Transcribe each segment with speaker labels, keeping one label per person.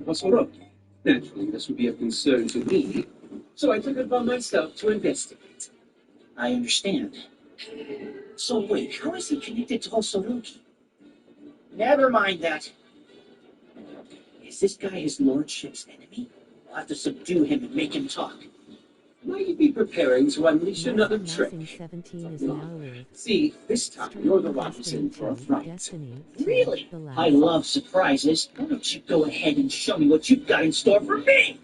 Speaker 1: Hosoroti. Naturally, this would be of concern to me, so I took it upon myself to investigate.
Speaker 2: I understand. So wait, how is he connected to Hosoroki? Never mind that. Is this guy his lordship's enemy? I'll have to subdue him and make him talk.
Speaker 1: Might you be preparing to unleash another trick?
Speaker 3: 17 is now live.
Speaker 1: See, this time you're the one who's in for a fright.
Speaker 3: Destiny
Speaker 2: Really? I love surprises. Why don't you go ahead and show me what you've got in store for me?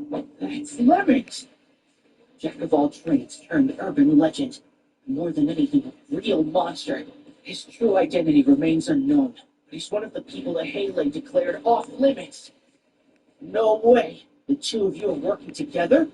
Speaker 2: What? That's Lemmings! Jack of all trades turned urban legend. More than anything, a real monster. His true identity remains unknown, but he's one of the people the Hayley declared off limits. No way! The two of you are working together?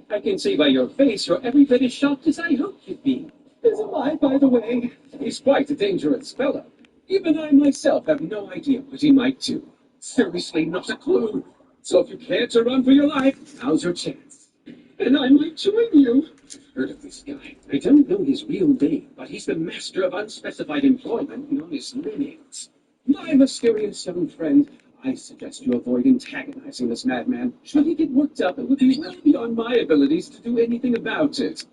Speaker 1: I can see by your face you're every bit as shocked as I hoped you'd be. As am I, by the way. He's quite a dangerous fellow. Even I myself have no idea what he might do. Seriously, not a clue. So if you care to run for your life, now's your chance. And I might join you. I've heard of this guy. I don't know his real name, but he's the master of unspecified employment known as Lemmings. My mysterious young friend, I suggest you avoid antagonizing this madman. Should he get worked up, it would be well beyond my abilities to do anything about it.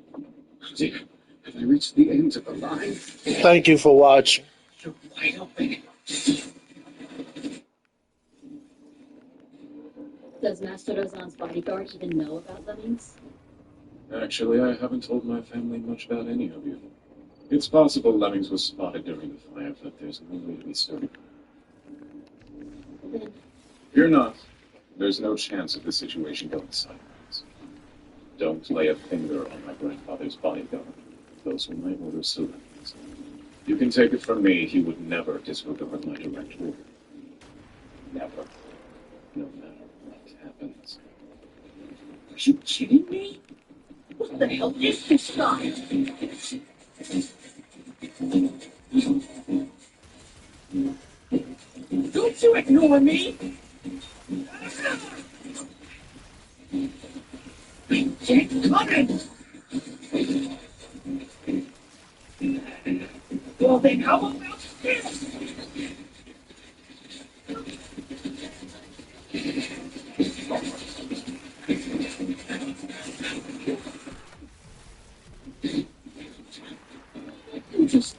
Speaker 1: Oh dear, have I reached the end of the line?
Speaker 4: Thank you for watching.
Speaker 2: You're wide open.
Speaker 5: Does Master Ozan's bodyguard even know about Lemmings?
Speaker 6: Actually, I haven't told my family much about any of you. It's possible Lemmings was spotted during the fire, but there's no way to be certain.
Speaker 5: Then
Speaker 6: Fear not. There's no chance of the situation going sideways. Don't lay a finger on my grandfather's bodyguard. Those were my orders, so you can take it from me, he would never disregard my direct order. Never. No matter what happens.
Speaker 2: Are you kidding me? What the hell is this guy? Don't you ignore me! I can't cut it! Well then, how about this?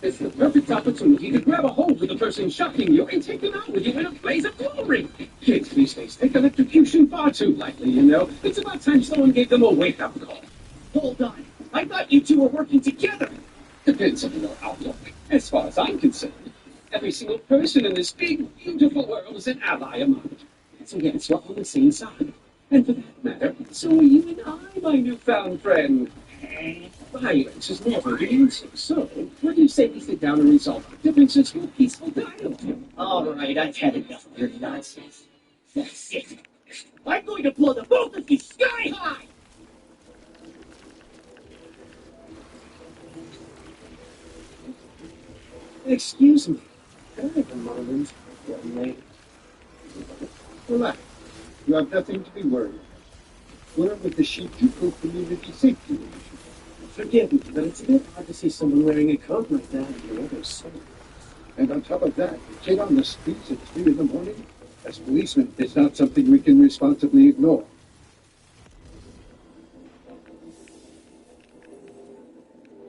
Speaker 1: It's the perfect opportunity to grab a hold of the person shocking you and take them out with you in a blaze of glory. Kids these days take electrocution far too lightly, you know. It's about time someone gave them a wake-up call.
Speaker 2: Hold on. I thought you two were working together.
Speaker 1: Depends on your outlook. As far as I'm concerned, every single person in this big, beautiful world is an ally of mine. So yes, we're on the same side. And for that matter, so are you and I, my newfound friend. Violence is never the answer, so what do you say we sit down and resolve our differences through peaceful dialogue?
Speaker 2: All right, I've had enough of your nonsense. That's it. I'm going to blow the both of you sky high!
Speaker 1: Excuse me. Can I have a moment, young lady? Relax. You have nothing to be worried about. We're with the Shinjuku Community Safety Division. Forgive me, but it's a bit hard to see someone wearing a coat like that in your other city. And on top of that, a kid on the streets at 3 in the morning? As policemen, it's not something we can responsibly ignore.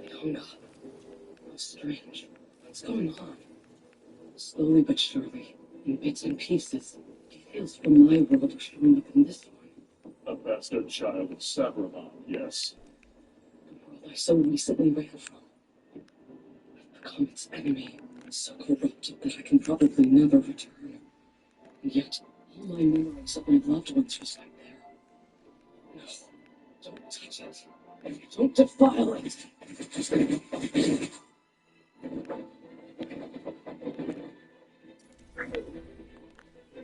Speaker 7: Yonga. How strange. What's going on? Slowly but surely, in bits and pieces, details from my world are showing up in this one.
Speaker 6: A bastard child of Sabraman, yes.
Speaker 7: The world I so recently ran from. I've become its enemy, so corrupted that I can probably never return. And yet, all my memories of my loved ones reside there. No, don't touch it. And don't defile it.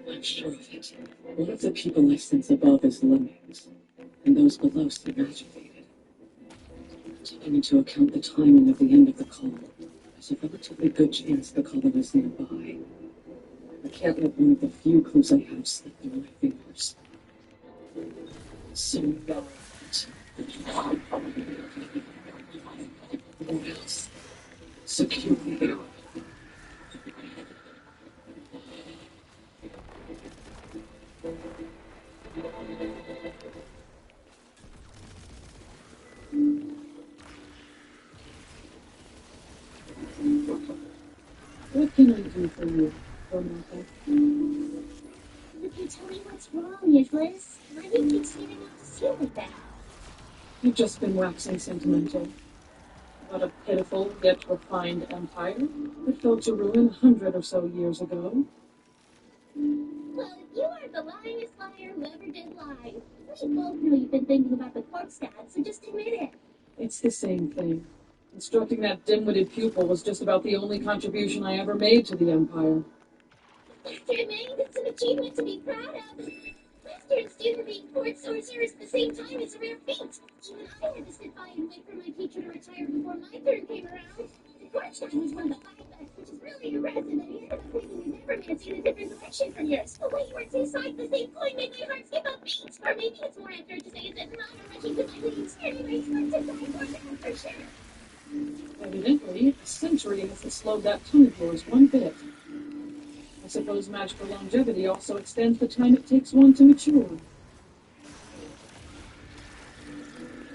Speaker 7: I'm sure of it. One of the people I sense above is Lemmings, and those below seem agitated. Taking into account the timing of the end of the call, I There's a relatively good chance the collar is nearby. I can't let one of the few clues I have slip through my fingers. So relevant. Or else, securely there.
Speaker 8: What can I do for you, Donata?
Speaker 5: You can tell me what's wrong, Nicholas. Why do you keep standing up to see like that?
Speaker 8: You've just been waxing sentimental about a pitiful yet refined empire that fell to ruin 100 or so years ago.
Speaker 5: Well, you are the lyingest liar who ever did lie. We both know you've been thinking about the corpse god, so just admit it.
Speaker 8: It's the same thing. Instructing that dim-witted pupil was just about the only contribution I ever made to the empire.
Speaker 5: After admitting it's an achievement to be proud of, Master and student being court sorcerers at the same time is a rare feat. Even I had to sit by and wait for my teacher to retire before my turn came around. The court god was one of the five best, which is really impressive that he ended up taking his necromancy in a different direction from yours. The way you were two sides of the same coin made my heart skip a beat. Or maybe it's more accurate to say it's a not rushing to my leaves. Anyways, let's decide for that for sure.
Speaker 8: Evidently, a century hasn't slowed that tongue of yours one bit. I suppose magical longevity also extends the time it takes one to mature.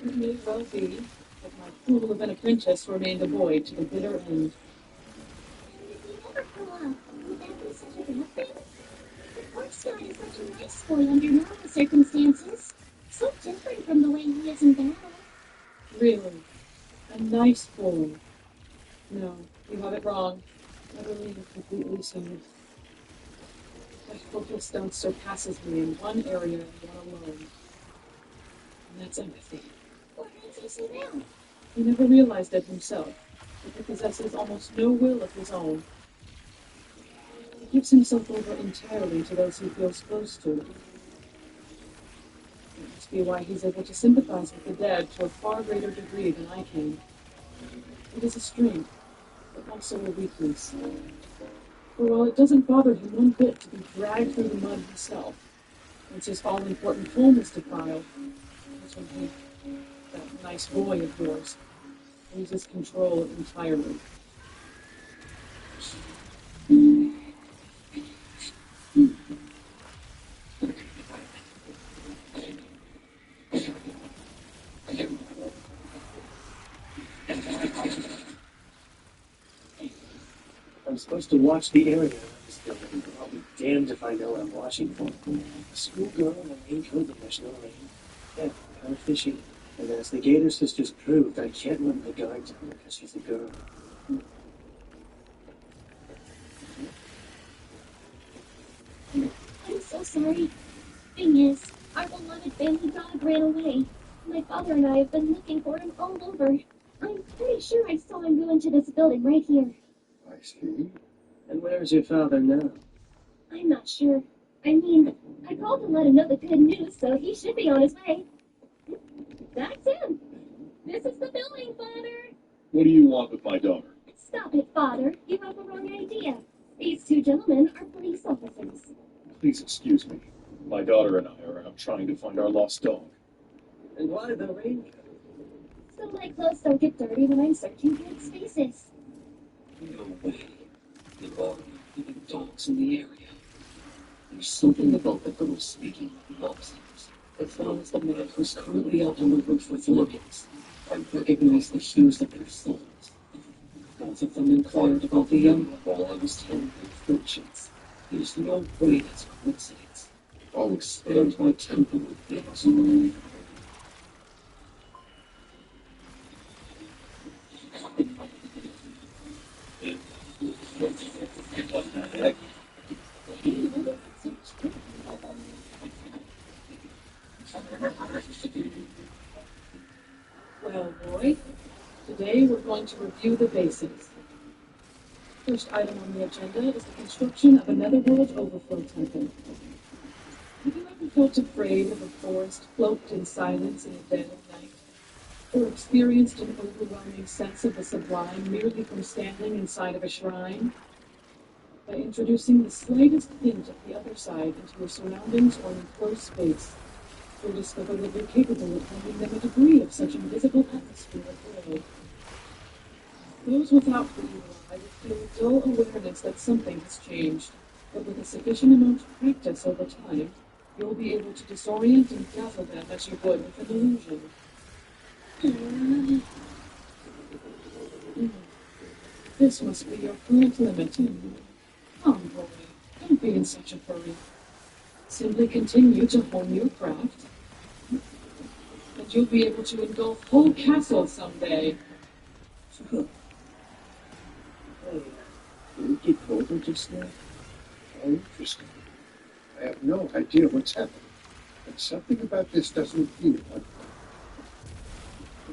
Speaker 8: It may well be that my fool of an apprentice remained a boy to the bitter end.
Speaker 5: And if you never grow up, would that be such a bad thing? The corpse god is such a nice boy under normal circumstances. So different from the way he is in battle.
Speaker 8: Really? A nice boy? No, you have it wrong. Utterly and completely so. My focus stone surpasses me in one area and one alone. And that's empathy.
Speaker 5: What makes you say that?
Speaker 8: He never realized it himself, but he possesses almost no will of his own. He gives himself over entirely to those he feels close to. That must be why he's able to sympathize with the dead to a far greater degree than I can. It is a strength, but also a weakness. For while it doesn't bother him one bit to be dragged through the mud himself, once his all-important home is defiled, that's when he, that nice boy of yours, loses control entirely.
Speaker 9: I'm supposed to watch the area around this building. I'll be damned if I know what I'm watching for. A schoolgirl in a main coat that there's no rain. Yeah, kind of fishy. And as the Gator sisters proved, I can't let my guard down because she's a girl.
Speaker 5: I'm so sorry. Thing is, our beloved family dog ran away. My father and I have been looking for him all over. I'm pretty sure I saw him go into this building right here.
Speaker 9: I see. And where is your father now?
Speaker 5: I'm not sure. I mean, I called to let him know the good news, so he should be on his way. That's him. This is the building, Father.
Speaker 6: What do you want with my daughter?
Speaker 5: Stop it, Father. You have the wrong idea. These two gentlemen are police officers.
Speaker 6: Please excuse me. My daughter and I are out trying to find our lost dog.
Speaker 9: And why the raincoat?
Speaker 5: So my clothes don't get dirty when I'm searching big spaces.
Speaker 7: No way. There are living dogs in the area. There's something about the girls speaking nonsense. As long as the man who's currently out on the roof with Logan's, I recognize the hues of their souls. Both of them inquired about the young one while I was telling their fortunes. There's no way that's coincidence. I'll expand my temple with things.
Speaker 6: What the heck?
Speaker 8: Well, boy, today we're going to review the basics. First item on the agenda is the construction of a Netherworld Overflow Temple. Have you ever felt afraid of a forest cloaked in silence in the dead of night? or experienced an overwhelming sense of the sublime merely from standing inside of a shrine? By introducing the slightest hint of the other side into your surroundings or in close space, you'll discover that you're capable of lending them a degree of such invisible atmosphere of glow. Those without the evil eye will feel a dull awareness that something has changed, but with a sufficient amount of practice over time, you'll be able to disorient and dazzle them as you would with an illusion. This must be your current limit. Come, boy, don't be in such a hurry. Simply continue to hone your craft, and you'll be able to engulf whole castles someday.
Speaker 9: Hey, did it get colder just now?
Speaker 10: Oh, interesting. I have no idea what's happening, but something about this doesn't feel like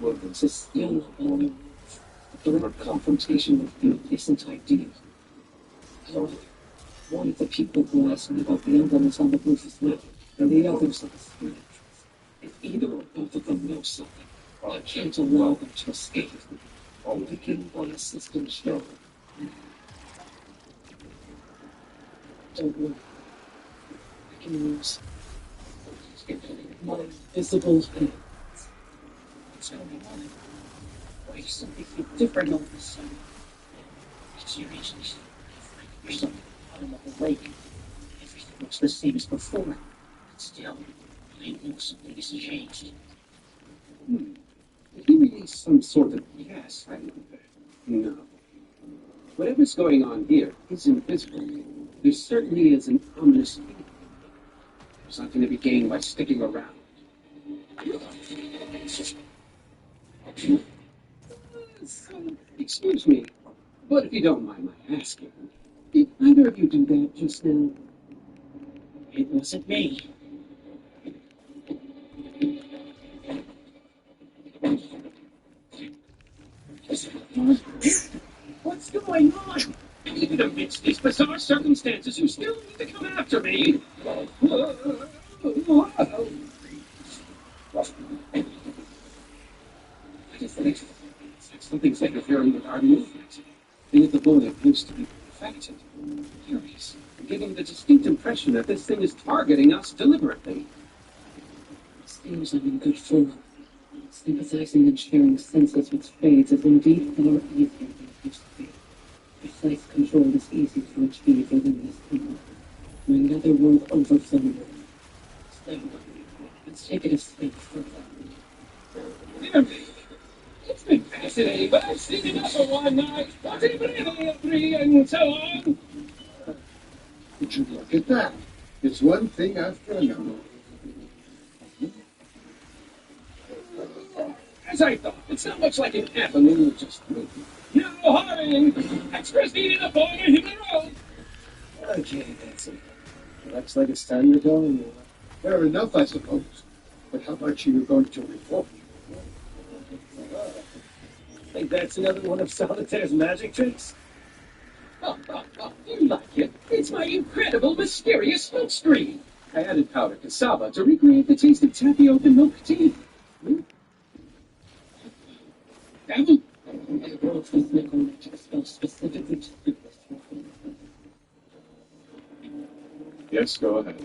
Speaker 7: Well, it's a still a direct confrontation with the innocent ideas. However, one of the people who asked me about the emblem is on the roof as well, and the others are the spirit entrance. If either or both of them know something, I can't allow them to escape. I'll begin by assisting Cheryl. Don't worry. I can use my invisible hands. What's going on? Why does something feel different all of a sudden? Seriously, there's something at the bottom of the lake. Everything looks the same as before. But still, I know something has changed.
Speaker 1: Did he release some sort of gas? No. Whatever's going on here is invisible. There certainly is an ominous feeling. There's nothing to be gained by sticking around. Excuse me, but if you don't mind my asking, did either of you do that just now?
Speaker 2: It wasn't me.
Speaker 1: What's going on? Even amidst these bizarre circumstances, you still need to come after me. Something's interfering with our movement. The other boy appears to be affected. Curious. I'm getting the distinct impression that this thing is targeting us deliberately.
Speaker 7: It seems I'm in good form. Sympathizing and sharing senses with spades is indeed far easier than it used to be. Precise control is easy to achieve within this kingdom. My netherworld overflowing. So, let's take it a step further.
Speaker 1: It's been fascinating, but I've seen enough for one night. Three and so on.
Speaker 10: Would you look at that? It's one thing after another.
Speaker 1: As I thought, it's not much like an avenue, just moving. No hurrying! Express needed a boy to hit the road!
Speaker 9: Okay, that's it. Looks like it's time to go anyway.
Speaker 10: Fair enough, I suppose. But how much are you going to report?
Speaker 9: Think that's another one of Solitaire's magic tricks?
Speaker 1: You like it? It's my incredible, mysterious smoke screen. I added powdered cassava to recreate the taste of tapioca milk tea. Devil?
Speaker 7: I wrote this necromantic spell specifically to do this.
Speaker 6: Yes, go ahead.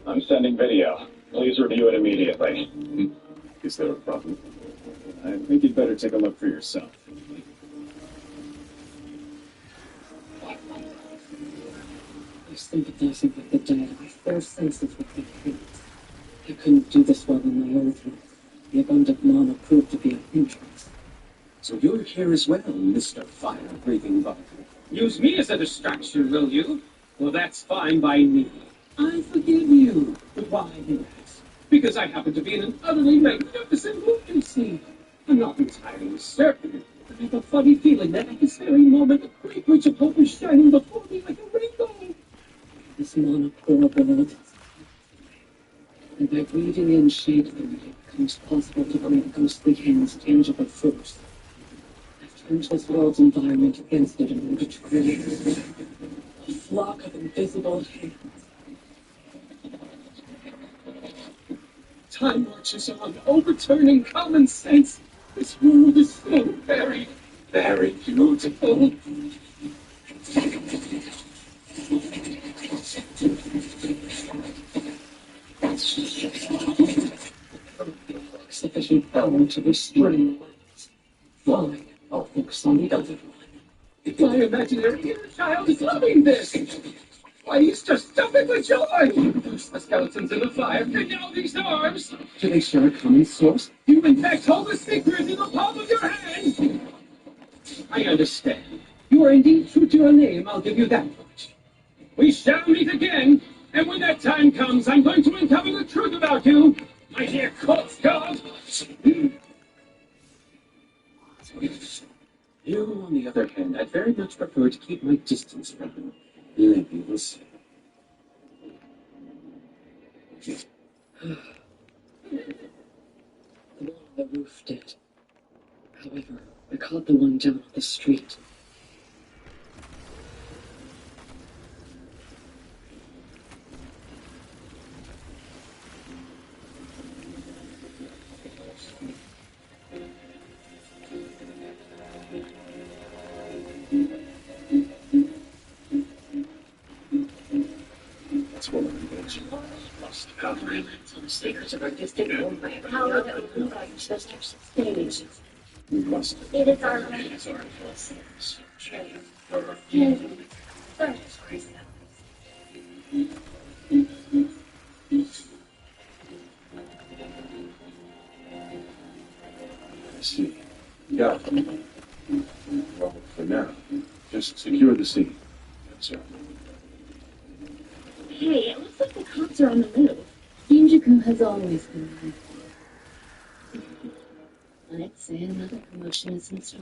Speaker 6: I'm sending video. Please review it immediately. Is there a problem? I think you'd better take a look for yourself.
Speaker 7: I'm sympathizing with the dead. My fair senses would be hurt. I couldn't do this well in my old life. The abundant mana proved to be a hindrance.
Speaker 1: So you're here as well, Mr. Fire-breathing bug. Use me as a distraction, will you? Well, that's fine by me. I forgive you. But why do that? Because I happen to be in an utterly magnificent mood, you see. I'm not entirely certain, but I have a funny feeling that at this very moment, a great bridge of hope is shining before me like a rainbow.
Speaker 7: This mana pour below, and by breathing in shade from it, it becomes possible to bring ghostly hands tangible force. I've turned this world's environment against it in order to create a flock of invisible hands.
Speaker 1: Time marches on, overturning common sense. This world is so very, very beautiful.
Speaker 7: Sufficient power to restrain lights. Fine, I'll focus on the other one.
Speaker 1: My imaginary inner child is loving this. Why, he's just jumping with joy. The skeletons in the fire can now these arms. Do they share a common source? You, in fact, hold the secret in the palm of your hand. I understand. You are indeed true to your name, I'll give you that much. We shall meet again, and when that time comes, I'm going to uncover the truth about you, my dear corpse god. You, on the other hand, I'd very much prefer to keep my distance from you. Maybe we'll see.
Speaker 7: The one on the roof did. However, I caught the one down on the street.
Speaker 6: That's what I'm mentioning. Must have really.
Speaker 7: Some secrets of our distant home by a power that would move our ancestors' stage.
Speaker 6: We must.
Speaker 5: It is our
Speaker 6: It is our I see. Yeah. Well, for now, just secure the scene. Yes, sir.
Speaker 5: Hey, it looks like the cops are on the move. Shinjuku has always been like I'd say another promotion is in store.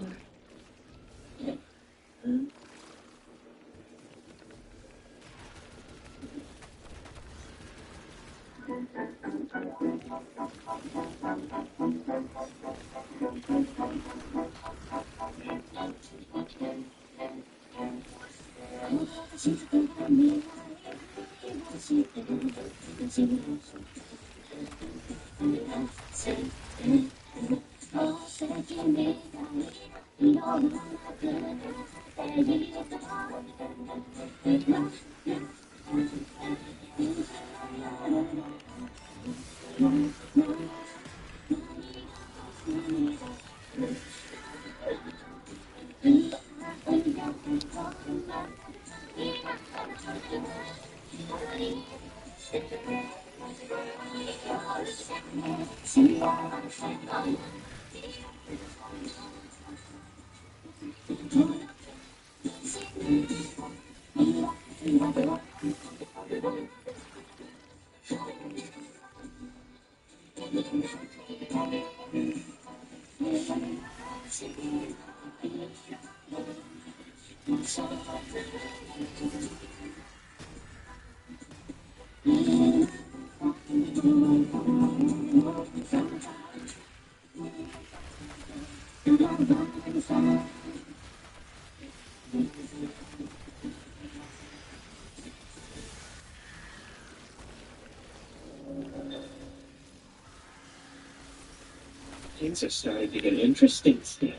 Speaker 1: Things are starting to get interesting still.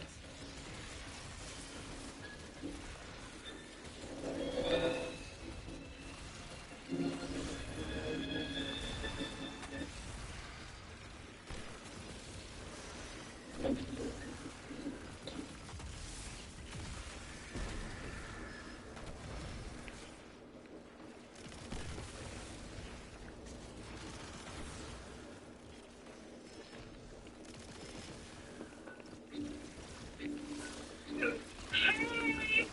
Speaker 11: Hey,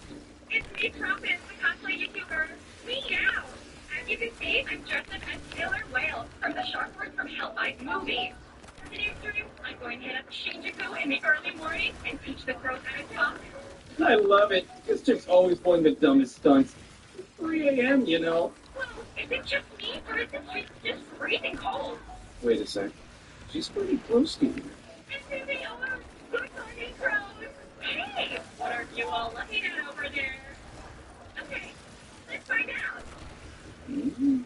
Speaker 11: it's me, Trumpet, the cosplay YouTuber. Meow. As you can see, I'm dressed up as Killer Whale from the Sharkboard from Hellbite movie. For today's stream, I'm going to head up to Shinjuku in the early morning and teach the girls how to talk.
Speaker 1: I love it. This chick's always pulling the dumbest stunts. It's 3 a.m., you know.
Speaker 11: Well, is it just me, or is the place just freezing cold?
Speaker 1: Wait a sec. She's pretty close to you.
Speaker 11: And here they are. Good morning, crows. Hey, what are you all looking at over there? Okay, let's find out.
Speaker 1: Mm-hmm.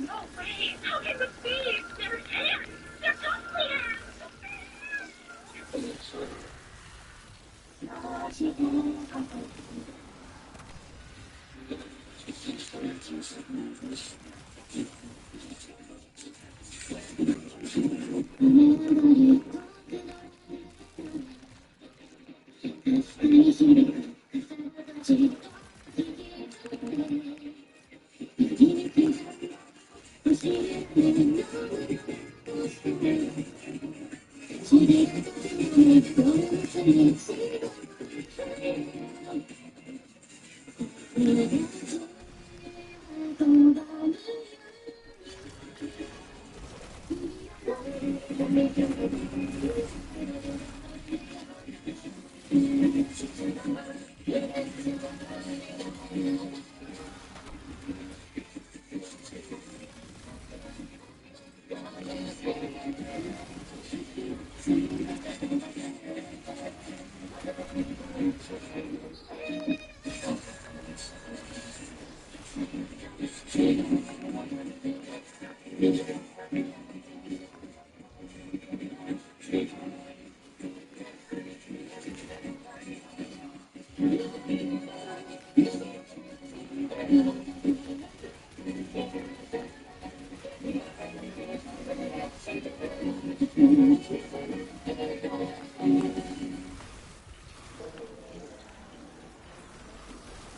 Speaker 11: No way! How can this be? They're ants! They're ghostly ants!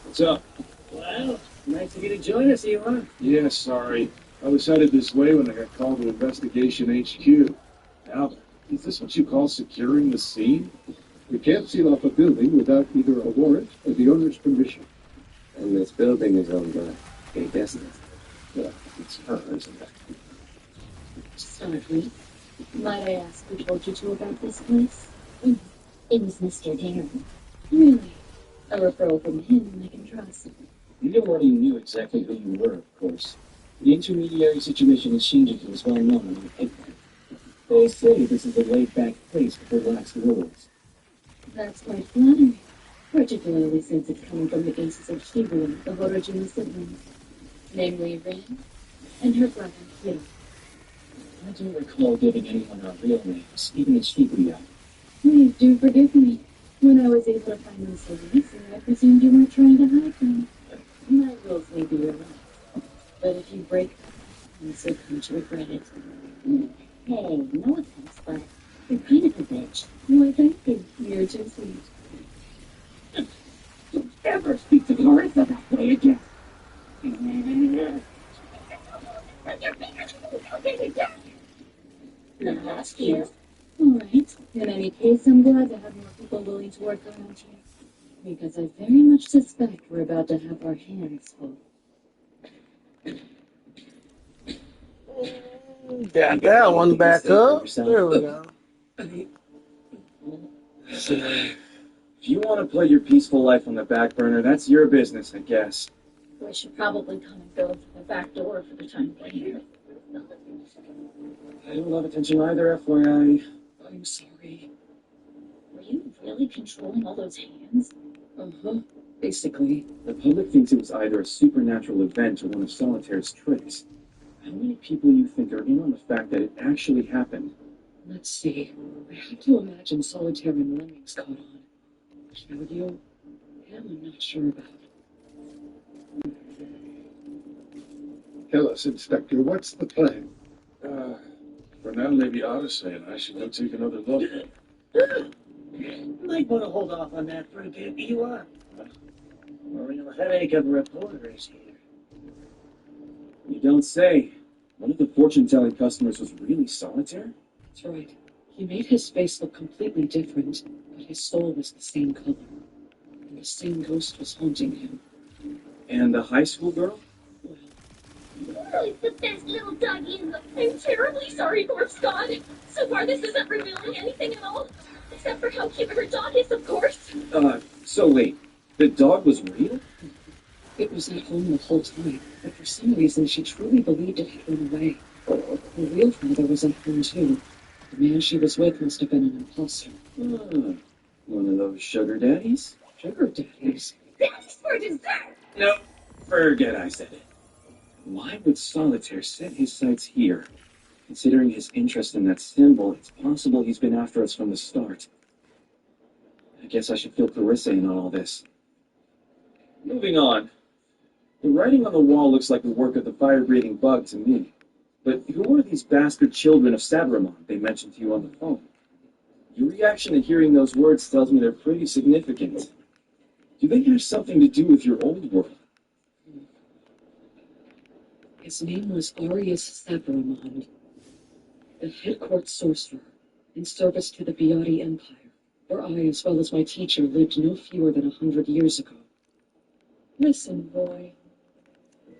Speaker 1: What's up?
Speaker 9: Well, nice of you to join us, Elon.
Speaker 6: Yeah, sorry. I was headed this way when I got called to Investigation HQ. Albert, is this what you call securing the scene?
Speaker 10: We can't seal off a building without either a warrant or the owner's permission.
Speaker 1: And this building is owned by Kate Estes.
Speaker 6: Well, it's her, isn't it?
Speaker 5: Sorry. Might I ask who told you to about this place? It was Mr. Darren. Really? A referral from him I can trust.
Speaker 12: You already knew exactly who you were, of course. The intermediary situation in Shinjuku is well known on the paper. They say this is a laid-back place with relaxed rules.
Speaker 5: That's quite flattering. Particularly since it's coming from the aces of Shibuya, the Horojima siblings. Namely Rin and her brother, Hiro.
Speaker 12: I don't recall giving anyone our real names, even in Shibuya.
Speaker 5: Please do forgive me. When I was able to find those cities, I presumed you weren't trying to hide them. My rules may be relaxed, but if you break them, I'm so come to regret it. Hey, no offense, but you're kind of a bitch. Why, thank you. You're too sweet.
Speaker 1: Don't ever speak to Clarissa that way again.
Speaker 5: Last year. Alright. In any case, I'm glad to have more people willing to work around here. Because I very much suspect we're about to have our hands full.
Speaker 4: Got that one back up. There we go.
Speaker 12: So, if you want to play your peaceful life on the back burner, that's your business, I guess.
Speaker 5: We should probably come and go through the back door for the time being.
Speaker 12: I don't love attention either, FYI.
Speaker 7: I'm sorry.
Speaker 5: Were you really controlling all those hands?
Speaker 7: Uh-huh. Basically.
Speaker 12: The public thinks it was either a supernatural event or one of Solitaire's tricks. How many people you think are in on the fact that it actually happened?
Speaker 7: Let's see. I have to imagine Solitaire and Lemmings caught on. Claudio? Him, I'm not sure about.
Speaker 10: Tell us, Inspector, what's the plan?
Speaker 6: For now, maybe Odyssey and I should go take another look.
Speaker 9: You might want to hold off on that for a bit, Elon. A real headache of reporters here.
Speaker 12: You don't say. One of the fortune-telling customers was really Solitaire?
Speaker 7: That's right. He made his face look completely different, but his soul was the same color. And the same ghost was haunting him.
Speaker 12: And the high school girl?
Speaker 5: Oh, it's the best little doggy in the... I'm terribly sorry, Corpse God. So far, this isn't revealing anything at all. Except for how cute her dog is, of course.
Speaker 12: So wait. The dog was real?
Speaker 7: It was at home the whole time, but for some reason she truly believed it had run away. Her real father was at home too. The man she was with must have been an imposter.
Speaker 12: One of those sugar daddies?
Speaker 7: Sugar daddies?
Speaker 5: Daddy's for dessert!
Speaker 12: No, forget I said it. Why would Solitaire set his sights here? Considering his interest in that symbol, it's possible he's been after us from the start. I guess I should fill Clarissa in on all this. Moving on. The writing on the wall looks like the work of the fire-breathing bug to me. But who are these bastard children of Sabramon they mentioned to you on the phone? Your reaction to hearing those words tells me they're pretty significant. Do they have something to do with your old world?
Speaker 7: His name was Arius Sabramon, the head court sorcerer, in service to the Biati Empire, where I, as well as my teacher, lived no fewer than 100 years ago.
Speaker 8: Listen, boy.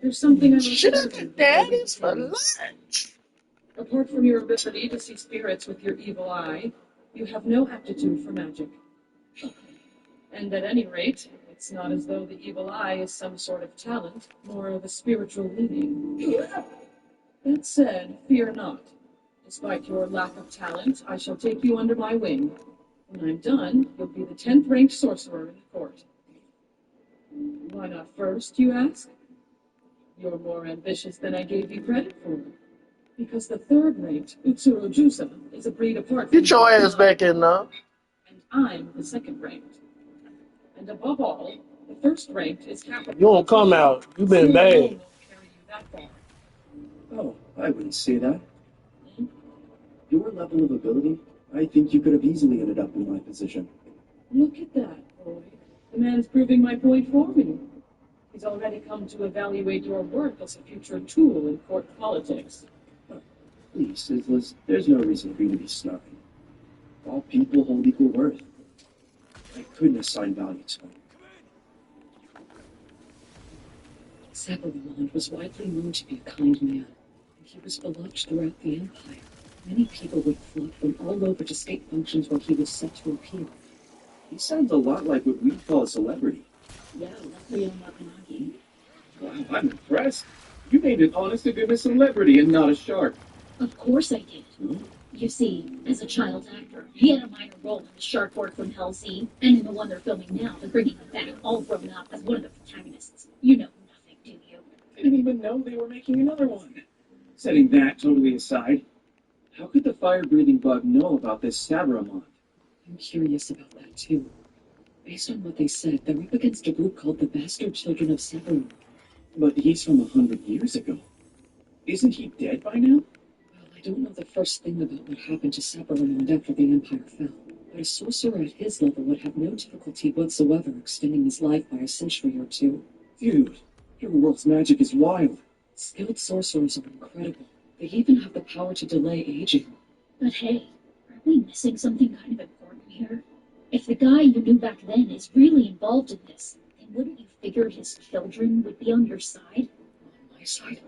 Speaker 8: There's something I must
Speaker 4: Sugar
Speaker 8: ask you.
Speaker 4: daddies for lunch.
Speaker 8: Apart from your ability to see spirits with your evil eye, you have no aptitude for magic. And at any rate, it's not as though the evil eye is some sort of talent, more of a spiritual leaning. That said, fear not. Despite your lack of talent, I shall take you under my wing. When I'm done, you'll be the 10th ranked sorcerer in the court. Why not first, you ask? You're more ambitious than I gave you credit for. Because the 3rd ranked Utsuro Jusa is a breed apart from
Speaker 4: Get your ass back in now.
Speaker 8: and I'm the 2nd ranked. And above all, the 1st ranked is capital.
Speaker 4: You won't come out. You been
Speaker 8: Your
Speaker 4: bad.
Speaker 8: alone won't carry you that far.
Speaker 12: Oh, I wouldn't say that. Your level of ability, I think you could have easily ended up in my position.
Speaker 8: Look at that, boy. The man's proving my point for me. He's already come to evaluate your worth as a future tool in court politics.
Speaker 12: Please, Sizzless, there's no reason for you to be snarky. All people hold equal worth. I couldn't assign value to him.
Speaker 7: Sabramon was widely known to be a kind man, and he was beloved throughout the Empire. Many people would flock from all over to state functions where he was set to appear.
Speaker 12: He sounds a lot like what we'd call a celebrity.
Speaker 2: Yeah, like Leo Makanagi.
Speaker 1: Wow, I'm impressed. You named an honest-to-goodness celebrity and not a shark.
Speaker 5: Of course I did. You see, as a child actor, he had a minor role in the Shark Board from Hellsea, and in the one they're filming now, they're bringing him back, all grown up, as one of the protagonists. You know nothing, do you?
Speaker 1: Didn't even know they were making another one. Setting that totally aside, how could the fire-breathing bug know about this Sabramon?
Speaker 7: I'm curious about that too. Based on what they said, they're up against a group called the Bastard Children of Sabramon.
Speaker 12: But he's from 100 years ago.
Speaker 1: Isn't he dead by now?
Speaker 7: Well, I don't know the first thing about what happened to Sabramon after the Empire fell, but a sorcerer at his level would have no difficulty whatsoever extending his life by a century or two.
Speaker 12: Dude, your world's magic is wild.
Speaker 7: Skilled sorcerers are incredible. They even have the power to delay aging.
Speaker 5: But hey, aren't we missing something kind of important here? If the guy you knew back then is really involved in this, then wouldn't you figure his children would be on your side?
Speaker 7: On my side?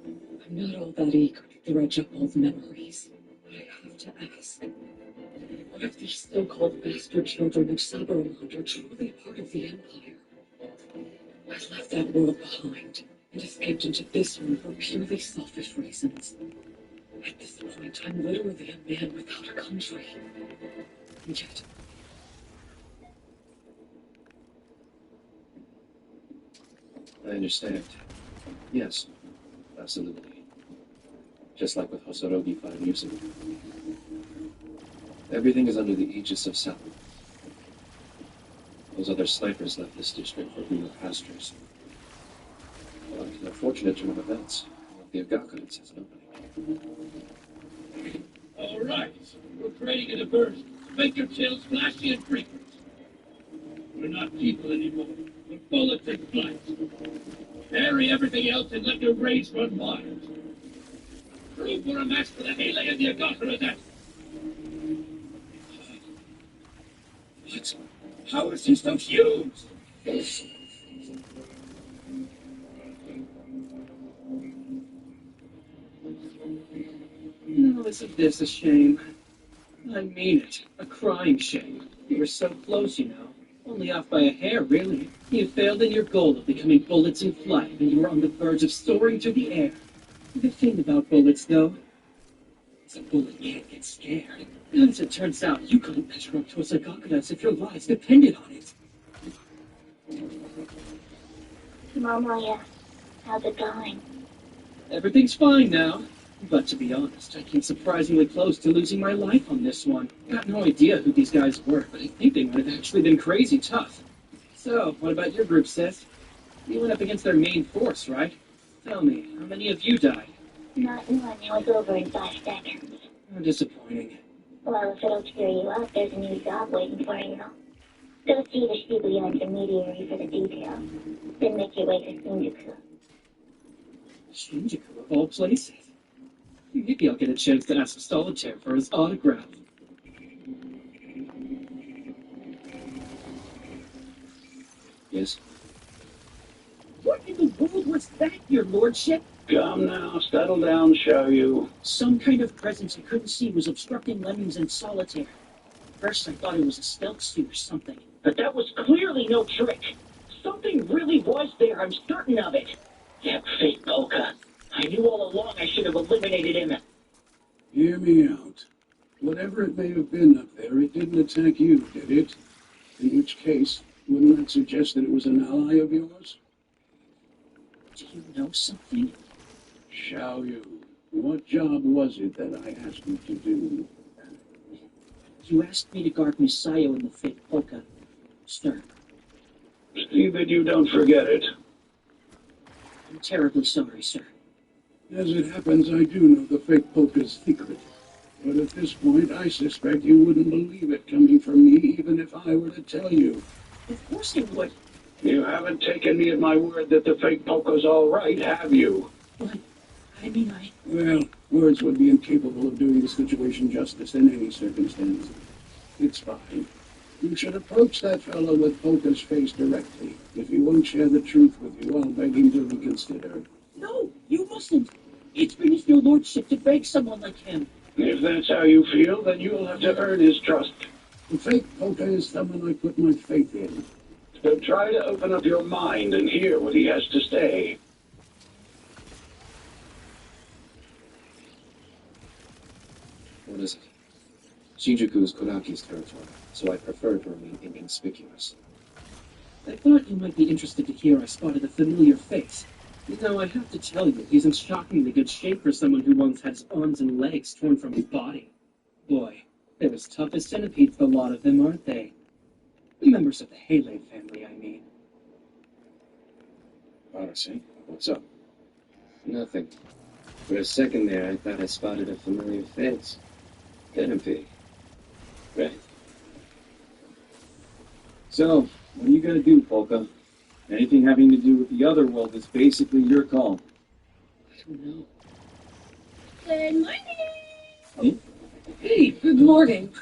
Speaker 7: I'm not all that eager to dredge up old memories, but I have to ask. What if these so-called bastard children of Sabramon are truly part of the Empire? I left that world behind and escaped into this one for purely selfish reasons. At this point, I'm literally a man without a country. And yet,
Speaker 12: I understand. Yes, absolutely. Just like with Hosorogi 5 years ago. Everything is under the aegis of Sabramon. Those other snipers left this district for greener pastures. But in a fortunate turn of events, the Agakuns has nobody.
Speaker 13: All right, we're creating a diversion. Make your tails flashy and frequent. We're not people anymore. We're bullets and flights. Bury everything else and let your rage run wild. Prove we're a match for the Hele and the Agakura that... What? How is he so huge?
Speaker 1: No, isn't this a shame? I mean it. A crying shame. You were so close, you know. Only off by a hair, really. You failed in your goal of becoming bullets in flight, and you were on the verge of soaring through the air. The thing about bullets, though, is a bullet can't get scared. And as it turns out, you couldn't measure up to a Sagakura as if your lives depended on it.
Speaker 5: Mama, how's it going?
Speaker 1: Everything's fine now. But to be honest, I came surprisingly close to losing my life on this one. Got no idea who these guys were, but I think they might have actually been crazy tough. So, what about your group, sis? You went up against their main force, right? Tell me, how many of you died?
Speaker 5: Not one was over in 5 seconds.
Speaker 1: How disappointing.
Speaker 5: Well, if it'll cheer you up, there's a new job waiting for you. Go see the Shibuya intermediary for the details. Then make your way to Shinjuku.
Speaker 1: Shinjuku, of all places. Maybe I'll get a chance to ask Solitaire for his autograph. Yes? What in the world was that, your lordship?
Speaker 13: Come now, settle down, show you.
Speaker 2: Some kind of presence I couldn't see was obstructing Lemmings and Solitaire. First I thought it was a stealth suit or something.
Speaker 14: But that was clearly no trick. Something really was there, I'm certain of it. That fake Polka. I knew all along I should have eliminated him.
Speaker 10: Hear me out. Whatever it may have been up there, it didn't attack you, did it? In which case, wouldn't that suggest that it was an ally of yours?
Speaker 2: Do you know something?
Speaker 10: Shall you? What job was it that I asked you to do?
Speaker 2: You asked me to guard Misayo in the fake Polka, sir.
Speaker 13: See that you don't forget it.
Speaker 2: I'm terribly sorry, sir.
Speaker 10: As it happens, I do know the fake Polka's secret. But at this point, I suspect you wouldn't believe it coming from me, even if I were to tell you.
Speaker 2: Of course you would.
Speaker 13: You haven't taken me at my word that the fake Polka's all right, have you?
Speaker 2: But, I mean,
Speaker 10: Well, words would be incapable of doing the situation justice in any circumstance. It's fine. You should approach that fellow with Polka's face directly. If he won't share the truth with you, I'll beg him to reconsider.
Speaker 2: No, you mustn't. It's beneath your lordship to beg someone like him.
Speaker 13: If that's how you feel, then you'll have to earn his trust.
Speaker 10: The fake Polka is someone I put my faith in.
Speaker 13: So try to open up your mind and hear what he has to say.
Speaker 12: What is it? Shinjuku is Konaki's territory, so I prefer to remain inconspicuous.
Speaker 1: I thought you might be interested to hear I spotted a familiar face. You know, I have to tell you, he's in shockingly good shape for someone who once had his arms and legs torn from his body. Boy, they're as tough as centipedes, the lot of them, aren't they? The members of the Haley family, I mean.
Speaker 12: Odyssey, what's up? Nothing. For a second there, I thought I spotted a familiar face. Couldn't be. Right. So, what are you gonna do, Polka? Anything having to do with the other world is basically your call.
Speaker 2: I don't know.
Speaker 5: Good morning!
Speaker 12: Hmm?
Speaker 8: Hey, good morning.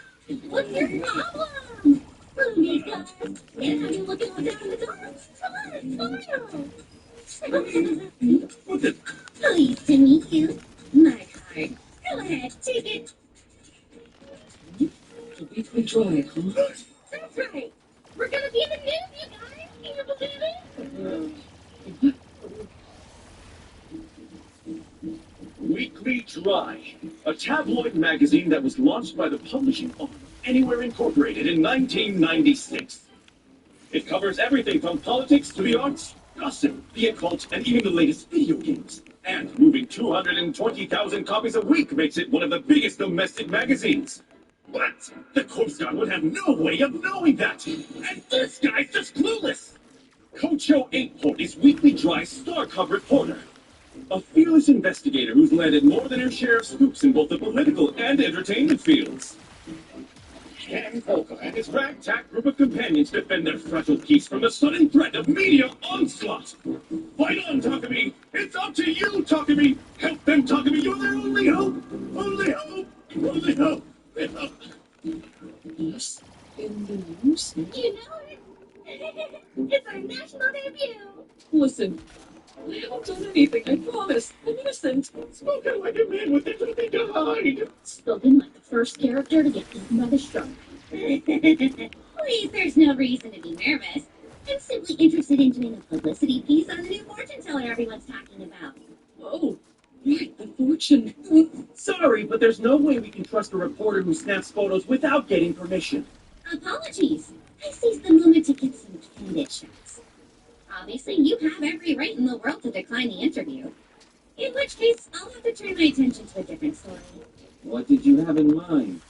Speaker 5: What's your problem? Please, guys. Can't have you looking down the door.
Speaker 13: What the?
Speaker 5: Pleased to meet you. My card. Go ahead, take it.
Speaker 7: A weekly drive, huh?
Speaker 5: That's right. We're gonna be in the news, you guys. Can you believe it?
Speaker 6: Weekly Drive, a tabloid magazine that was launched by the publishing arm Anywhere Incorporated in 1996. It covers everything from politics to the arts, gossip, the occult, and even the latest video games. And moving 220,000 copies a week makes it one of the biggest domestic magazines. But the Corpse God would have no way of knowing that. And this guy's just clueless. Kocho 8-Port is Weekly Drive's star-covered reporter. A fearless investigator who's landed more than her share of scoops in both the political and entertainment fields. Ken Polka and his ragtag group of companions defend their fragile peace from the sudden threat of media onslaught. Fight on, Takumi! It's up to you, Takumi! Help them, Takumi! You're their only hope! Only hope! Only hope!
Speaker 7: Yes, in the news.
Speaker 5: You know it. It's our national debut.
Speaker 8: Listen, I haven't done anything, I promise. I'm innocent.
Speaker 13: Spoken like a man with everything to hide.
Speaker 5: Spoken like the first character to get eaten by the shark. Please, there's no reason to be nervous. I'm simply interested in doing a publicity piece on the new fortune teller everyone's talking about.
Speaker 8: Oh, right, the fortune.
Speaker 1: Sorry, but there's no way we can trust a reporter who snaps photos without getting permission.
Speaker 5: Apologies. I seized the moment to get some candid shots. Obviously, you have every right in the world to decline the interview. In which case, I'll have to turn my attention to a different story.
Speaker 12: What did you have in mind?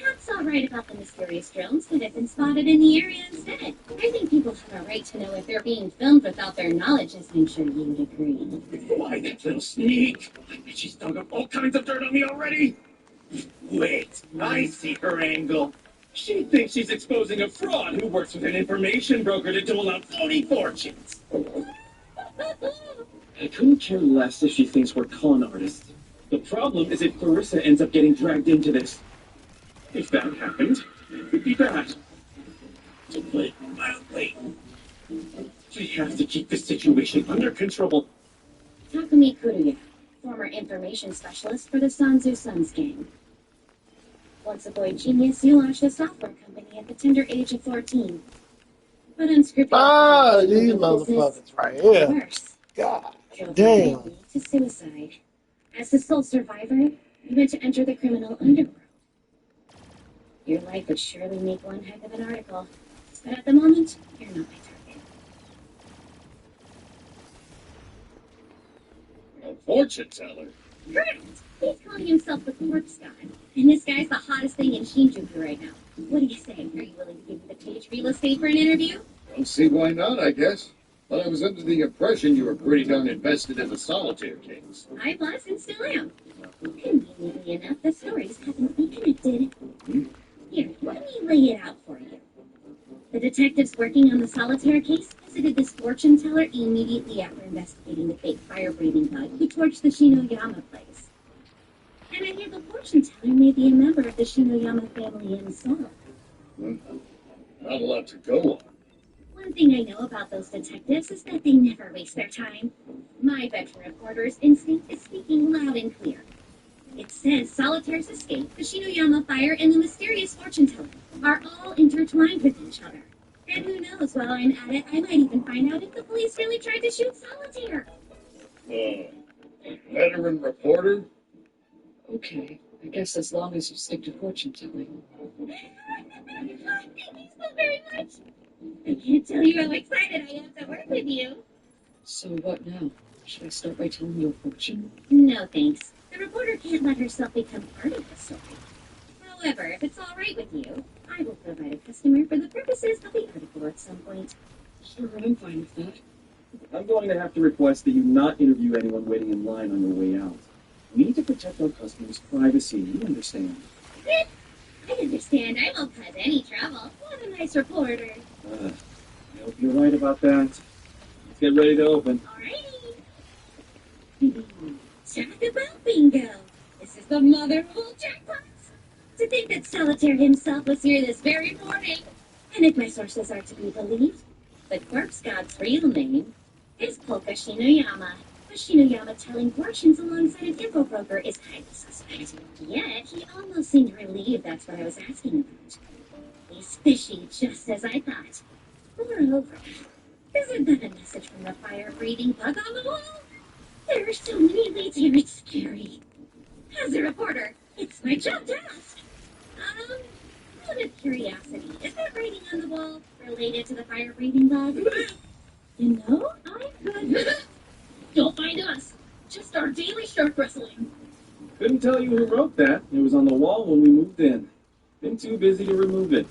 Speaker 5: Perhaps I'll write about the mysterious drones that have been spotted in the area instead. I think people have a right to know if they're being filmed without their knowledge, as I'm sure you would agree.
Speaker 1: Why, that little sneak! I bet she's dug up all kinds of dirt on me already! Wait, I see her angle. She thinks she's exposing a fraud who works with an information broker to dole out phony fortunes. I couldn't care less if she thinks we're con artists. The problem is if Clarissa ends up getting dragged into this. If that happened, it would be bad. To put it mildly, we have to keep the situation under control.
Speaker 5: Takumi Kuruya, former information specialist for the Sanzu Sons gang. Once a boy genius, you launched a software company at the tender age of 14. But unscrupulous
Speaker 4: these motherfuckers right here.
Speaker 5: Worse,
Speaker 4: God
Speaker 5: drove
Speaker 4: damn.
Speaker 5: your family to suicide. As the sole survivor, you went to enter the criminal underworld. Your life would surely make one heck of an article, but at the moment, you're not my target.
Speaker 6: A fortune teller?
Speaker 5: Correct! He's calling himself the Corpse God, and this guy's the hottest thing in Shinjuku right now. What do you say? Are you willing to give me the page real estate for an interview?
Speaker 10: Don't see why not, I guess. But I was under the impression you were pretty darn invested in the solitaire case.
Speaker 5: I was and still am. Conveniently enough, the stories happen to be connected. Here, let me lay it out for you. The detectives working on the solitaire case visited this fortune teller immediately after investigating the fake fire-breathing bug who torched the Shinoyama place. And I hear the fortune teller may be a member of the Shinoyama family himself.
Speaker 10: Not a lot to go on.
Speaker 5: One thing I know about those detectives is that they never waste their time. My veteran reporter's instinct is speaking loud and clear. It says Solitaire's escape, the Shinoyama fire, and the mysterious fortune teller are all intertwined with each other. And who knows, while I'm at it, I might even find out if the police really tried to shoot Solitaire.
Speaker 10: Veteran reporter?
Speaker 7: Okay, I guess as long as you stick to fortune telling.
Speaker 5: Thank you so very much. I can't tell you how excited I am to work with you.
Speaker 7: So what now? Should I start by telling your fortune?
Speaker 5: No, thanks. The reporter can't let herself become part of the story. However, if it's all right with you, I will provide a customer for the purposes of the article at some point.
Speaker 7: Sure, I'm fine with that.
Speaker 12: I'm going to have to request that you not interview anyone waiting in line on your way out. We need to protect our customers' privacy. You understand?
Speaker 5: I understand. I won't cause any trouble. What a nice reporter.
Speaker 12: I hope you're right about that. Let's get ready to open.
Speaker 5: Alrighty. Talk about bingo. This is the mother of all jackpots. To think that Solitaire himself was here this very morning. And if my sources are to be believed, the Corpse God's real name is Polka Shinoyama. A Shinoyama telling fortunes alongside an info broker is highly suspect. Yet, he almost seemed relieved that's what I was asking about. He's fishy, just as I thought. Moreover, isn't that a message from the fire-breathing bug on the wall? There are so many leads here, it's scary. As a reporter, it's my job to ask. Out of curiosity, is that writing on the wall related to the fire-breathing bug? You know, I could... Don't mind us. Just our daily shark wrestling.
Speaker 12: Couldn't tell you who wrote that. It was on the wall when we moved in. Been too busy to remove it.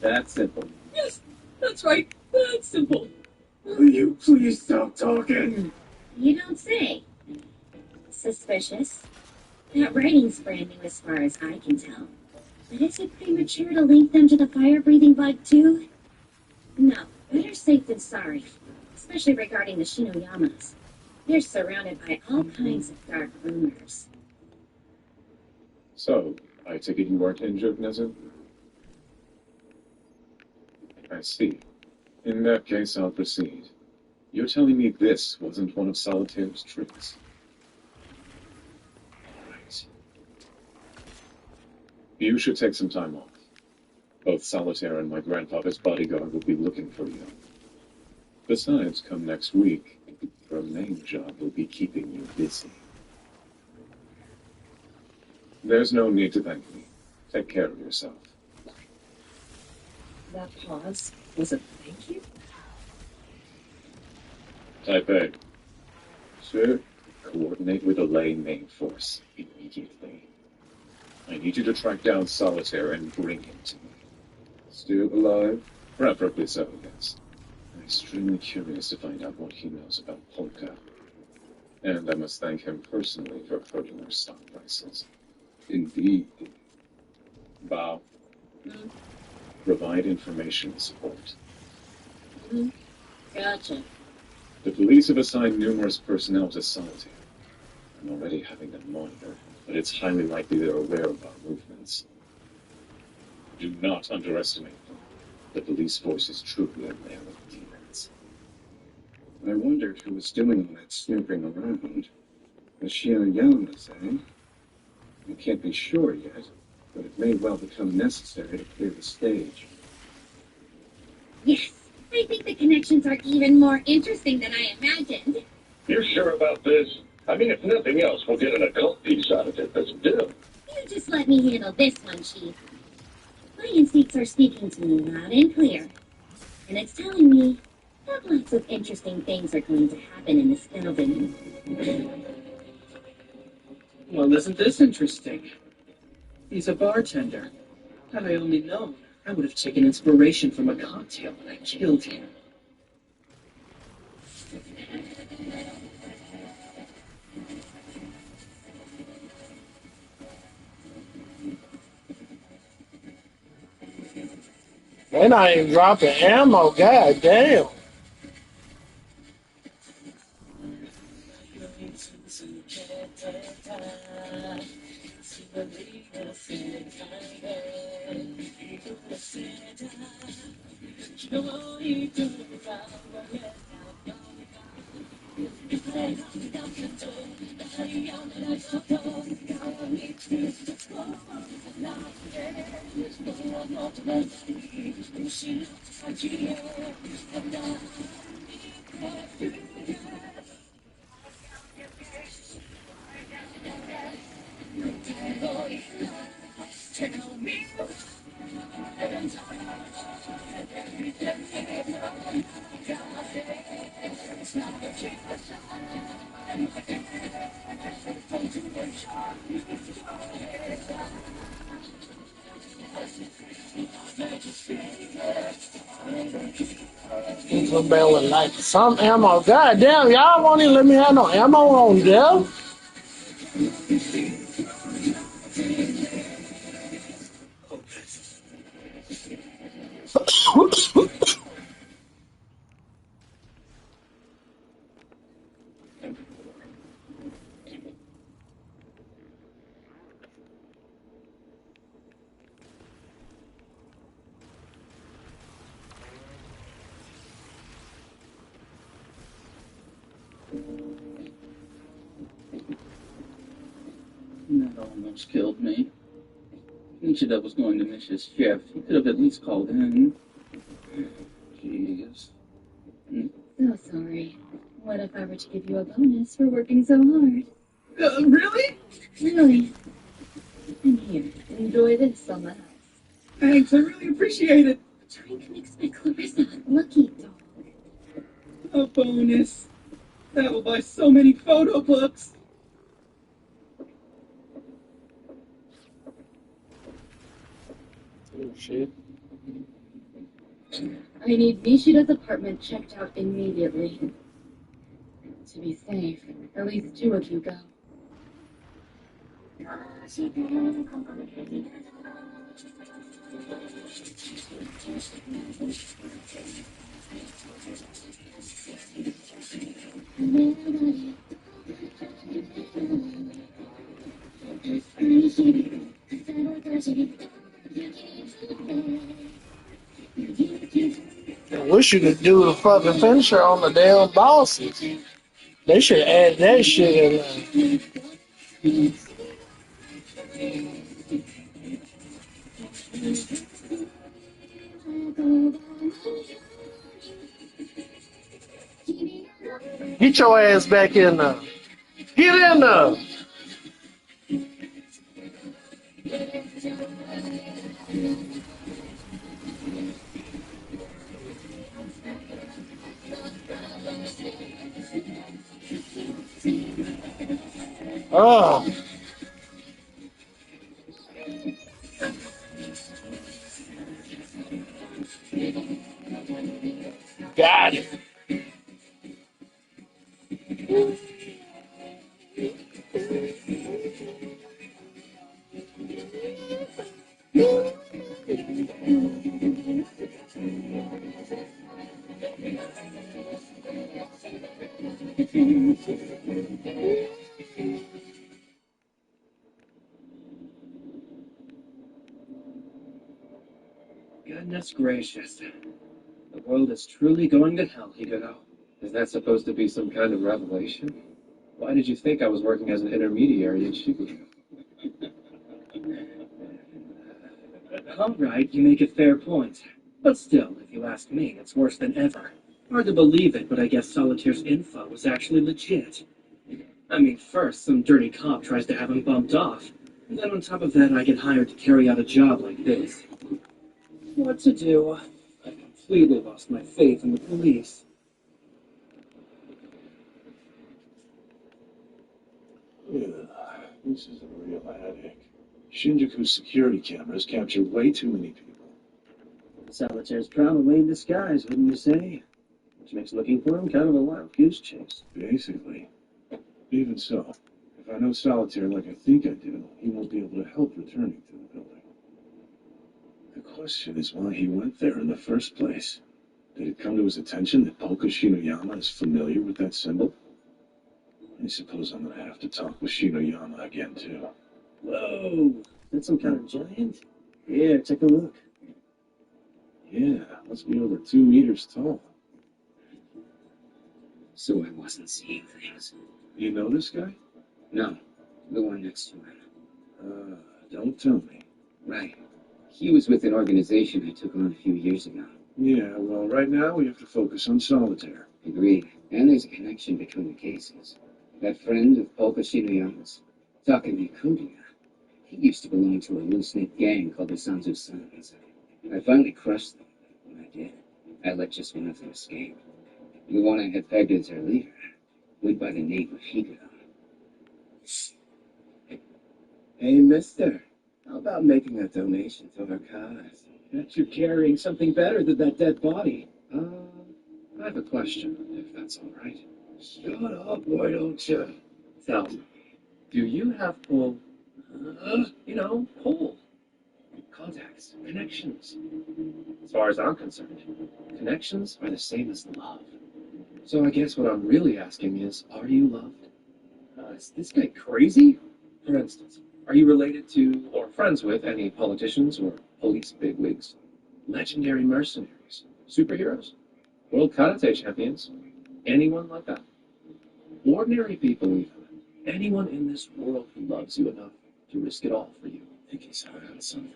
Speaker 12: That simple.
Speaker 8: Yes, that's right. That's simple.
Speaker 1: Will you please stop talking?
Speaker 5: You don't say. Suspicious. That writing's brand new as far as I can tell. But is it premature to link them to the fire-breathing bug, too? No, better safe than sorry. Especially regarding the Shinoyamas. They're surrounded by all kinds of dark rumors.
Speaker 6: So, I take it you weren't injured, Nezu? I see. In that case, I'll proceed. You're telling me this wasn't one of Solitaire's tricks? Right. You should take some time off. Both Solitaire and my grandfather's bodyguard will be looking for you. Besides, come next week, your main job will be keeping you busy. There's no need to thank me. Take care of yourself.
Speaker 7: That pause was a thank you?
Speaker 6: Taipei. Sir, coordinate with the Lei main force immediately. I need you to track down Solitaire and bring him to me.
Speaker 10: Still alive?
Speaker 6: Preferably so, yes. I'm extremely curious to find out what he knows about Polka. And I must thank him personally for hurting our stock prices.
Speaker 10: Indeed.
Speaker 6: Bow. Provide information and support.
Speaker 2: Gotcha.
Speaker 6: The police have assigned numerous personnel to Solitaire. I'm already having them monitored, but it's highly likely they're aware of our movements. Do not underestimate them. The police force is truly a lair of demons.
Speaker 10: I wondered who was doing all that snooping around. Was she a Yamas, eh? I can't be sure yet, but it may well become necessary to clear the stage.
Speaker 5: Yes, I think the connections are even more interesting than I imagined.
Speaker 13: You're sure about this? I mean, if nothing else, we'll get an occult piece out of it. Let's do it.
Speaker 5: You just let me handle this one, Chief. My instincts are speaking to me loud and clear. And it's telling me that lots of interesting things are going to happen in this building.
Speaker 2: Well, isn't this interesting? He's a bartender. Had I only known, I would have taken inspiration from a cocktail when I killed him.
Speaker 4: They're not even dropping ammo. God damn. Some barrel like some ammo. God damn, y'all won't even let me have no ammo on there.
Speaker 2: That almost killed me. Nishida was going to miss his shift. He could have at least called in. Jeez.
Speaker 5: So sorry. What if I were to give you a bonus for working so hard?
Speaker 2: Really?
Speaker 5: Really? And here, enjoy this on the house.
Speaker 2: Thanks, I really appreciate it.
Speaker 5: Drink makes my Clarissa lucky dog.
Speaker 2: A bonus. That will buy so many photo books.
Speaker 4: Oh, shit.
Speaker 8: I need Nishida's apartment checked out immediately. To be safe, at least 2 of you go.
Speaker 4: I wish you could do the fucking finisher on the damn bosses. They should add that shit in there. Get your ass back in there. Get in there. Oh.
Speaker 9: Goodness gracious. The world is truly going to hell, Higuro.
Speaker 1: Is that supposed to be some kind of revelation? Why did you think I was working as an intermediary in Shibuya?
Speaker 9: All right, you make a fair point. But still, if you ask me, it's worse than ever. Hard to believe it, but I guess Solitaire's info was actually legit. I mean, first, some dirty cop tries to have him bumped off. And then on top of that, I get hired to carry out a job like this. What to do? I've completely lost my faith in the police.
Speaker 10: Ugh, this is a real headache. Shinjuku's security cameras capture way too many people.
Speaker 9: Solitaire's probably in disguise, wouldn't you say? Which makes looking for him kind of a wild goose chase.
Speaker 10: Basically. Even so, if I know Solitaire like I think I do, he won't be able to help returning to the building. The question is why he went there in the first place. Did it come to his attention that Polka Shinoyama is familiar with that symbol? I suppose I'm gonna have to talk with Shinoyama again, too.
Speaker 9: Whoa! That's some kind of giant? Here, take a look.
Speaker 10: Yeah, must be over 2 meters tall.
Speaker 15: So I wasn't seeing things.
Speaker 10: You know this guy?
Speaker 15: No, the one next to him.
Speaker 10: Don't tell me.
Speaker 15: Right. He was with an organization I took on a few years ago.
Speaker 10: Yeah, well, right now we have to focus on Solitaire.
Speaker 15: Agreed. And there's a connection between the cases. That friend of Polka Shinoyama's, Takumi Kudiya, he used to belong to a loose-knit gang called the Sons of Sons. I finally crushed them. When I did, I let just one of them escape. The one I had pegged as their leader went by the name of Higuro.
Speaker 1: Hey, mister. How about making a donation to our cause?
Speaker 9: Bet you're carrying something better than that dead body.
Speaker 1: I have a question, if that's all right.
Speaker 10: Shut up, why don't you?
Speaker 1: Tell me, do you have pull? Pull. Contacts, connections. As far as I'm concerned, connections are the same as love. So I guess what I'm really asking is, are you loved? Is this guy crazy? For instance, are you related to or friends with any politicians or police bigwigs? Legendary mercenaries? Superheroes? World Karate champions? Anyone like that? Ordinary people even. Anyone in this world who loves you enough to risk it all for you.
Speaker 10: I think he's hot on something.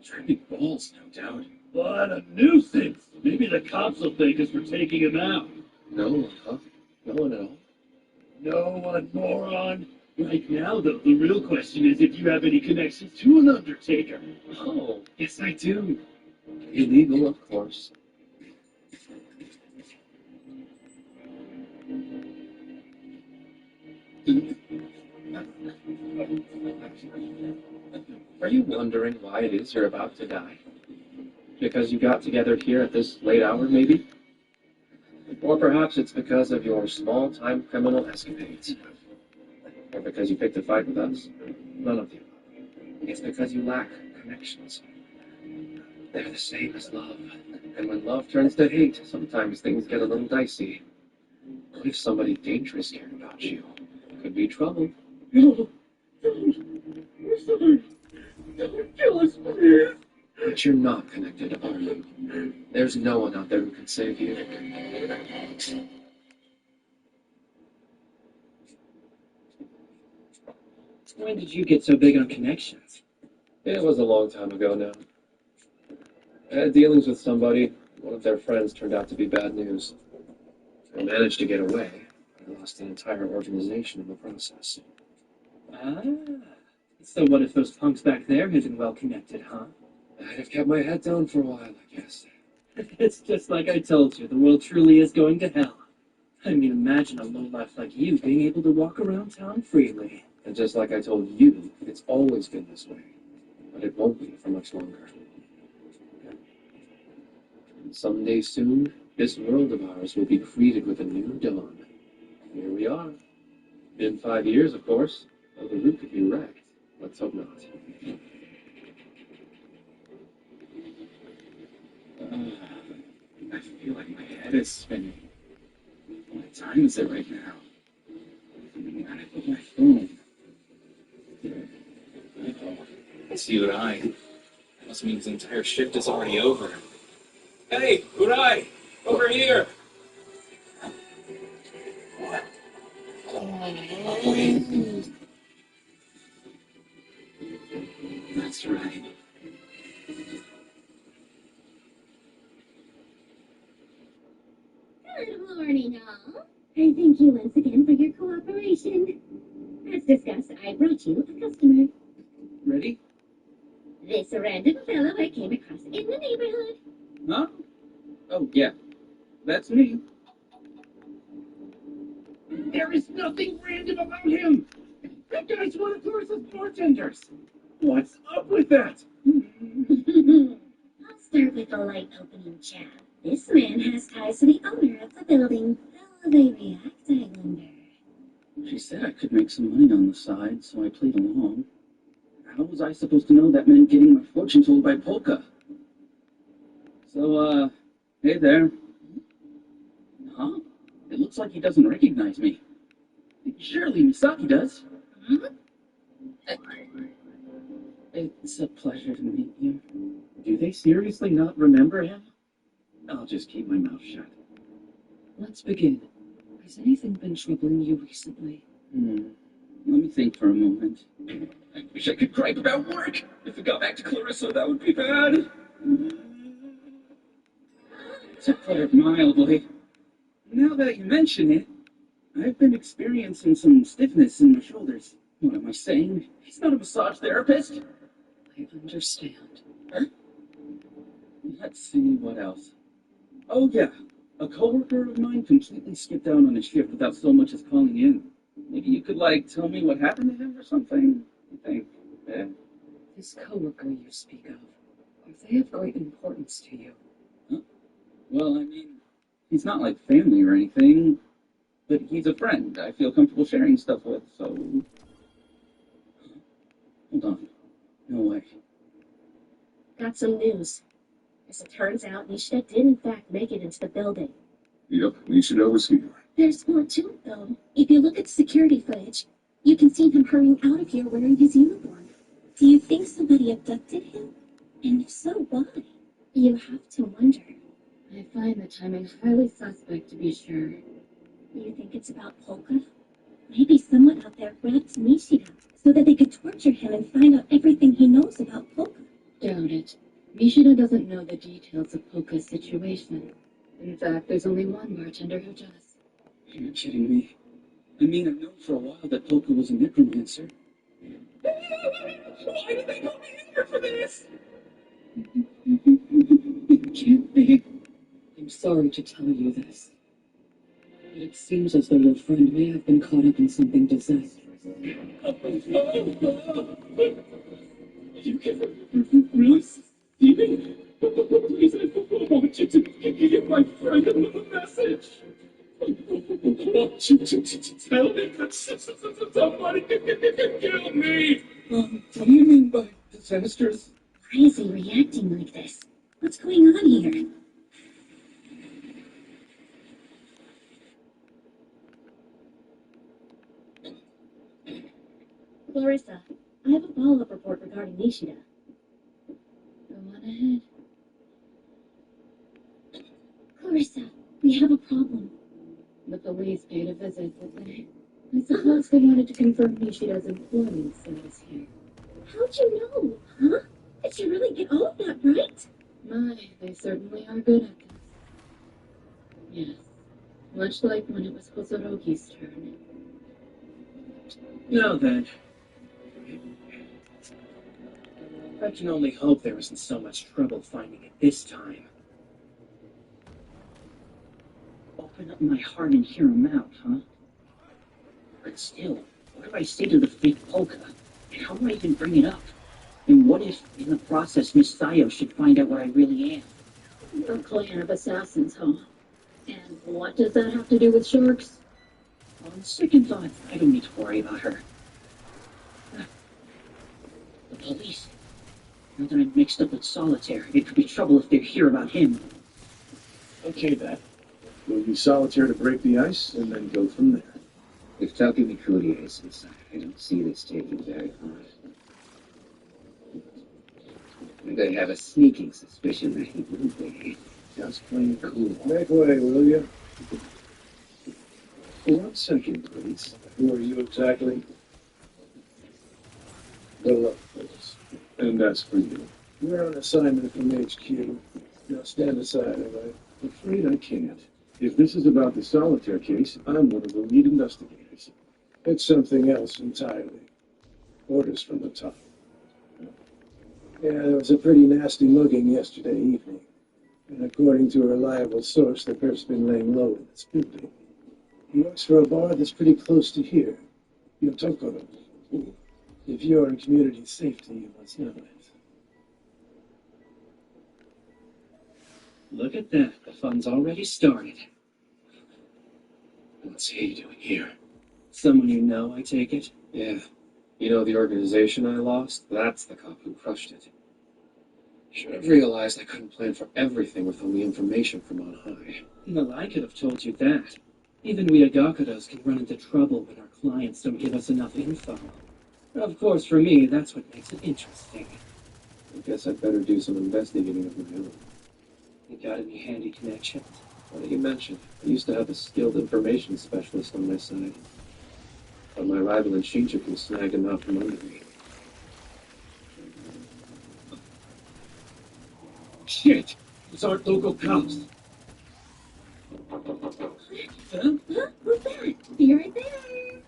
Speaker 10: Tripping balls, no doubt. What a nuisance! Maybe the cops will thank us for taking him out.
Speaker 1: No one, huh? No one at all?
Speaker 10: No one, moron. Right now, though, the real question is if you have any connections to an Undertaker.
Speaker 1: Oh, yes I do. Illegal, of course. Are you wondering why it is you're about to die? Because you got together here at this late hour, maybe? Or perhaps it's because of your small-time criminal escapades. Or because you picked a fight with us. None of the above. It's because you lack connections. They're the same as love. And when love turns to hate, sometimes things get a little dicey. What if somebody dangerous cared about you? Could be trouble.
Speaker 10: No, we're sorry. Don't kill us, please.
Speaker 1: But you're not connected, are you? There's no one out there who can save you.
Speaker 9: When did you get so big on connections?
Speaker 1: It was a long time ago now. I had dealings with somebody. One of their friends turned out to be bad news. I managed to get away. I lost the entire organization in the process.
Speaker 9: Ah, so what if those punks back there had been well connected, huh?
Speaker 1: I'd have kept my head down for a while, I guess.
Speaker 9: It's just like I told you, the world truly is going to hell. I mean, imagine a lowlife like you being able to walk around town freely.
Speaker 1: And just like I told you, it's always been this way. But it won't be for much longer. And someday soon, this world of ours will be greeted with a new dawn. Here we are. Been 5 years, of course. Though the route could be wrecked. Let's hope not.
Speaker 15: I feel like my head is spinning. What time is it right now?
Speaker 12: It's Urai. That must mean his entire shift is already over. Hey, Urai! Over here! That's right.
Speaker 5: Good morning, all. I thank you once again for your cooperation. As discussed, I brought you a customer.
Speaker 12: Ready?
Speaker 5: This random fellow I came across in the neighborhood.
Speaker 12: Huh? Oh, yeah. That's me.
Speaker 1: There is nothing random about him. That guy's one of Clarissa's bartenders. What's up with that?
Speaker 5: I'll start with a light opening jab. This man has ties to the owner of the building. How will they react, I wonder?
Speaker 2: She said I could make some money on the side, so I played along. How was I supposed to know that meant getting my fortune told by Polka? So, hey there. Huh? It looks like he doesn't recognize me. Surely Misaki does. It's a pleasure to meet you.
Speaker 12: Do they seriously not remember him? I'll just keep my mouth shut.
Speaker 7: Let's begin. Has anything been troubling you recently?
Speaker 2: Let me think for a moment.
Speaker 12: I wish I could gripe about work. If it got back to Clarissa, that would be bad.
Speaker 2: To put it mildly, now that you mention it, I've been experiencing some stiffness in my shoulders. What am I saying? He's not a massage therapist.
Speaker 7: I understand.
Speaker 2: Let's see, what else? Oh yeah, a coworker of mine completely skipped out on his shift without so much as calling in. Maybe you could, tell me what happened to him or something? You think?
Speaker 7: This coworker you speak of, are they of great importance to you?
Speaker 2: Huh? Well, I mean, he's not like family or anything, but he's a friend I feel comfortable sharing stuff with, so... Hold on. No way.
Speaker 5: Got some news. As it turns out, Nishida did in fact make it into the building.
Speaker 6: Yep, Nishida was here.
Speaker 5: There's more to it, though. If you look at the security footage, you can see him hurrying out of here wearing his uniform. Do you think somebody abducted him? And if so, why? You have to wonder.
Speaker 8: I find the timing highly suspect, to be sure.
Speaker 5: You think it's about Polka? Maybe someone out there grabbed Nishida so that they could torture him and find out everything he knows about Polka.
Speaker 8: Doubt it. Nishida doesn't know the details of Polka's situation. In fact, there's only one bartender who does.
Speaker 2: You're kidding me. I mean, I've known for a while that Polka was a necromancer.
Speaker 1: Why did they put me in here for this?
Speaker 2: It can't be.
Speaker 7: I'm sorry to tell you this, but it seems as though your friend may have been caught up in something disastrous.
Speaker 1: You can really, Steven? Please, I want you to give my friend a message. I want you to tell him that somebody can kill me.
Speaker 2: What do you mean by disasters?
Speaker 5: Why is he reacting like this? What's going on here? Clarissa, I have a follow-up report regarding Nishida.
Speaker 8: Go on ahead.
Speaker 5: Clarissa, we have a problem.
Speaker 8: The police paid a visit, did they? I suppose they wanted to confirm Nishida's employment status here.
Speaker 5: How'd you know? Huh? Did she really get all of that right?
Speaker 8: My, they certainly are good at this. Yes, much like when it was Hosoroki's turn.
Speaker 12: Now then. I can only hope there isn't so much trouble finding it this time.
Speaker 2: Open up my heart and hear him out, huh? But still, what do I say to the fake Polka? And how do I even bring it up? And what if, in the process, Miss Sayo should find out what I really am?
Speaker 8: A clan of assassins, huh? And what does that have to do with sharks?
Speaker 2: On second thought, I don't need to worry about her. The police. Now that I'm mixed up with Solitaire, it could be trouble if they hear about him.
Speaker 6: Okay, then. We'll use Solitaire to break the ice, and then go from there.
Speaker 15: If Takumi Kuria is inside, I don't see this taking very hard. And I have a sneaking suspicion that he will be.
Speaker 10: Just plain cool. Make way, will you? 1 second, please. Who are you exactly? Good luck, please.
Speaker 6: And as for you?
Speaker 10: We're on assignment from HQ. Now stand aside, all right?
Speaker 6: I'm afraid I can't. If this is about the solitaire case, I'm one of the lead investigators.
Speaker 10: It's something else entirely. Orders from the top. Yeah, there was a pretty nasty mugging yesterday evening. And according to a reliable source, the perp's been laying low in this building. He works for a bar that's pretty close to here, Yotokoro. If you're in community safety, you must know it.
Speaker 9: Look at that. The fun's already started. What's he doing here? Someone you know, I take it?
Speaker 16: Yeah. You know the organization I lost? That's the cop who crushed it. Should have realized I couldn't plan for everything with only information from on high.
Speaker 9: Well, I could have told you that. Even we Agakudos can run into trouble when our clients don't give us enough info. Of course, for me, that's what makes it interesting.
Speaker 16: I guess I'd better do some investigating of my own.
Speaker 9: You got any handy connections?
Speaker 16: What do you mention? I used to have a skilled information specialist on my side. But my rival in Shinjuku snagged him out from under me.
Speaker 9: Shit! Those aren't local cops.
Speaker 5: Huh? Who's that? Be right there.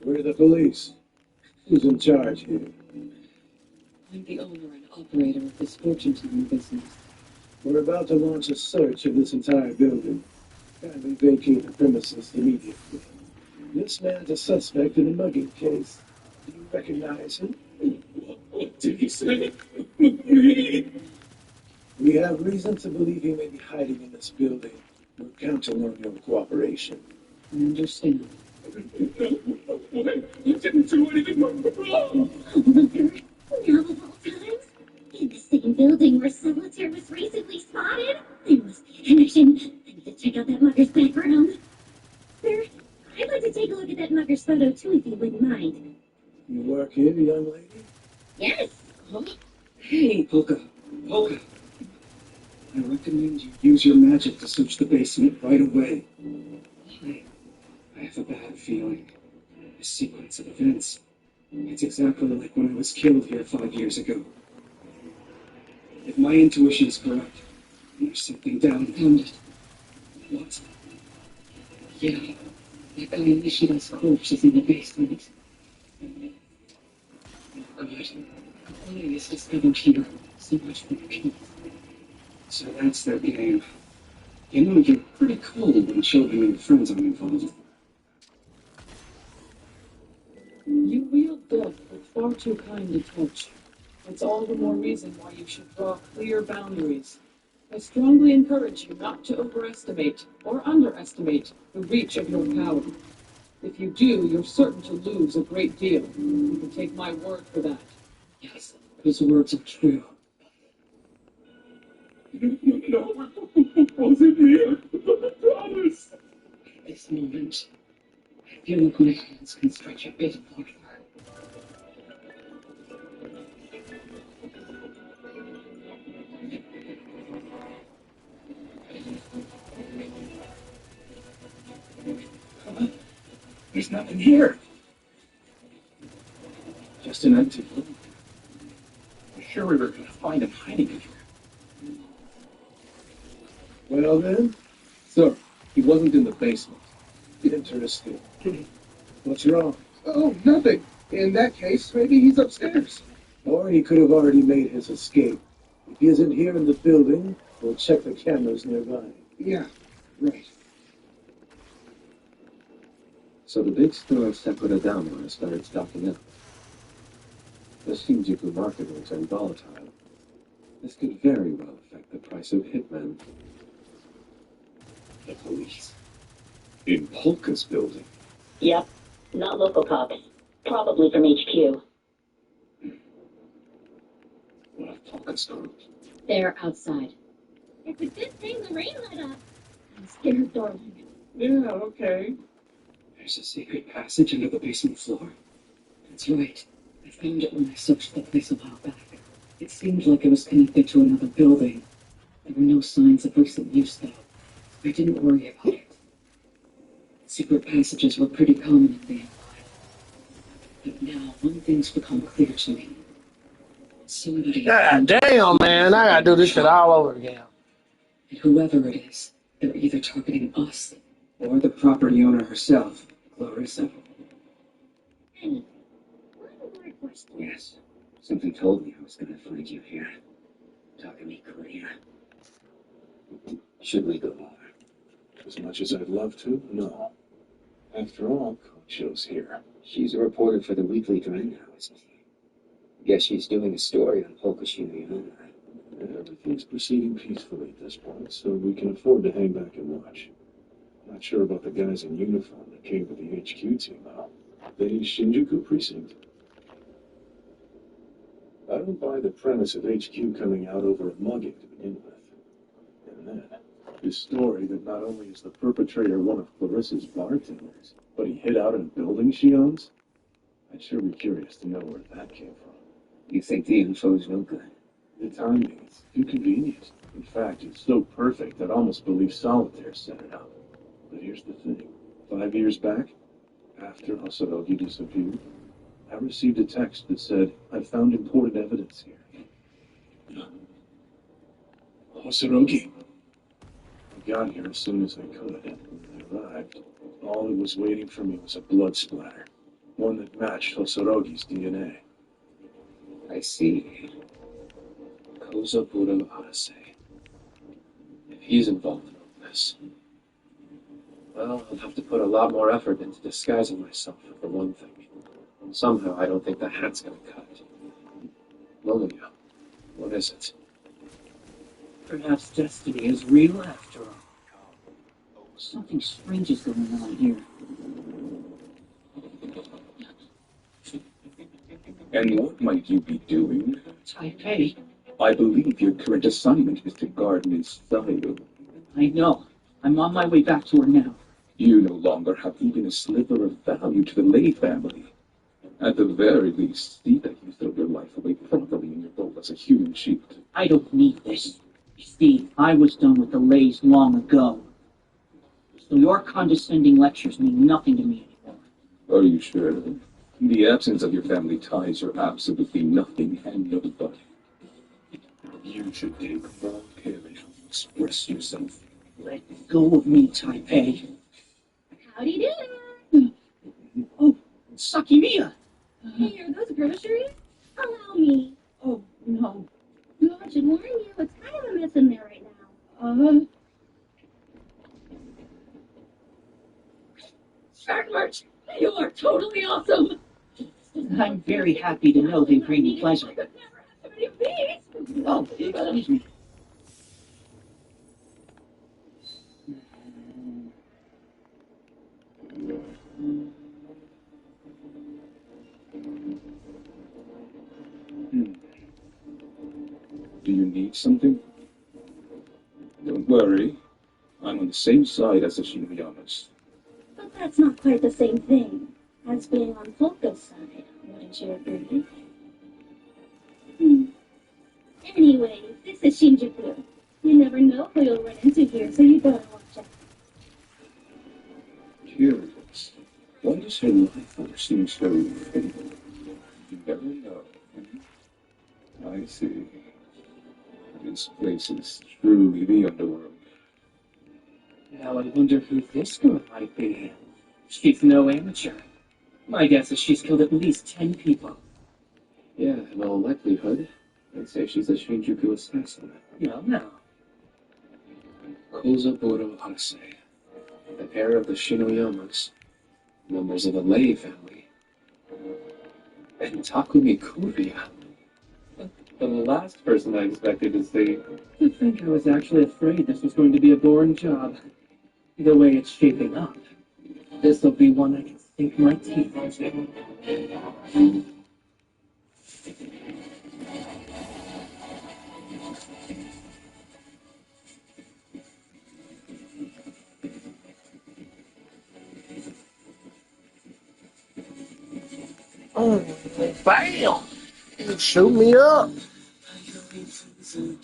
Speaker 10: We're the police. Who's in charge here?
Speaker 7: I'm the owner and operator of this fortune telling business.
Speaker 10: We're about to launch a search of this entire building. Kindly vacate the premises immediately. This man's a suspect in a mugging case. Do you recognize him?
Speaker 13: What did he say?
Speaker 10: We have reason to believe he may be hiding in this building. We're counting on your cooperation.
Speaker 7: I understand.
Speaker 13: No, you didn't do anything wrong.
Speaker 5: Now of all times, in the same building where Solitaire was recently spotted, there must be a connection. I need to check out that mugger's background. Sir, I'd like to take a look at that mugger's photo too, if you wouldn't mind.
Speaker 10: You work here, young lady?
Speaker 5: Yes.
Speaker 7: Huh? Hey, Polka. Polka. I recommend you use your magic to search the basement right away. Why? I have a bad feeling. A sequence of events. It's exactly like when I was killed here 5 years ago. If my intuition is correct, there's something down. What? Yeah. That guy Nishida's corpse is in the basement. Oh God. Why is this living here? So much for peace. So that's their game. You know, you're pretty cold when children and friends are involved.
Speaker 8: You wield death with far too kind a touch. It's all the more reason why you should draw clear boundaries. I strongly encourage you not to overestimate or underestimate the reach of your power. If you do, you're certain to lose a great deal. You can take my word for that.
Speaker 7: Yes, his words are true.
Speaker 13: No, it wasn't me. I promise.
Speaker 7: At this moment, I feel like my hands can stretch a bit farther. There's nothing here.
Speaker 6: Just an empty room. I'm sure we were going to find him hiding in here.
Speaker 10: Well then,
Speaker 1: Sir, he wasn't in the basement.
Speaker 10: interesting. What's wrong?
Speaker 1: Oh, nothing. In that case, maybe he's upstairs.
Speaker 10: Or he could have already made his escape. If he isn't here in the building, we'll check the cameras nearby.
Speaker 1: Yeah, right.
Speaker 16: So the big store of Sakuradama started stocking up. The Shinjuku market will turn volatile. This could very well affect the price of hitmen.
Speaker 6: The police. In Polka's building.
Speaker 14: Yep. Not local cops. Probably from HQ.
Speaker 6: What have Polka's done?
Speaker 5: They're outside. It's a good thing the rain let up. I'm scared, darling.
Speaker 8: Yeah, okay.
Speaker 7: There's a secret passage under the basement floor. That's right. I found it when I searched the place a while back. It seemed like it was connected to another building. There were no signs of recent use, though. I didn't worry about it. Secret passages were pretty common in the Empire. But now, one thing's become clear to me. Somebody...
Speaker 4: God damn, man. I gotta do this shit all over again.
Speaker 7: And whoever it is, they're either targeting us
Speaker 15: Or the property owner herself, Clarissa.
Speaker 5: Honey, one more question.
Speaker 15: Yes. Something told me I was going to find you here. Takumi-Kuya. Should we go over?
Speaker 16: As much as I'd love to, no. After all, Kocho's here.
Speaker 15: She's a reporter for the Weekly Dry now, isn't she? Guess she's doing a story on Pokushino.
Speaker 16: Everything's proceeding peacefully at this point, so we can afford to hang back and watch. Not sure about the guys in uniform that came with the HQ team, though. The Shinjuku precinct. I don't buy the premise of HQ coming out over a mugging to begin with. And then, this story that not only is the perpetrator one of Clarissa's bartenders, but he hid out in a building she owns? I'd sure be curious to know where that came from.
Speaker 15: You think the info's no good?
Speaker 16: The timing is too convenient. In fact, it's so perfect I'd almost believe Solitaire set it up. But here's the thing. 5 years back, after Hosorogi disappeared, I received a text that said, "I found important evidence here." Hosorogi. I got here as soon as I could. When I arrived, all that was waiting for me was a blood splatter. One that matched Hosorogi's DNA.
Speaker 15: I see.
Speaker 9: Kozaburo Arase. If he's involved in all this, well, I'll have to put a lot more effort into disguising myself, for one thing. Somehow, I don't think the hat's gonna cut. Lilia, what is it?
Speaker 2: Perhaps destiny is real after all. Something strange is going on here.
Speaker 6: And what might you be doing?
Speaker 2: Taipei?
Speaker 6: I believe your current assignment is to guard Ms. Sayu.
Speaker 2: I know. I'm on my way back to her now.
Speaker 6: You no longer have even a sliver of value to the Lei family. At the very least, see that you throw your life away properly in your role as a human shield.
Speaker 2: I don't need this. You see, I was done with the Leis long ago. So your condescending lectures mean nothing to me anymore.
Speaker 6: Are you sure? In the absence of your family ties, you're absolutely nothing and nobody. You should take more care in how you express yourself.
Speaker 2: Let go of me, Taipei.
Speaker 5: Howdy do.
Speaker 2: Oh, Sakimiya.
Speaker 5: Hey, are those groceries? Allow me.
Speaker 2: Oh, no.
Speaker 5: No, I should warn you, it's kind of a mess in there right now.
Speaker 7: Shacklers, you are totally awesome!
Speaker 2: I'm very happy to know they bring me pleasure. Oh, excuse me.
Speaker 6: Do you need something? Don't worry. I'm on the same side as the Shinoyamas.
Speaker 5: But that's not quite the same thing as being on Polka's side, wouldn't you agree? Anyway, this is Shinjuku. You never know who you'll run into here, so you better watch out.
Speaker 6: Curious. Why does her life force seem so fatal? You never know. I see. This place is truly the underworld.
Speaker 2: Now I wonder who this girl might be. She's no amateur. My guess is she's killed at least 10 people.
Speaker 9: Yeah, in all likelihood, I'd say she's a Shinjuku assassin.
Speaker 2: No, no.
Speaker 9: Kozaburo Arase, the heir of the Shinoyamas, members of the Lei family, and Takumi-Kuya. The last person I expected to see.
Speaker 2: To think I was actually afraid this was going to be a boring job. The way it's shaping up. This'll be one I can sink my teeth into.
Speaker 4: Bam! Shoot me up. Shoot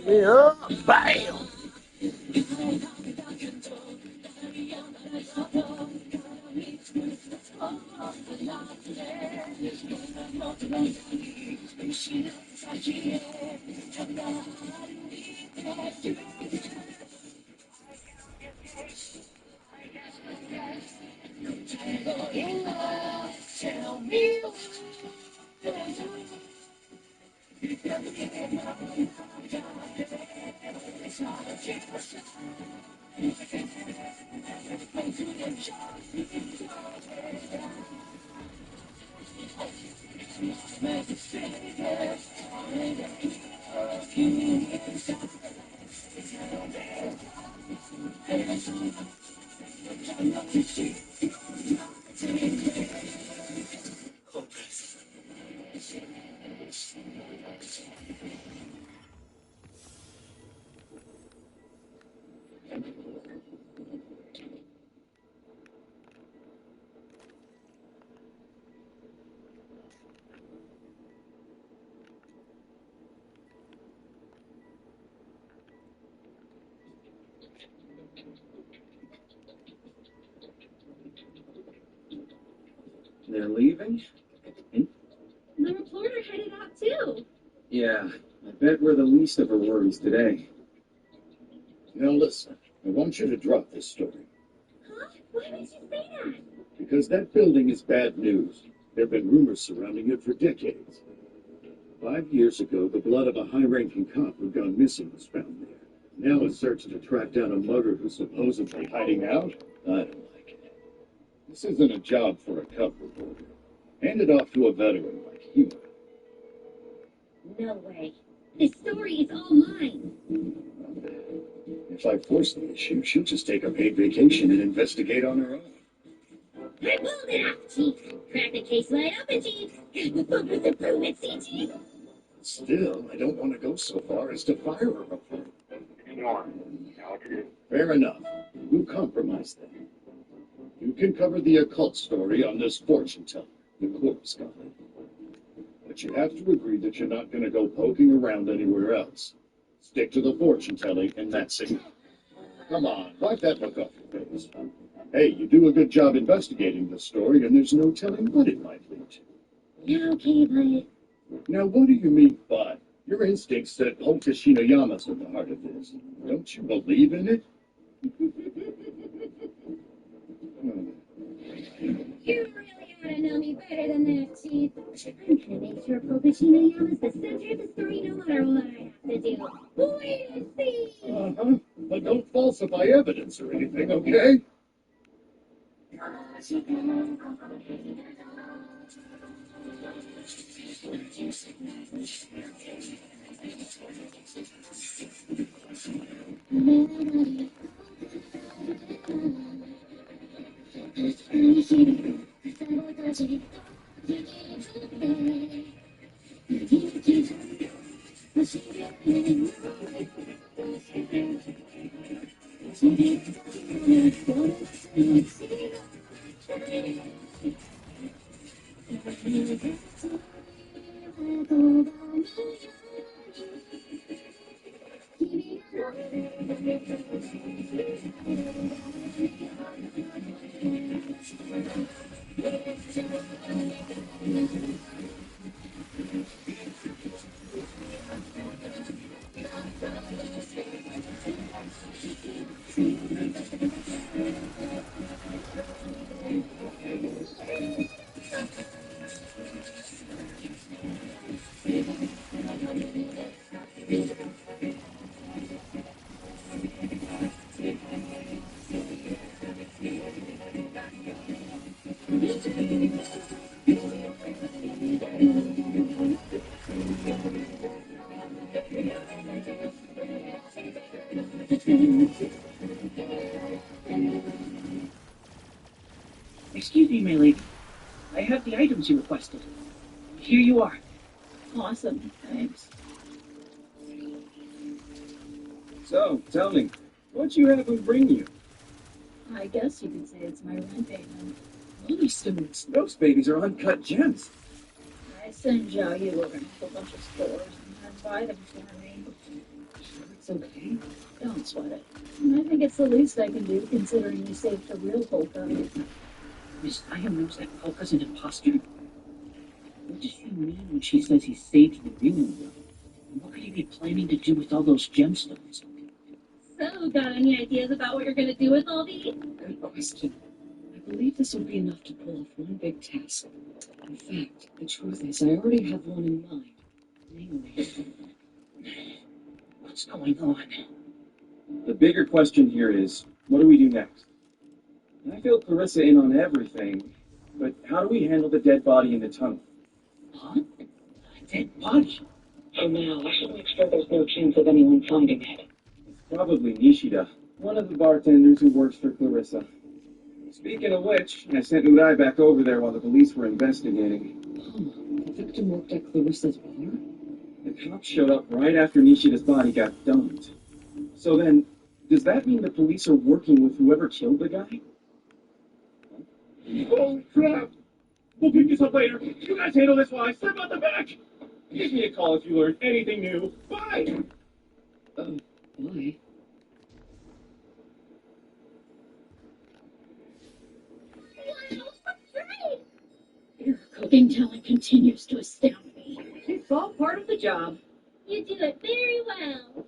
Speaker 4: me up. Bam.
Speaker 12: They're leaving?
Speaker 5: The reporter headed out too.
Speaker 12: Yeah, I bet we're the least of her worries today.
Speaker 10: Now listen, I want you to drop this story.
Speaker 5: Huh? Why would you say that?
Speaker 10: Because that building is bad news. There have been rumors surrounding it for decades. 5 years ago, the blood of a high-ranking cop who'd gone missing was found there. Now a search to track down a mugger who's supposedly hiding out? I don't like it. This isn't a job for a cub reporter. Hand it off to a veteran like you.
Speaker 5: No way. This story is all mine.
Speaker 10: If I force the issue, she'll just take a paid vacation and investigate on her own.
Speaker 5: I pulled it off, Chief. Crack the case wide open, Chief. Got the focus improvement, see, Chief?
Speaker 10: Still, I don't want to go so far as to fire her before. Fair enough. We'll compromise then. You can cover the occult story on this fortune teller, the corpse god. But you have to agree that you're not going to go poking around anywhere else. Stick to the fortune telling, and that's it. Come on, wipe that look off your face. Hey, you do a good job investigating this story, and there's no telling what it might lead to.
Speaker 5: Yeah, okay, but...
Speaker 10: Now, what do you mean, but? Your instincts said Polka Shinoyama's at the heart of this. Don't you believe in it?
Speaker 5: You really ought to know me better than that, Chief. I'm gonna make sure Pokashinoyama's the center of the story no matter what I have to do. Wait and see!
Speaker 10: Uh-huh. But don't falsify evidence or anything, okay?
Speaker 2: Excuse me, my lady. I have the items you requested. Here you are.
Speaker 8: Awesome. Thanks.
Speaker 1: So, tell me, what you have them bring you?
Speaker 17: I guess you could say it's my rent payment.
Speaker 9: Lonely Stones.
Speaker 12: Those babies are uncut gems.
Speaker 17: I send Zhao Yu around to a bunch of stores and had buy them for me.
Speaker 9: Sure it's okay?
Speaker 17: Don't sweat it. I think it's the least I can do, considering you saved a real Polka.
Speaker 2: Miss Aya knows that Polka's an imposter? What does she mean when she says he saved the real one? And what could he be planning to do with all those gemstones?
Speaker 5: So, got any ideas about what you're gonna do with all these?
Speaker 7: Good question. I believe this would be enough to pull off one big task. In fact, the truth is, I already have one in mind. Namely,
Speaker 2: what's going on?
Speaker 12: The bigger question here is, what do we do next? I feel Clarissa in on everything, but how do we handle the dead body in the tunnel?
Speaker 2: Huh? A dead body?
Speaker 14: For now, I should make sure there's no chance of anyone finding it.
Speaker 12: Probably Nishida, one of the bartenders who works for Clarissa. Speaking of which, I sent Urai back over there while the police were investigating.
Speaker 7: oh, the victim worked at Clarissa's bar?
Speaker 12: The cops showed up right after Nishida's body got dumped. So then, does that mean the police are working with whoever killed the guy?
Speaker 1: Holy crap! We'll pick this up later. You guys handle this while I step out the back. Give me a call if you learn anything new. Bye!
Speaker 7: Why?
Speaker 17: Your cooking talent continues to astound me.
Speaker 2: It's all part of the job.
Speaker 5: You do it very well.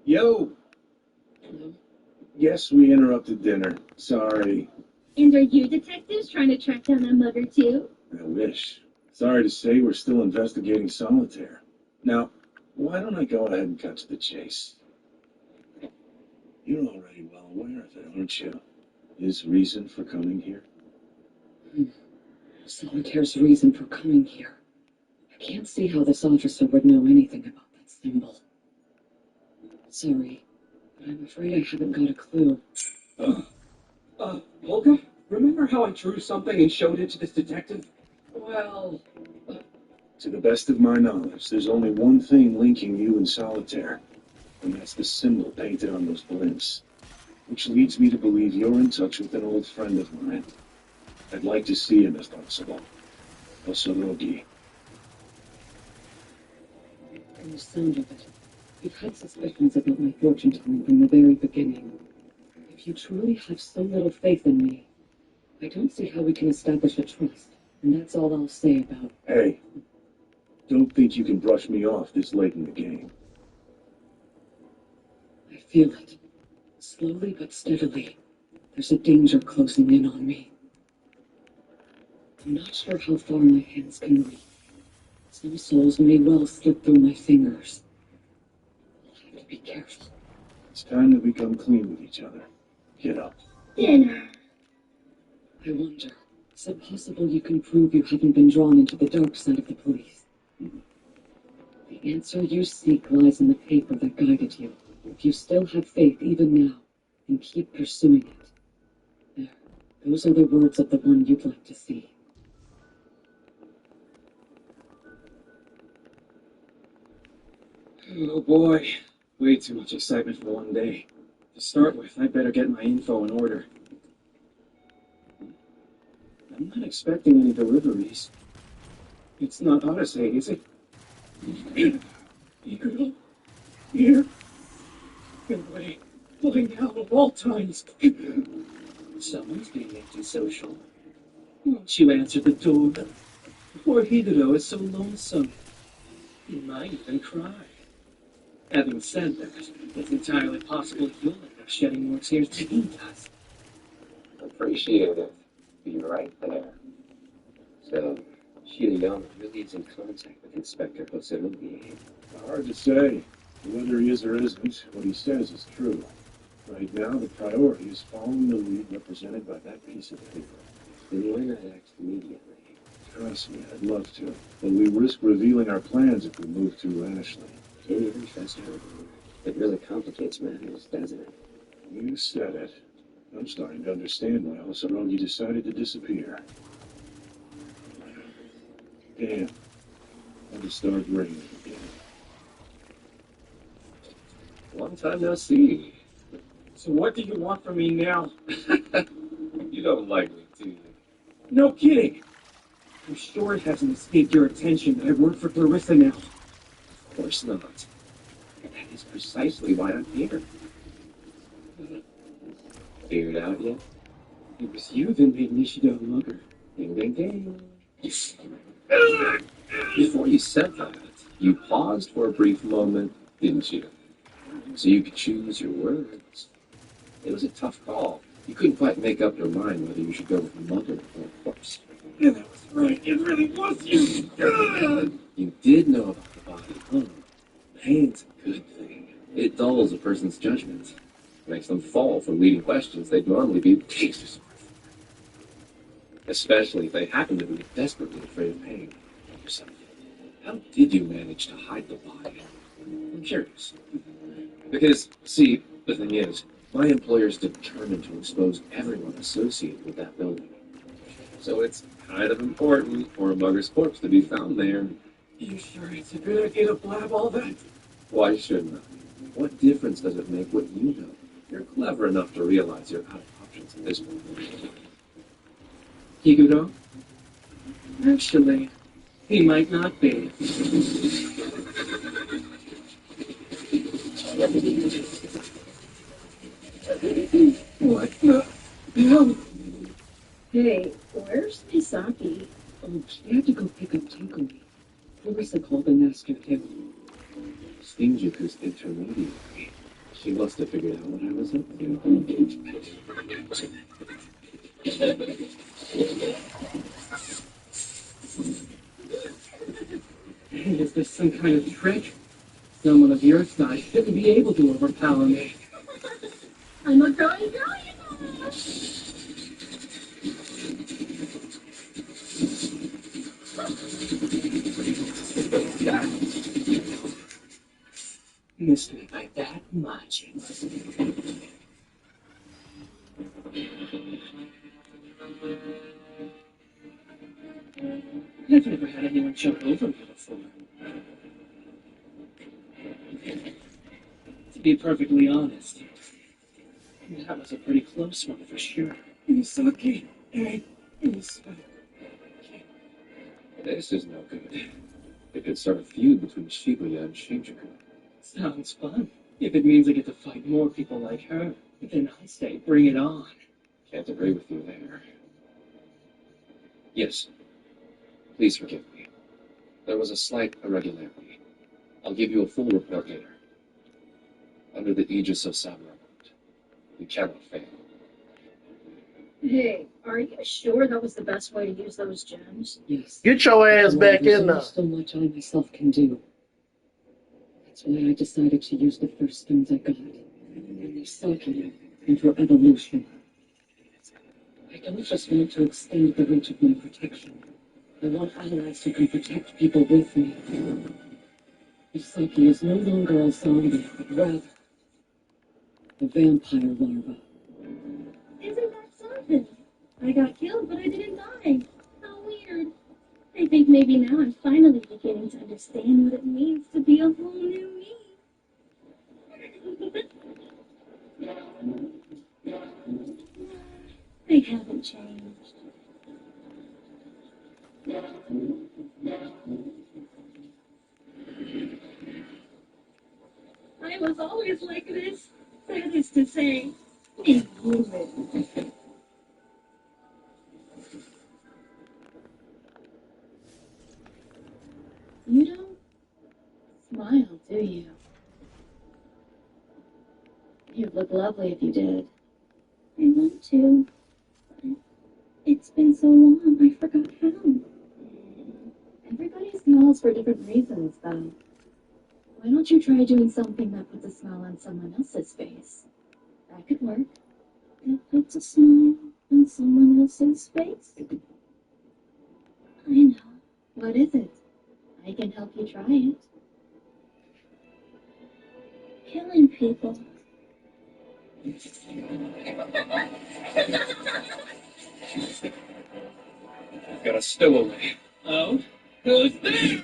Speaker 16: Yo!
Speaker 7: Hello?
Speaker 16: Yes, we interrupted dinner. Sorry.
Speaker 5: And are you detectives trying to track down that mugger too?
Speaker 16: I wish. Sorry to say, we're still investigating solitaire. Now, why don't I go ahead and cut to the chase? You're already well aware of it, aren't you? His reason for coming here?
Speaker 7: Solitaire's reason for coming here. I can't see how this officer would know anything about that symbol. Sorry, but I'm afraid I haven't got a clue.
Speaker 1: Polka? Remember how I drew something and showed it to this detective?
Speaker 7: Well,
Speaker 16: To the best of my knowledge, there's only one thing linking you and Solitaire, and that's the symbol painted on those blimps. Which leads me to believe you're in touch with an old friend of mine. I'd like to see him if possible. Osorogi.
Speaker 7: from the sound of it, you've had suspicions about my fortune telling from the very beginning. If you truly have so little faith in me, I don't see how we can establish a trust, and that's all I'll say about.
Speaker 16: Hey, don't think you can brush me off this late in the game.
Speaker 7: I feel it. Slowly but steadily, there's a danger closing in on me. I'm not sure how far my hands can reach. Some souls may well slip through my fingers. I'll have to be careful.
Speaker 16: It's time to become clean with each other. Get up.
Speaker 5: Dinner.
Speaker 7: I wonder, is it possible you can prove you haven't been drawn into the dark side of the police? The answer you seek lies in the paper that guided you. If you still have faith even now, then keep pursuing it. There, those are the words of the one you'd like to see.
Speaker 12: Oh boy, way too much excitement for one day. To start with, I better get my info in order. I'm not expecting any deliveries. It's not Odyssey, is it? Eagle, here. Been away, flying down at all times.
Speaker 9: Someone's being antisocial. Won't you answer the door? Poor Hidero is so lonesome. He might even cry. Having said that, it's entirely possible you'll end up shedding more tears than he does.
Speaker 15: Appreciate it. Be right there. So, Shirayama really is in contact with Inspector Hosorugi.
Speaker 16: Hard to say. Whether he is or isn't, what he says is true. Right now, the priority is following the lead represented by that piece of paper.
Speaker 15: Then why not act immediately?
Speaker 16: Trust me, I'd love to. But we risk revealing our plans if we move too rashly.
Speaker 15: Can't even trust her. It really complicates matters, doesn't it?
Speaker 16: You said it. I'm starting to understand why Hosorugi decided to disappear. Damn. I'll just start raining again.
Speaker 1: Long time no see.
Speaker 9: So what do you want from me now?
Speaker 6: You don't like me, do you?
Speaker 9: No kidding. I'm sure it hasn't escaped your attention that I work for Clarissa now.
Speaker 1: Of course not. And that is precisely why I'm here. Figured out yet? It was you that made Nishida a mugger. Ding, ding, ding. Before you said that, you paused for a brief moment, didn't you? So you could choose your words. It was a tough call. You couldn't quite make up your mind whether you should go with mugger or corpse.
Speaker 9: Yeah, that was right. It really was you.
Speaker 1: You did know about the body, huh? Pain's a good thing. It dulls a person's judgment. Makes them fall for leading questions they'd normally be Jesus. Especially if they happen to be desperately afraid of pain. So, how did you manage to hide the body? I'm curious. Because, see, the thing is, my employer's determined to expose everyone associated with that building. So it's kind of important for a mugger's corpse to be found there.
Speaker 9: You sure it's a good idea to blab all that?
Speaker 1: Why shouldn't I? What difference does it make what you know? You're clever enough to realize you're out of options at this point.
Speaker 9: Higuro? Actually, he might not be. What the hell?
Speaker 7: Hey, where's Misaki?
Speaker 8: Oh, she had to go pick up Takumi. Clarissa called and asked her to.
Speaker 1: Shinjuku's intermediary. She must have figured out what I was up to.
Speaker 9: Hey, is this some kind of trick? Someone of your size shouldn't be able to overpower me.
Speaker 17: I'm a girly girl, you know.
Speaker 9: Missed me by that much. I've never had anyone jump over me before. To be perfectly honest, that was a pretty close one for sure. Misaki, hey, Misaki.
Speaker 1: This is no good. It could start a feud between Shibuya and Shinjuku.
Speaker 9: Sounds fun. If it means I get to fight more people like her, then I say bring it on.
Speaker 1: Can't agree with you there. Yes. Please forgive me. There was a slight irregularity. I'll give you a full report later. Under the aegis of Sabaramont, we cannot fail.
Speaker 17: Hey, are you sure that was the best way to use those gems?
Speaker 7: Yes.
Speaker 4: Get your ass back
Speaker 7: There's
Speaker 4: in there.
Speaker 7: only so much I myself can do. That's why I decided to use the first stones I got. And Misaki and her evolution. I don't just want to extend the reach of my protection. I want allies who can protect people with me. Misaki is no longer a zombie, but rather a vampire larva.
Speaker 5: Isn't that something? I got killed, but I didn't die. How weird. I think maybe now I'm finally beginning to understand what it means to be a whole new me. I haven't changed. I was always like this. That is to say, a human. You don't smile, do you? You'd look lovely if you did. I want to, but it's been so long I forgot how. Everybody smiles for different reasons, though. Why don't you try doing something that puts a smile on someone else's face? That could work. That puts a smile on someone else's face? I know. What is it? I can help you try it. Killing people.
Speaker 1: I've got a stowaway.
Speaker 9: Oh? Who's there?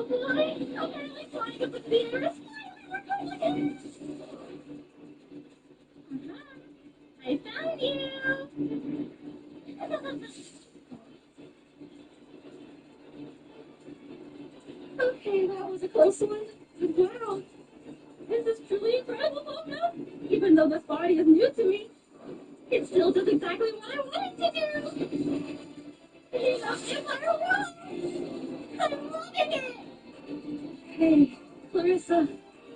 Speaker 5: boy! Apparently flying up with the air is finally working. I found you! Okay, that was a close one. Wow. This is truly incredible, Boca. Even though this body is new to me, it still does exactly what I want it to do. He's a vampire world. I'm loving it. Hey, Clarissa,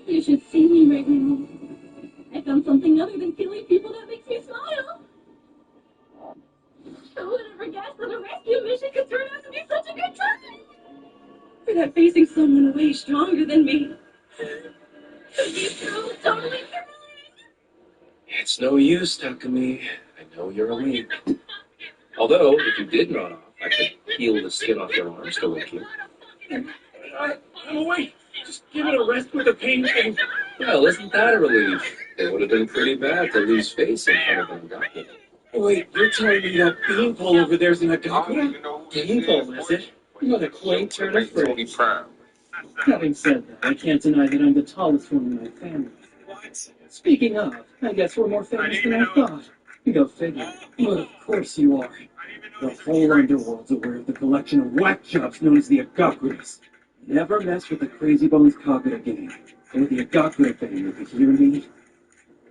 Speaker 5: you should see me right now. I found something other than killing people that makes me smile. Who would ever guess that a rescue mission could turn out to be such a good time? Or that facing someone way stronger than me could be so totally thrilling.
Speaker 6: It's no use, Takumi. I know you're awake. Although, if you did run off, I could peel the skin off your arms to wake you.
Speaker 1: I'm awake. Just give it a rest with the pain thing.
Speaker 6: Well, isn't that a relief? It would have been pretty bad to lose face in front of an Agakura.
Speaker 1: Wait, you're telling me that beanpole over there's an Agakura? Beanpole, is it? What a quaint turn of phrase. Having said that, I can't deny that I'm the tallest one in my family. Speaking of, I guess we're more famous than I thought. Go figure. But of course you are. The whole underworld's aware of the collection of whack jobs known as the Agakuras. Never mess with the Crazy Bones Kagura gang, or the Agakura family, if you hear me?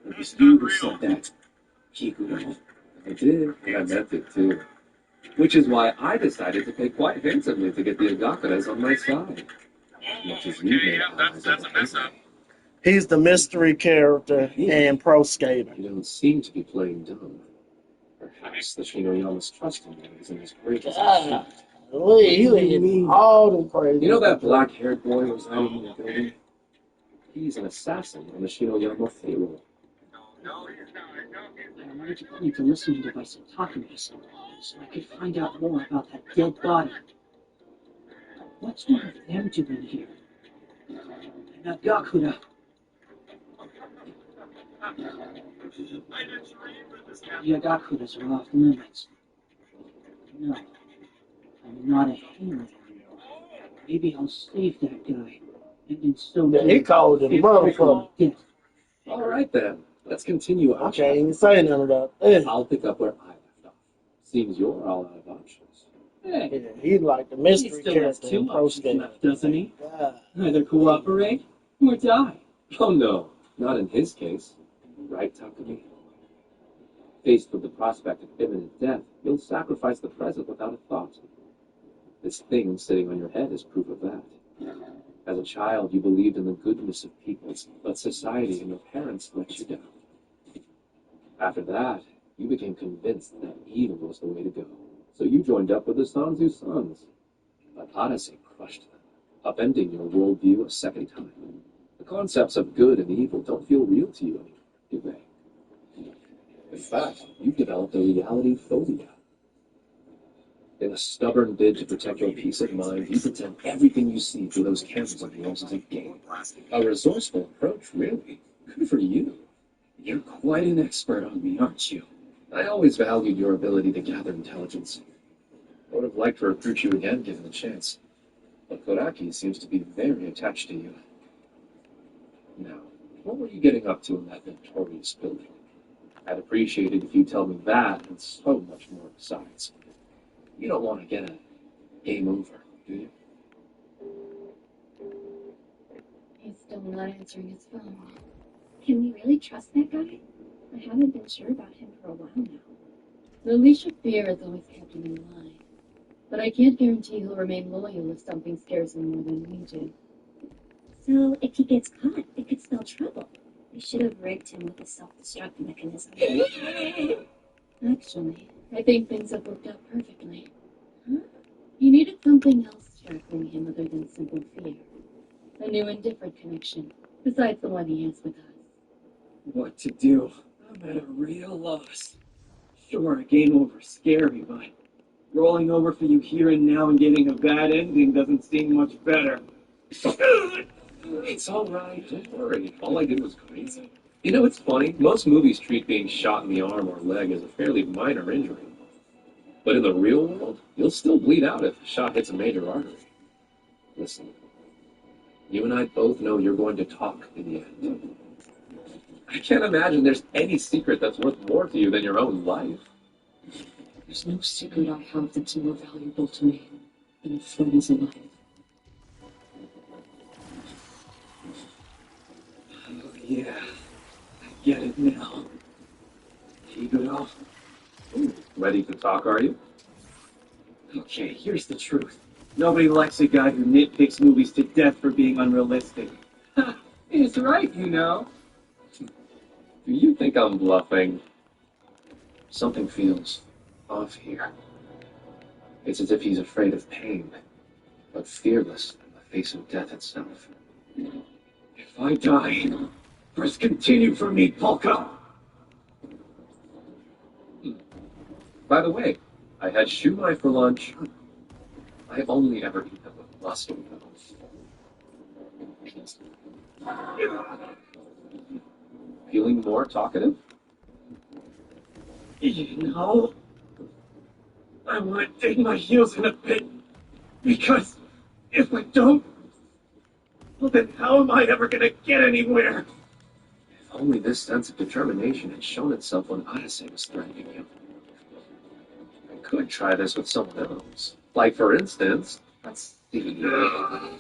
Speaker 1: It was you who said that, Kikuro.
Speaker 6: I did, and I meant it too. Which is why I decided to pay quite handsomely to get the Agakuras on my side. As much as you made allies of the family.
Speaker 4: He's the mystery character and pro skater.
Speaker 6: You don't seem to be playing dumb. Perhaps the Shinoyama's trust in you isn't as great as it should.
Speaker 4: He all them crazy.
Speaker 6: You know that black-haired boy who's hiding in the building? He's an assassin on the Shinoyama payroll.
Speaker 2: I wanted to point the listening device at Takumi so I could find out more about that dead body. What's one of them doing here? And Agakura. The Agakuras are off limits. No, I'm not a hero. Maybe I'll save that guy. And in so
Speaker 4: Yeah, he called him motherfucker.
Speaker 6: All right then, let's continue our
Speaker 4: Okay, he ain't saying none of that. Yeah.
Speaker 6: I'll pick up where I left off. Seems you're all out of options.
Speaker 2: Hey,
Speaker 4: Yeah, he's like the mystery
Speaker 2: he still has
Speaker 4: character
Speaker 2: two
Speaker 4: in pro
Speaker 2: options
Speaker 4: skater.
Speaker 2: left, doesn't he?
Speaker 4: Yeah.
Speaker 2: Either cooperate or die.
Speaker 6: Oh no, not in his case. Right, Takumi? Faced with the prospect of imminent death, you'll sacrifice the present without a thought. This thing sitting on your head is proof of that. As a child, you believed in the goodness of people, but society and your parents let you down. After that, you became convinced that evil was the way to go. So you joined up with the Sanzu sons. But Odyssey crushed them, upending your worldview a second time. The concepts of good and evil don't feel real to you anymore, do they? In fact, you've developed a reality phobia. In a stubborn bid to protect your peace of mind, you pretend everything you see through those cameras on walls is a game. A resourceful approach, really. Good for you. You're quite an expert on me, aren't you? I always valued your ability to gather intelligence. I would have liked to recruit you again given the chance. But Kodaki seems to be very attached to you. Now, what were you getting up to in that notorious building? I'd appreciate it if you tell me that and so much more besides. You don't want to get a game over, do you?
Speaker 5: He's still not answering his phone. Can we really trust that guy? I haven't been sure about him for a while now.
Speaker 18: The leash of fear has always kept him in line. But I can't guarantee he'll remain loyal if something scares him more than we do.
Speaker 5: So, if he gets caught, it could spell trouble. We should have rigged him with a self-destruct mechanism.
Speaker 18: Actually, I think things have worked out perfectly. Huh? He needed something else shackling him other than simple fear. A new and different connection, besides the one he has with us.
Speaker 1: What to do? I'm at a real loss. Sure, a game over's scary, but rolling over for you here and now and getting a bad ending doesn't seem much better.
Speaker 6: It's all right, don't worry. All I did was crazy. You know, it's funny. Most movies treat being shot in the arm or leg as a fairly minor injury. But in the real world, you'll still bleed out if the shot hits a major artery. Listen,
Speaker 1: You and I both know you're going to talk in the end. I can't imagine there's any secret that's worth more to you than your own life.
Speaker 7: There's no secret I have that's more valuable to me than a friend's life.
Speaker 1: Oh, yeah. I get it now. Keep it off. Ooh, ready to talk, are you? Okay, here's the truth. Nobody likes a guy who nitpicks movies to death for being unrealistic. He's right, you know. Do you think I'm bluffing? Something feels off here. It's as if he's afraid of pain, but fearless in the face of death itself. If I die, first continue for me, Polka! By the way, I had shumai for lunch. I only ever eat them with mustard. Feeling more talkative? You know, I want to dig my heels in a bit, because if I don't, well then how am I ever gonna get anywhere? If only this sense of determination had shown itself when Odyssey was threatening you. I could try this with someone else. Like, for instance, let's see. Oh,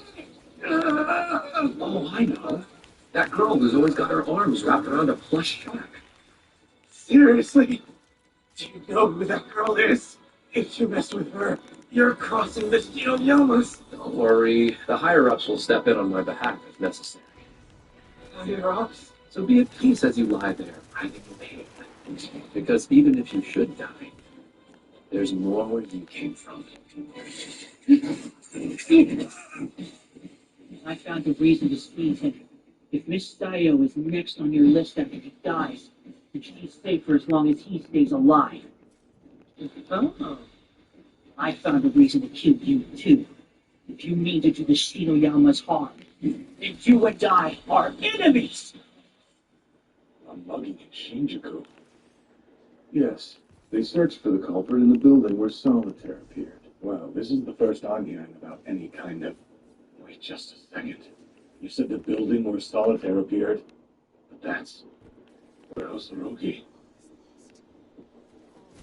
Speaker 1: I know. That girl who's always got her arms wrapped around a plush shark. Seriously? Do you know who that girl is? If you mess with her, you're crossing the Shinoyamas. Don't worry. The higher-ups will step in on my behalf if necessary. Higher-ups? So be at peace as you lie there, writhing in pain. Because even if you should die, there's more where you came from.
Speaker 2: I found a reason to squeeze him. If Miss Dio is next on your list after he dies, then she's safe for as long as he stays alive. Oh. I found a reason to kill you, too. If you mean to do the Shinoyama's harm, then you and I are enemies!
Speaker 16: I'm mugging in Shinjuku. Yes, they searched for the culprit in the building where Solitaire appeared.
Speaker 10: Well, this is the first I'm hearing about any kind of...
Speaker 16: Wait just a second. You said the building where Solitaire appeared? But that's... where Osorogi.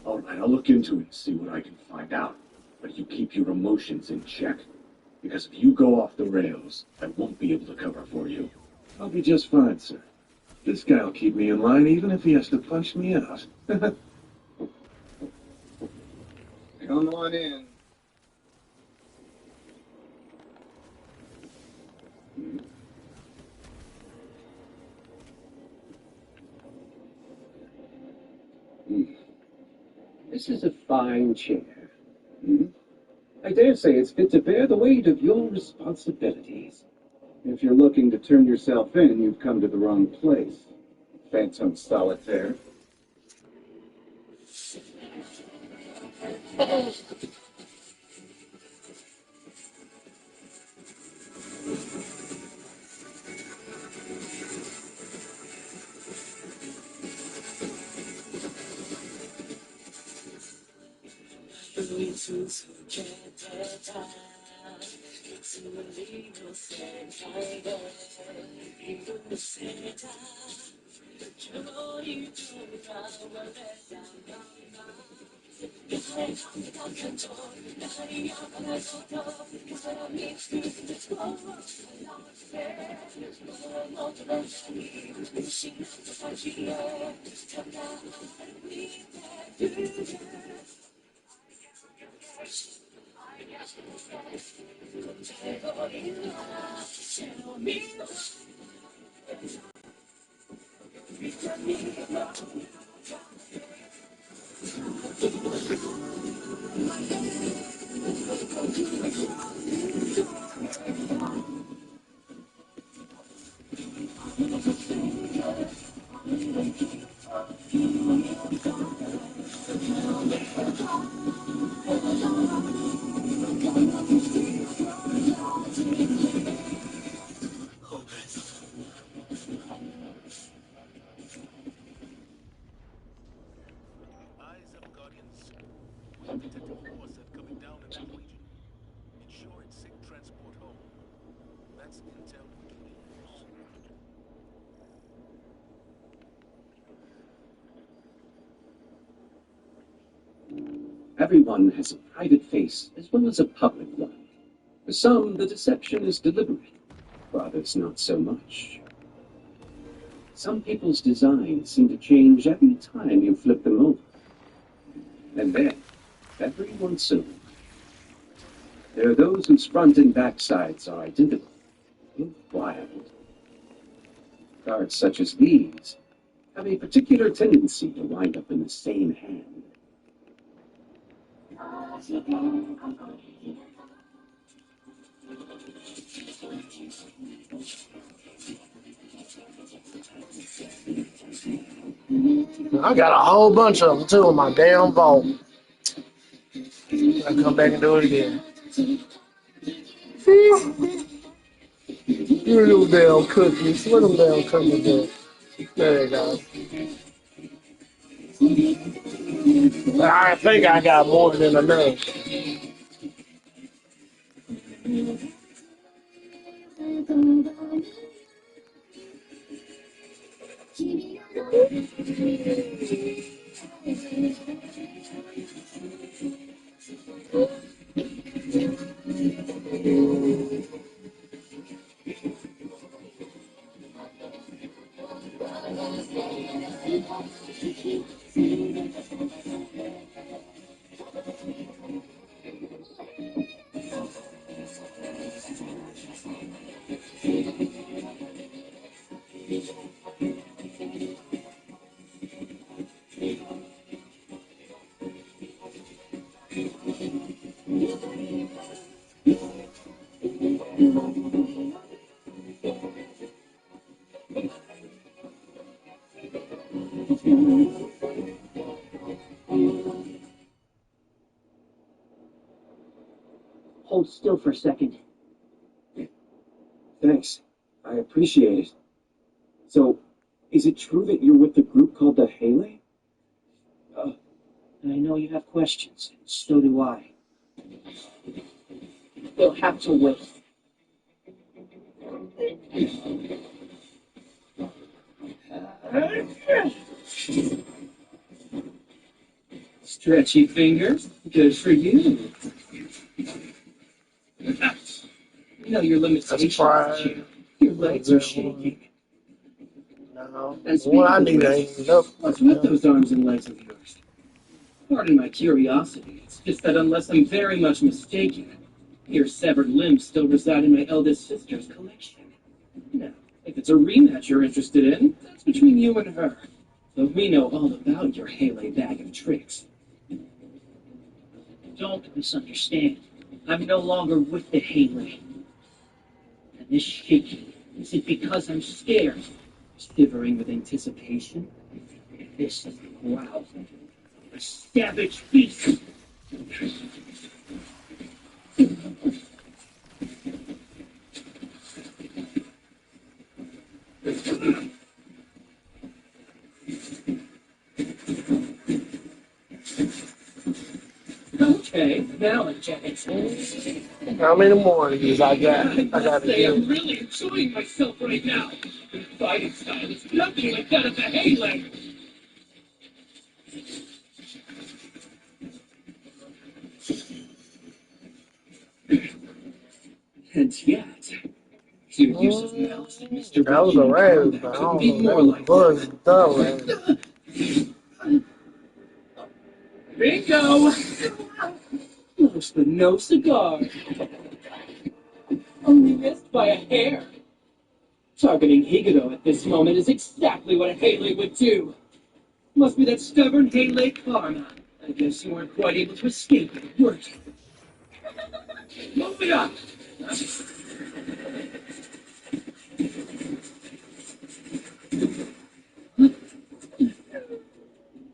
Speaker 16: Alright, I'll look into it and see what I can find out. But you keep your emotions in check. Because if you go off the rails, I won't be able to cover for you.
Speaker 10: I'll be just fine, sir. This guy'll keep me in line even if he has to punch me out.
Speaker 19: Come on in.
Speaker 1: This is a fine chair. I dare say it's fit to bear the weight of your responsibilities.
Speaker 19: If you're looking to turn yourself in, you've come to the wrong place. Phantom Solitaire.
Speaker 1: Everyone has a private face as well as a public one. For some, the deception is deliberate. For others, not so much. Some people's designs seem to change every time you flip them over. And then, every once in a while, there are those whose front and back sides are identical. Wild. Cards such as these have a particular tendency to wind up in the same hand.
Speaker 4: I got a whole bunch of them too in my damn vault. I come back and do it again. Where them damn cookies? Where them damn cookies at? There you go. I think I got more than enough.
Speaker 2: Hold still for a second.
Speaker 1: Thanks. I appreciate it. So, is it true that you're with the group called the Haley?
Speaker 2: I know you have questions, and so do I. They'll have to wait.
Speaker 1: Stretchy fingers? Good for you. You know your limitations. Your legs are shaking.
Speaker 4: No.
Speaker 1: And speaking
Speaker 4: What I
Speaker 1: of
Speaker 4: need to
Speaker 1: which,
Speaker 4: hang it up.
Speaker 1: what's with those arms and legs of yours? Pardon my curiosity. It's just that unless I'm very much mistaken, your severed limbs still reside in my eldest sister's collection. Now, if it's a rematch you're interested in, that's between you and her. But we know all about your Haley bag of tricks.
Speaker 2: Don't misunderstand. I'm no longer with the Haley. And this shaking isn't because I'm scared.
Speaker 1: Shivering with anticipation.
Speaker 2: This is the growl of a savage beast.
Speaker 1: Okay, now I'm checking.
Speaker 4: How many more of these I got? I gotta
Speaker 13: Say, I'm
Speaker 4: get.
Speaker 13: really enjoying myself right now. The fighting style is nothing like that of the Haley.
Speaker 1: And yet, your use of malice and misdirection
Speaker 4: That was a raise, but I
Speaker 1: couldn't
Speaker 4: don't
Speaker 1: be
Speaker 4: know.
Speaker 1: more
Speaker 4: That
Speaker 1: like
Speaker 4: was the raise.
Speaker 1: Bingo! Close but no cigar. Only missed by a hair. Targeting Higuro at this moment is exactly what a Haley would do. Must be that stubborn Haley karma. I guess you weren't quite able to escape it, were you? Move it up!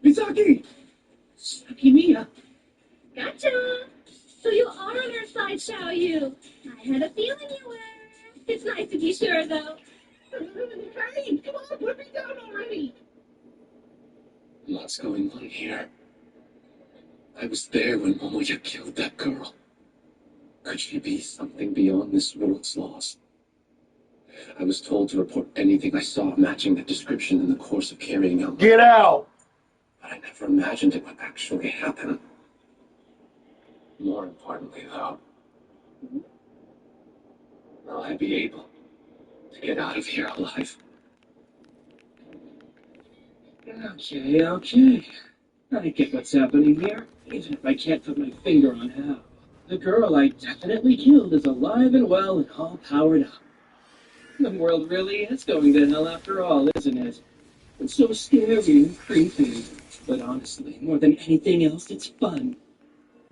Speaker 1: Misaki!
Speaker 2: Sakimiya!
Speaker 5: Gotcha! So you are on our side, Xiaoyu. I had a feeling you were. It's nice to be sure, though.
Speaker 10: Hey, come on, put me down already!
Speaker 1: Lots going on here. I was there when Momoya killed that girl. Could she be something beyond this world's laws? I was told to report anything I saw matching that description in the course of carrying out.
Speaker 4: Get out!
Speaker 1: But I never imagined it would actually happen. More importantly, though, will I be able to get out of here alive?
Speaker 9: Okay. I get what's happening here, even if I can't put my finger on how. The girl I definitely killed is alive and well and all powered up. The world really is going to hell after all, isn't it? It's so scary and creepy. But honestly, more than anything else, it's fun.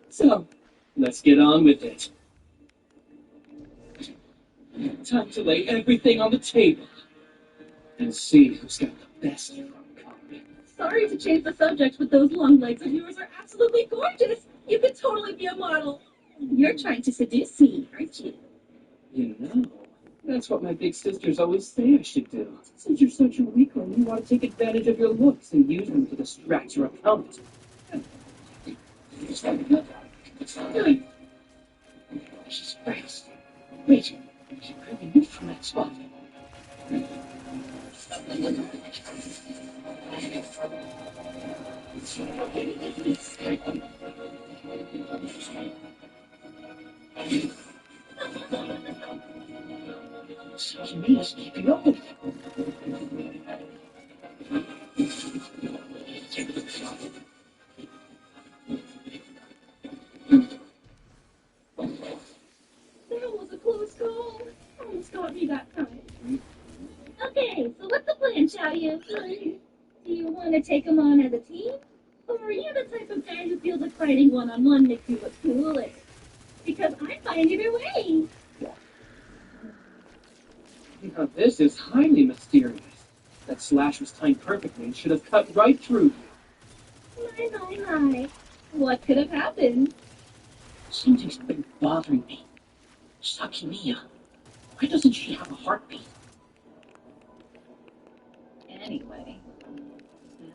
Speaker 9: So, let's get on with it. Time to lay everything on the table and see who's got the best from comedy.
Speaker 18: Sorry to change the subject, but those long legs of yours are absolutely gorgeous. You could totally be a model. You're trying to seduce me, aren't you?
Speaker 9: You know, that's what my big sisters always say I should do. Since you're such a weakling, you want to take advantage of your looks and use them to distract your opponent. She's fast. Wait, she could be moved from that spot. Sakimiya's keeping up with him.
Speaker 18: That was a close call. Almost got me that time. Okay, so what's the plan, Xiaoyu? Do you want to take them on as a team? Or are you the type of guy who feels like fighting one-on-one makes you look cooler? Because I'm fine either way.
Speaker 9: Now this is highly mysterious. That slash was timed perfectly and should have cut right through you.
Speaker 18: My. What could have happened?
Speaker 2: Something's been bothering me. Sakimiya, why doesn't she have a heartbeat?
Speaker 17: Anyway,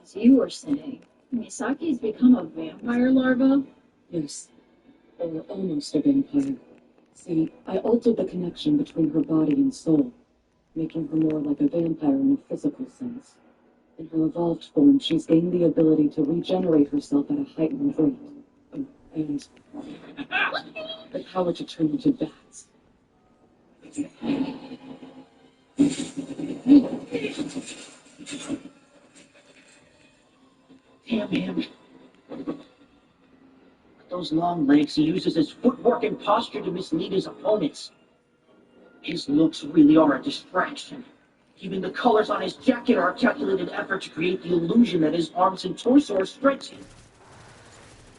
Speaker 17: as you were saying, Misaki's become a vampire larva?
Speaker 7: Yes, or almost a vampire. See, I altered the connection between her body and soul, making her more like a vampire in a physical sense. In her evolved form, she's gained the ability to regenerate herself at a heightened rate. And the power to turn into bats.
Speaker 2: Damn him. With those long legs, he uses his footwork and posture to mislead his opponents. His looks really are a distraction. Even the colors on his jacket are a calculated effort to create the illusion that his arms and torso are stretching.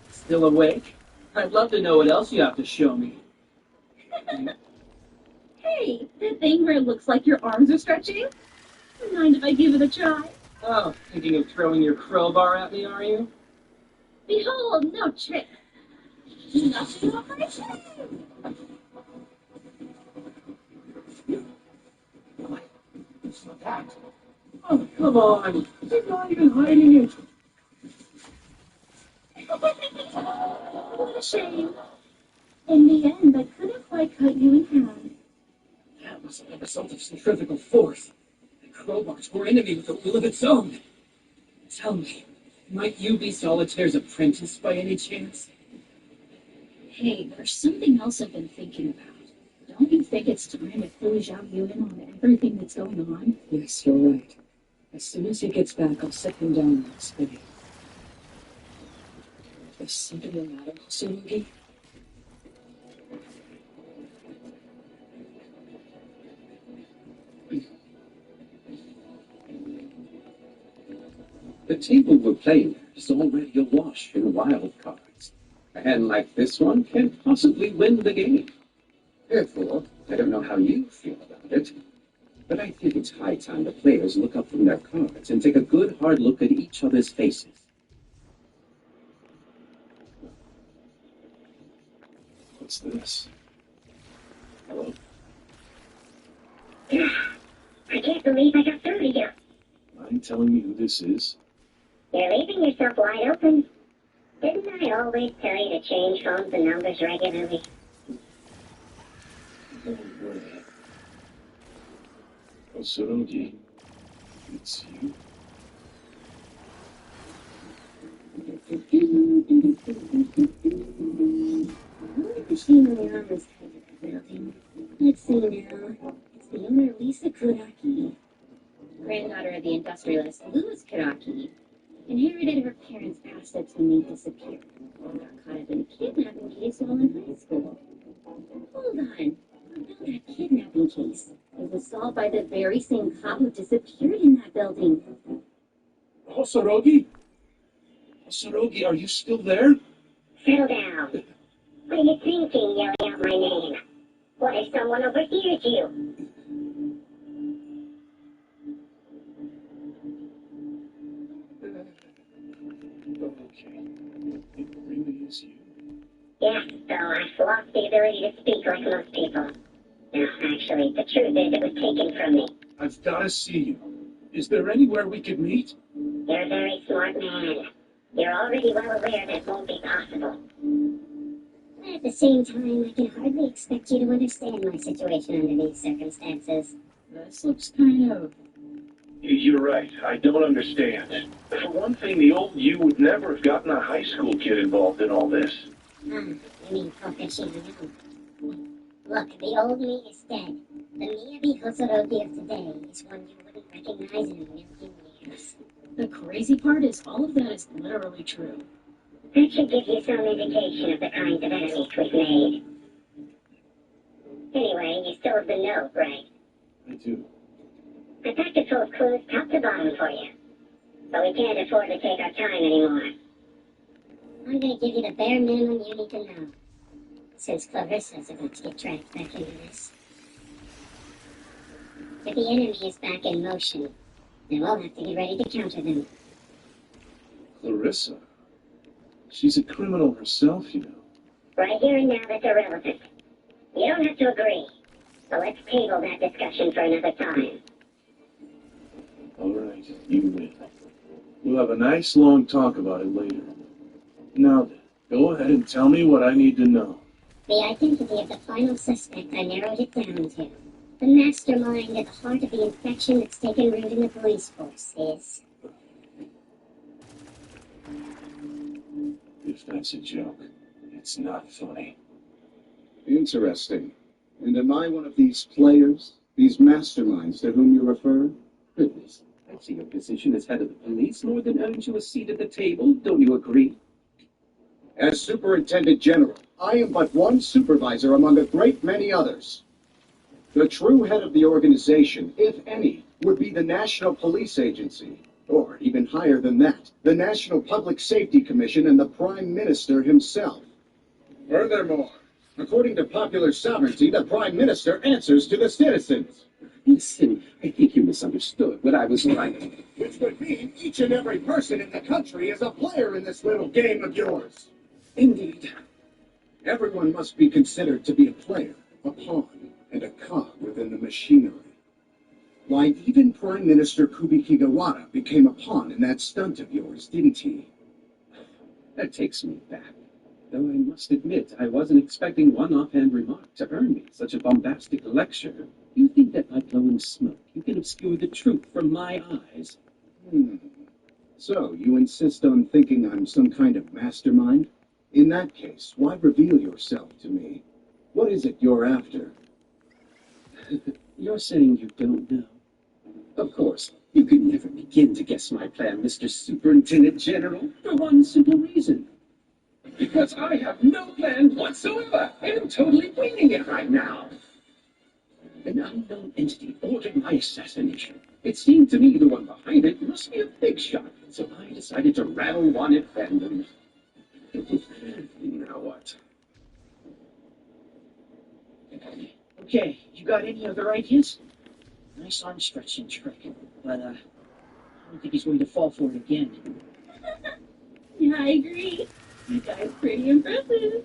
Speaker 9: Still awake? I'd love to know what else you have to show me.
Speaker 18: Hey, the thing where it looks like your arms are stretching? Mind if I give it a try?
Speaker 9: Oh, thinking of throwing your crowbar at me, are you?
Speaker 18: Behold, no trick. Nothing off my chin.
Speaker 9: It's not that. Oh, come on. You're not even hiding it.
Speaker 18: What a shame. In the end, I couldn't quite cut you in half.
Speaker 9: That was a result of centrifugal force. The crowbars were enemy with a will of its own. Tell me, might you be Solitaire's apprentice by any chance?
Speaker 17: Hey, there's something else I've been thinking about. Don't you think it's time to fill Zhao Yun in on everything that's going on?
Speaker 7: Yes, you're right. As soon as he gets back, I'll sit him down and explain. Is something the matter, Tsurugi?
Speaker 1: The table we're playing is already awash in wild cards. A hand like this one can't possibly win the game. Therefore, I don't know how you feel about it, but I think it's high time the players look up from their cards and take a good hard look at each other's faces.
Speaker 6: What's this? Hello?
Speaker 11: I can't believe I got through to you.
Speaker 6: Mind telling me who this is?
Speaker 11: You're leaving yourself wide open. Didn't I always tell you to change phones and numbers regularly?
Speaker 6: No way.
Speaker 16: Osorogi, it's you.
Speaker 5: Shinoyama's head of the building. Let's see now. It's the owner, Lisa Kuraki. Granddaughter of the industrialist Louis Kuraki. Inherited her parents' assets when they disappeared. And got caught up in a kidnapping case while in high school. Hold on. About that kidnapping case. It was solved by the very same cop who disappeared in that building.
Speaker 16: Osorogi? Osorogi, are you still there?
Speaker 11: Settle down. What are you thinking, yelling out my name? What if someone overhears you?
Speaker 16: Okay. It really is you.
Speaker 11: Yes, though I've lost the ability to speak like most people. No, actually, the truth is it was taken from me.
Speaker 16: I've got to see you. Is there anywhere we could meet?
Speaker 11: You're a very smart man. You're already well aware that won't be possible.
Speaker 5: At the same time, I can hardly expect you to understand my situation under these circumstances.
Speaker 2: This looks kind of...
Speaker 13: You're right. I don't understand. For one thing, the old you would never have gotten a high school kid involved in all this.
Speaker 5: You mean Kokashino? Look, the old me is dead. The Miyabi Hosorogi of today is one you wouldn't recognize in a million years.
Speaker 2: The crazy part is all of that is literally true.
Speaker 11: That should give you some indication of the kinds of enemies we've made. Anyway, you still have the note, right?
Speaker 16: I do.
Speaker 11: I packed it full of clues top to bottom for you. But we can't afford to take our time anymore.
Speaker 5: I'm gonna give you the bare minimum you need to know. Since Clarissa's about to get dragged back into this. If the enemy is back in motion, then we'll have to get ready to counter them.
Speaker 16: Clarissa? She's a criminal herself, you know.
Speaker 11: Right here and now, that's irrelevant. You don't have to agree. So let's table that discussion for another time.
Speaker 16: All right, you win. We'll have a nice long talk about it later. Now then, go ahead and tell me what I need to know.
Speaker 5: The identity of the final suspect I narrowed it down to. The mastermind at the heart of the infection that's taken root in the police force is...
Speaker 16: If that's a joke, it's not funny.
Speaker 19: Interesting. And am I one of these players? These masterminds to whom you refer?
Speaker 1: Goodness, I see your position as head of the police more than earns you a seat at the table. Don't you agree?
Speaker 19: As Superintendent General, I am but one supervisor among a great many others. The true head of the organization, if any, would be the National Police Agency, or even higher than that, the National Public Safety Commission and the Prime Minister himself. Furthermore, according to popular sovereignty, the Prime Minister answers to the citizens.
Speaker 1: Listen, I think you misunderstood what I was trying.
Speaker 19: Which would mean each and every person in the country is a player in this little game of yours.
Speaker 1: Indeed.
Speaker 19: Everyone must be considered to be a player, a pawn, and a cog within the machinery. Why, even Prime Minister Kubikigawara became a pawn in that stunt of yours, didn't he?
Speaker 1: That takes me back. Though I must admit, I wasn't expecting one offhand remark to earn me such a bombastic lecture. You think that by blowing smoke, you can obscure the truth from my eyes?
Speaker 19: So, you insist on thinking I'm some kind of mastermind? In that case, why reveal yourself to me? What is it you're after?
Speaker 1: You're saying you don't know. Of course, you could never begin to guess my plan, Mr. Superintendent General, for one simple reason. Because I have no plan whatsoever, and I'm totally winging it right now. An unknown entity ordered my assassination. It seemed to me the one behind it must be a big shot, so I decided to rattle one at random. Now what? Okay, you got any other ideas? Nice arm stretching trick, but I don't think he's going to fall for it again.
Speaker 18: Yeah, I agree. You guys pretty impressive.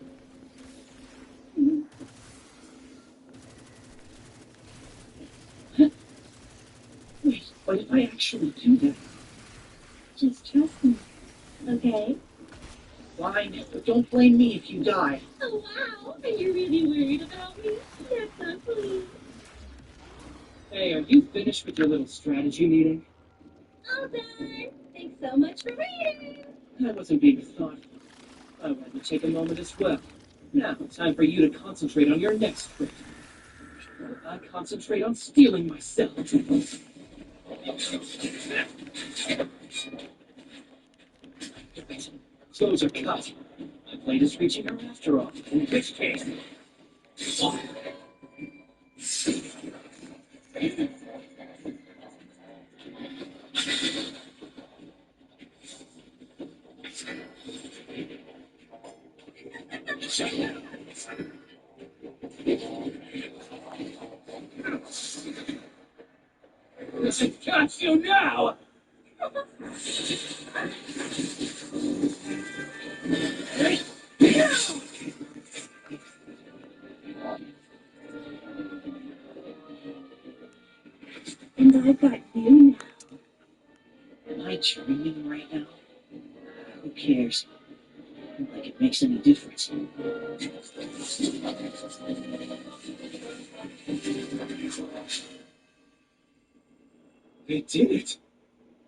Speaker 1: Wait, what if I actually do that?
Speaker 18: Just trust me. Okay?
Speaker 1: Fine, but don't blame me if you die.
Speaker 18: Oh, wow. Are you really worried about me? That's so sweet.
Speaker 1: Hey, are you
Speaker 2: finished with your little strategy meeting?
Speaker 18: All done. Thanks so much for reading.
Speaker 2: I wasn't being thoughtful. I wanted to take a moment as well. Now, time for you to concentrate on your next trick. While I concentrate on stealing myself. Clothes are cut. My blade is reaching her after all. In which case... This has got you now!
Speaker 18: And I've got you now.
Speaker 2: Am I dreaming right now? Who cares? Not like it makes any difference.
Speaker 1: They did it.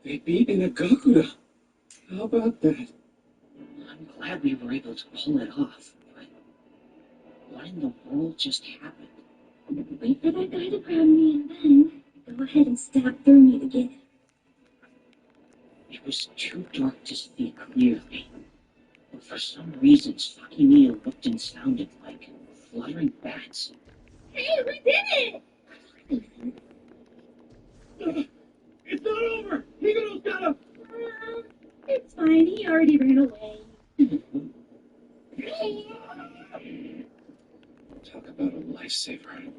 Speaker 1: They beat Inagakura. How about that?
Speaker 2: I'm glad we were able to pull it off, but what in the world just happened?
Speaker 18: Wait for that guy to grab me and then go ahead and stab through me to get it.
Speaker 2: It was too dark to see clearly. But for some reason, Sakimiya looked and sounded like fluttering bats.
Speaker 18: Hey, we did it!
Speaker 13: It's not over! Higuro's got him!
Speaker 18: It's fine, he already ran away.
Speaker 12: Talk about a lifesaver.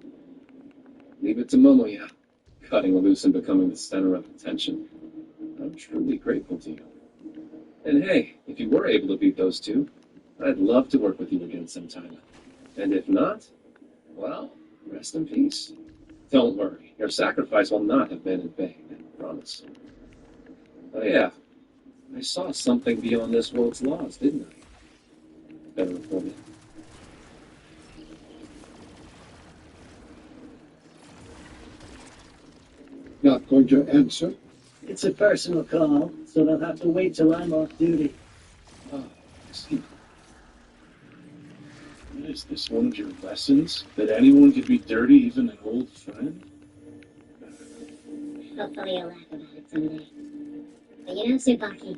Speaker 12: Leave it to Momoya, cutting loose and becoming the center of attention. I'm truly grateful to you. And hey, if you were able to beat those two, I'd love to work with you again sometime. And if not, well, rest in peace. Don't worry, your sacrifice will not have been in vain, I promise. Oh yeah, I saw something beyond this world's laws, didn't I? Better report it.
Speaker 10: Not going to answer?
Speaker 9: It's a personal call, so they'll have to wait till I'm off duty.
Speaker 16: Oh, I see. Is this one of your lessons? That anyone could be dirty, even an old friend?
Speaker 5: Hopefully you'll laugh about it someday. But you know, Tsubaki,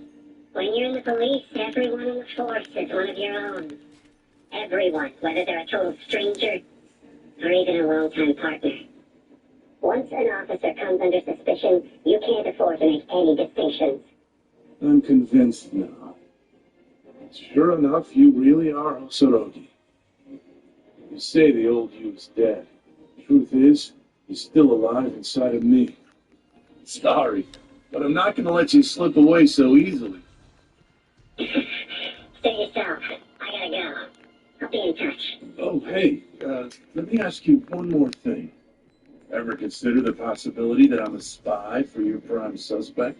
Speaker 5: when you're in the police, everyone in the force is one of your own. Everyone, whether they're a total stranger or even a long-time partner. Once an officer comes under suspicion, you can't afford to make any distinctions.
Speaker 16: I'm convinced now. Sure enough, you really are Hosorogi. You say the old you is dead. Truth is, he's still alive inside of me. Sorry, but I'm not going to let you slip away so easily.
Speaker 5: Stay yourself. I gotta go. I'll be in touch.
Speaker 16: Oh, hey, let me ask you one more thing. Ever consider the possibility that I'm a spy for your prime suspect?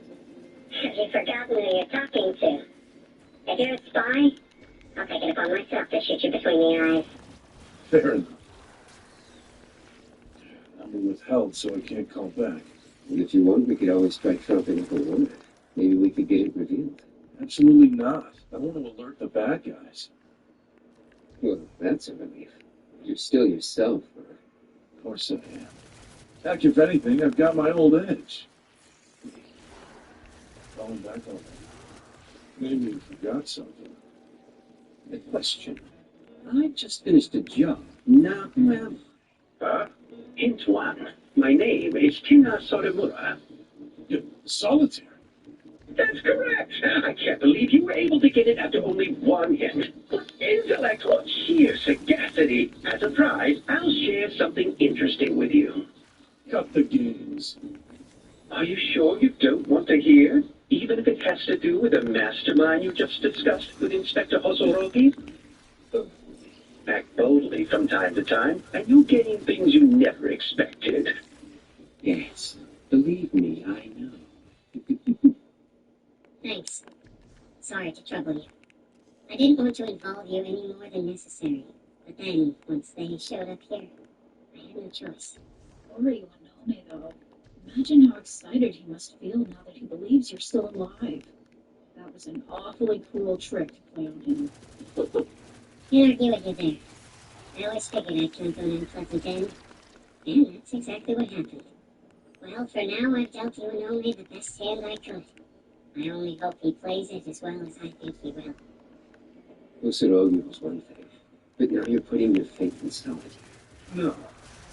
Speaker 5: Have you forgotten who you're talking to? If you're a spy, I'll take it upon myself to shoot you between the eyes.
Speaker 16: Fair enough. Number withheld, so I can't call back.
Speaker 15: And if you want, we could always try trumping up a warrant. Maybe we could get it revealed.
Speaker 16: Absolutely not. I want to alert the bad guys.
Speaker 15: Well, that's a relief. You're still yourself, huh?
Speaker 16: Of course I am. Heck, if anything, I've got my old edge. Falling back on that. Maybe you forgot something.
Speaker 1: A question. I just finished a job. Now who am
Speaker 13: Huh? Hint one. My name is Tina Soremura.
Speaker 16: Solitaire?
Speaker 13: That's correct. I can't believe you were able to get it after only one hint. What intellect, what sheer sagacity. As a prize, I'll share something interesting with you.
Speaker 16: Cut the games.
Speaker 13: Are you sure you don't want to hear? Even if it has to do with the mastermind you just discussed with Inspector Hosorogi? Act boldly from time to time, and you'll gain things you never expected.
Speaker 1: Yes. Believe me, I know.
Speaker 5: Thanks. Sorry to trouble you. I didn't want to involve you any more than necessary. But then, once they showed up here, I had no choice.
Speaker 8: Ori Wanome, though.
Speaker 17: Imagine how excited he must feel now that he believes you're still alive. That was an awfully cruel trick to play on him.
Speaker 5: Can't argue with you there. I always figured I'd come to an unpleasant end. And that's exactly what happened. Well, for now, I've dealt you and only the best hand I could. I only hope he plays it as well as I think he will.
Speaker 1: Usurogi was one thing, but now you're putting your faith in Solitaire.
Speaker 16: No,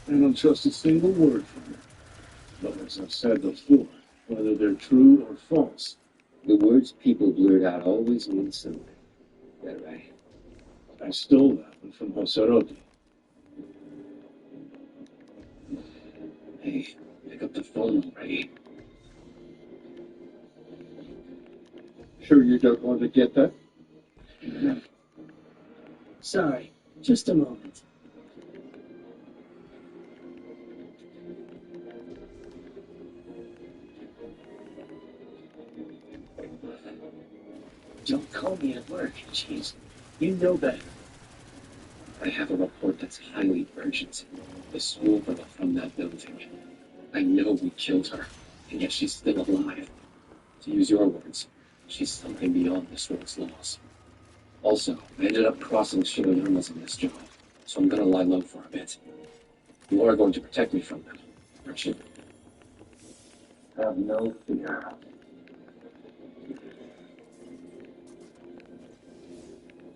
Speaker 16: I don't trust a single word from her. But as I've said before, whether they're true or false,
Speaker 1: The words people blurt out always mean something. Is that right?
Speaker 16: I stole that one from Hosorogi.
Speaker 1: Hey, pick up the phone already.
Speaker 10: Sure you don't want to get that?
Speaker 9: Sorry, just a moment. Don't call me at work, jeez. You know better.
Speaker 1: I have a report that's highly urgent. The school girl from that building. I know we killed her, and yet she's still alive. To use your words, she's something beyond this world's laws. Also, I ended up crossing Shinoyama's in this job, so I'm gonna lie low for a bit. You are going to protect me from them, aren't you?
Speaker 12: Have no fear.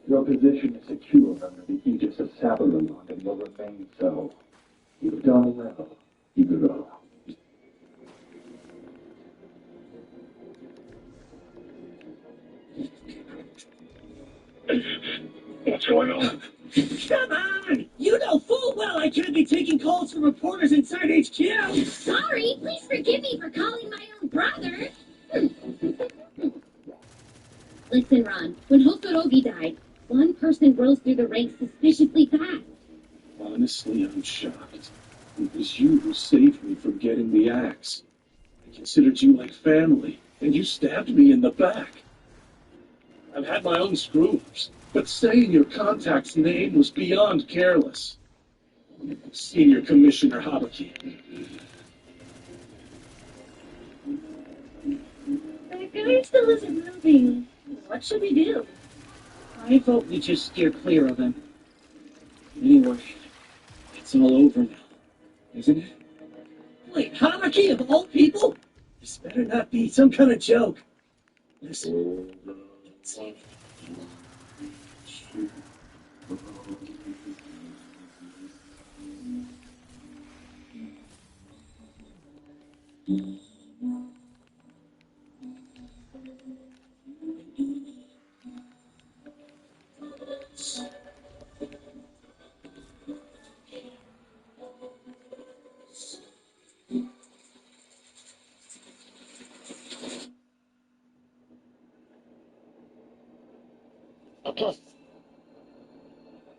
Speaker 12: Your position is secure under the aegis of Sabarimon and will remain so. You've done well, Iguro.
Speaker 14: What's going on?
Speaker 2: Come on! You know full well I can't be taking calls from reporters inside HQ!
Speaker 5: Sorry, please forgive me for calling my own brother. Listen, Ron, when Hosorogi died, one person rose through the ranks suspiciously fast.
Speaker 16: Honestly, I'm shocked. It was you who saved me from getting the axe. I considered you like family, and you stabbed me in the back. I've had my own screw-ups, but saying your contact's name was beyond careless. Senior Commissioner Habaki.
Speaker 17: That guy still isn't moving. What should we do?
Speaker 2: I vote we just steer clear of him. Anyway, it's all over now, isn't it? Wait, Hamaki of all people? This better not be some kind of joke. Listen, don't say anything.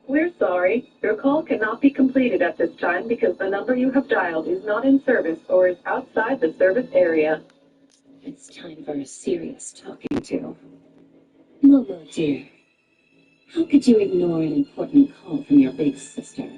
Speaker 11: We're sorry. Your call cannot be completed at this time because the number you have dialed is not in service or is outside the service area.
Speaker 7: It's time for a serious talking to. Momo, dear, how could you ignore an important call from your big sister?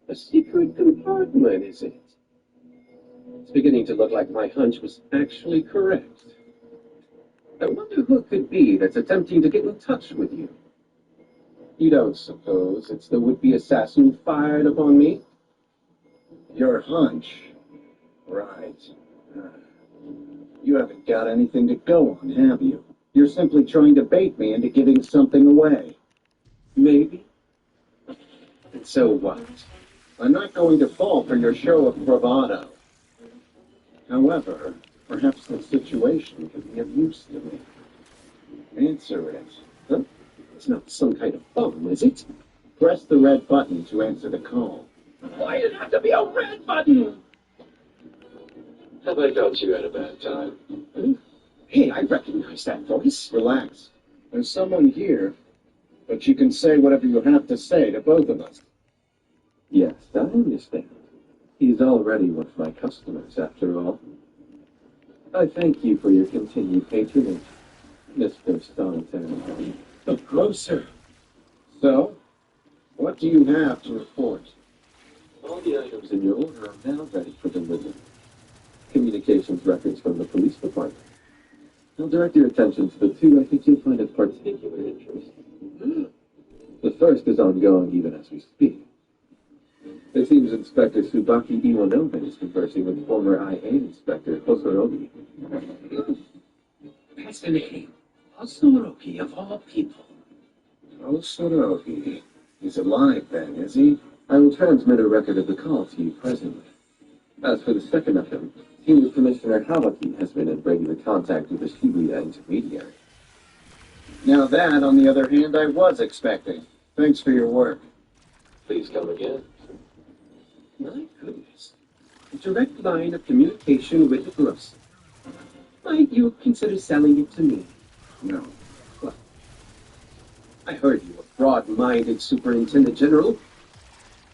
Speaker 1: A secret compartment, is it? It's beginning to look like my hunch was actually correct. I wonder who it could be that's attempting to get in touch with you. You don't suppose it's the would-be assassin who fired upon me?
Speaker 19: Your hunch. Right. You haven't got anything to go on, have you? You're simply trying to bait me into giving something away.
Speaker 1: Maybe. And so what?
Speaker 19: I'm not going to fall for your show of bravado. However, perhaps the situation could be of use to me. Answer it.
Speaker 1: Huh? It's not some kind of phone, is it?
Speaker 19: Press the red button to answer the call.
Speaker 1: Why did it have to be a red button?
Speaker 6: Have I got you at a bad time?
Speaker 1: Hey, I recognize that voice.
Speaker 19: Relax. There's someone here, but you can say whatever you have to say to both of us.
Speaker 12: Yes, I understand. He's already one of my customers, after all. I thank you for your continued patronage, Mr. Solitaire.
Speaker 1: The grocer.
Speaker 19: So, what do you have to report?
Speaker 12: All the items in your order are now ready for delivery. Communications records from the police department. I'll direct your attention to the two I think you'll find of particular interest. The first is ongoing even as we speak. It seems Inspector Tsubaki Iwanove is conversing with former IA Inspector Hosorogi.
Speaker 1: Fascinating. Hosorogi of all people.
Speaker 19: Oh, Sorogi. He's alive then, is he?
Speaker 12: I will transmit a record of the call to you presently. As for the second item, Senior Commissioner Hawaki has been in regular contact with the Shibuya intermediary.
Speaker 19: Now that, on the other hand, I was expecting. Thanks for your work.
Speaker 12: Please come again.
Speaker 1: My goodness. A direct line of communication with the grocer. Might you consider selling it to me?
Speaker 19: No.
Speaker 1: Well, I heard you were broad-minded Superintendent General.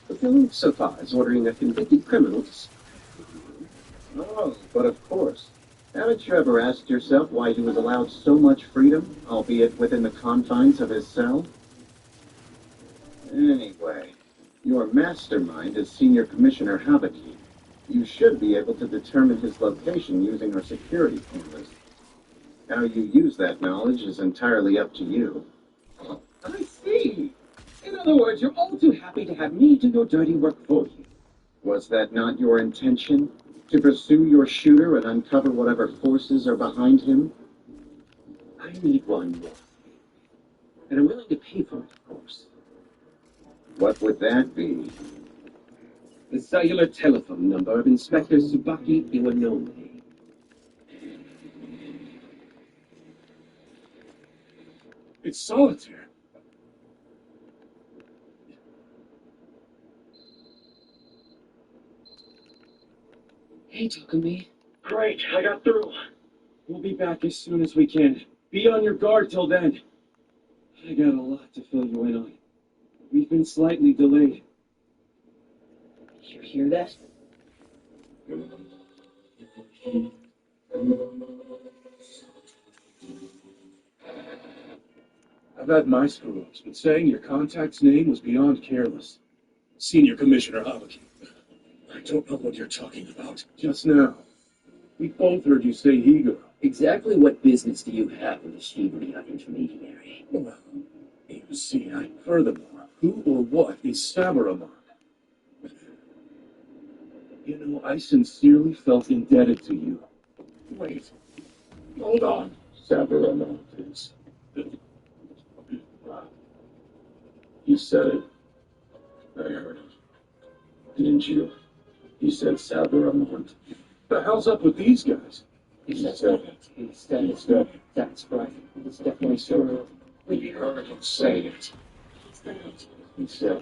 Speaker 1: But going so far as ordering a convicted criminal to...
Speaker 19: Oh, but of course. Haven't you ever asked yourself why he was allowed so much freedom, albeit within the confines of his cell? Anyway, your mastermind is Senior Commissioner Habaki. You should be able to determine his location using our security cameras. How you use that knowledge is entirely up to you.
Speaker 1: I see. In other words, you're all too happy to have me do your dirty work for you.
Speaker 19: Was that not your intention? To pursue your shooter and uncover whatever forces are behind him?
Speaker 1: I need one more. And I'm willing to pay for it, of course.
Speaker 19: What would that be?
Speaker 1: The cellular telephone number of Inspector Tsubaki Iwanove.
Speaker 16: It's Solitaire.
Speaker 2: Hey, Takumi.
Speaker 16: Great, I got through. We'll be back as soon as we can. Be on your guard till then. I got a lot to fill you in on. We've been slightly delayed.
Speaker 2: You hear that?
Speaker 16: I've had my screw-ups, but saying your contact's name was beyond careless. Senior Commissioner Habaki. I don't know what you're talking about. Just now. We both heard you say Higo.
Speaker 2: Exactly what business do you have with the Shibuya intermediary?
Speaker 16: Well, you see, furthermore, who or what is Saburamon? You know, I sincerely felt indebted to you. Wait. Hold on.
Speaker 6: Saburamon is... You said it. I heard it. Didn't you? You said Saburamon.
Speaker 16: The hell's up with these guys?
Speaker 2: He said it. That's right. It's definitely true.
Speaker 6: We heard him say it. He said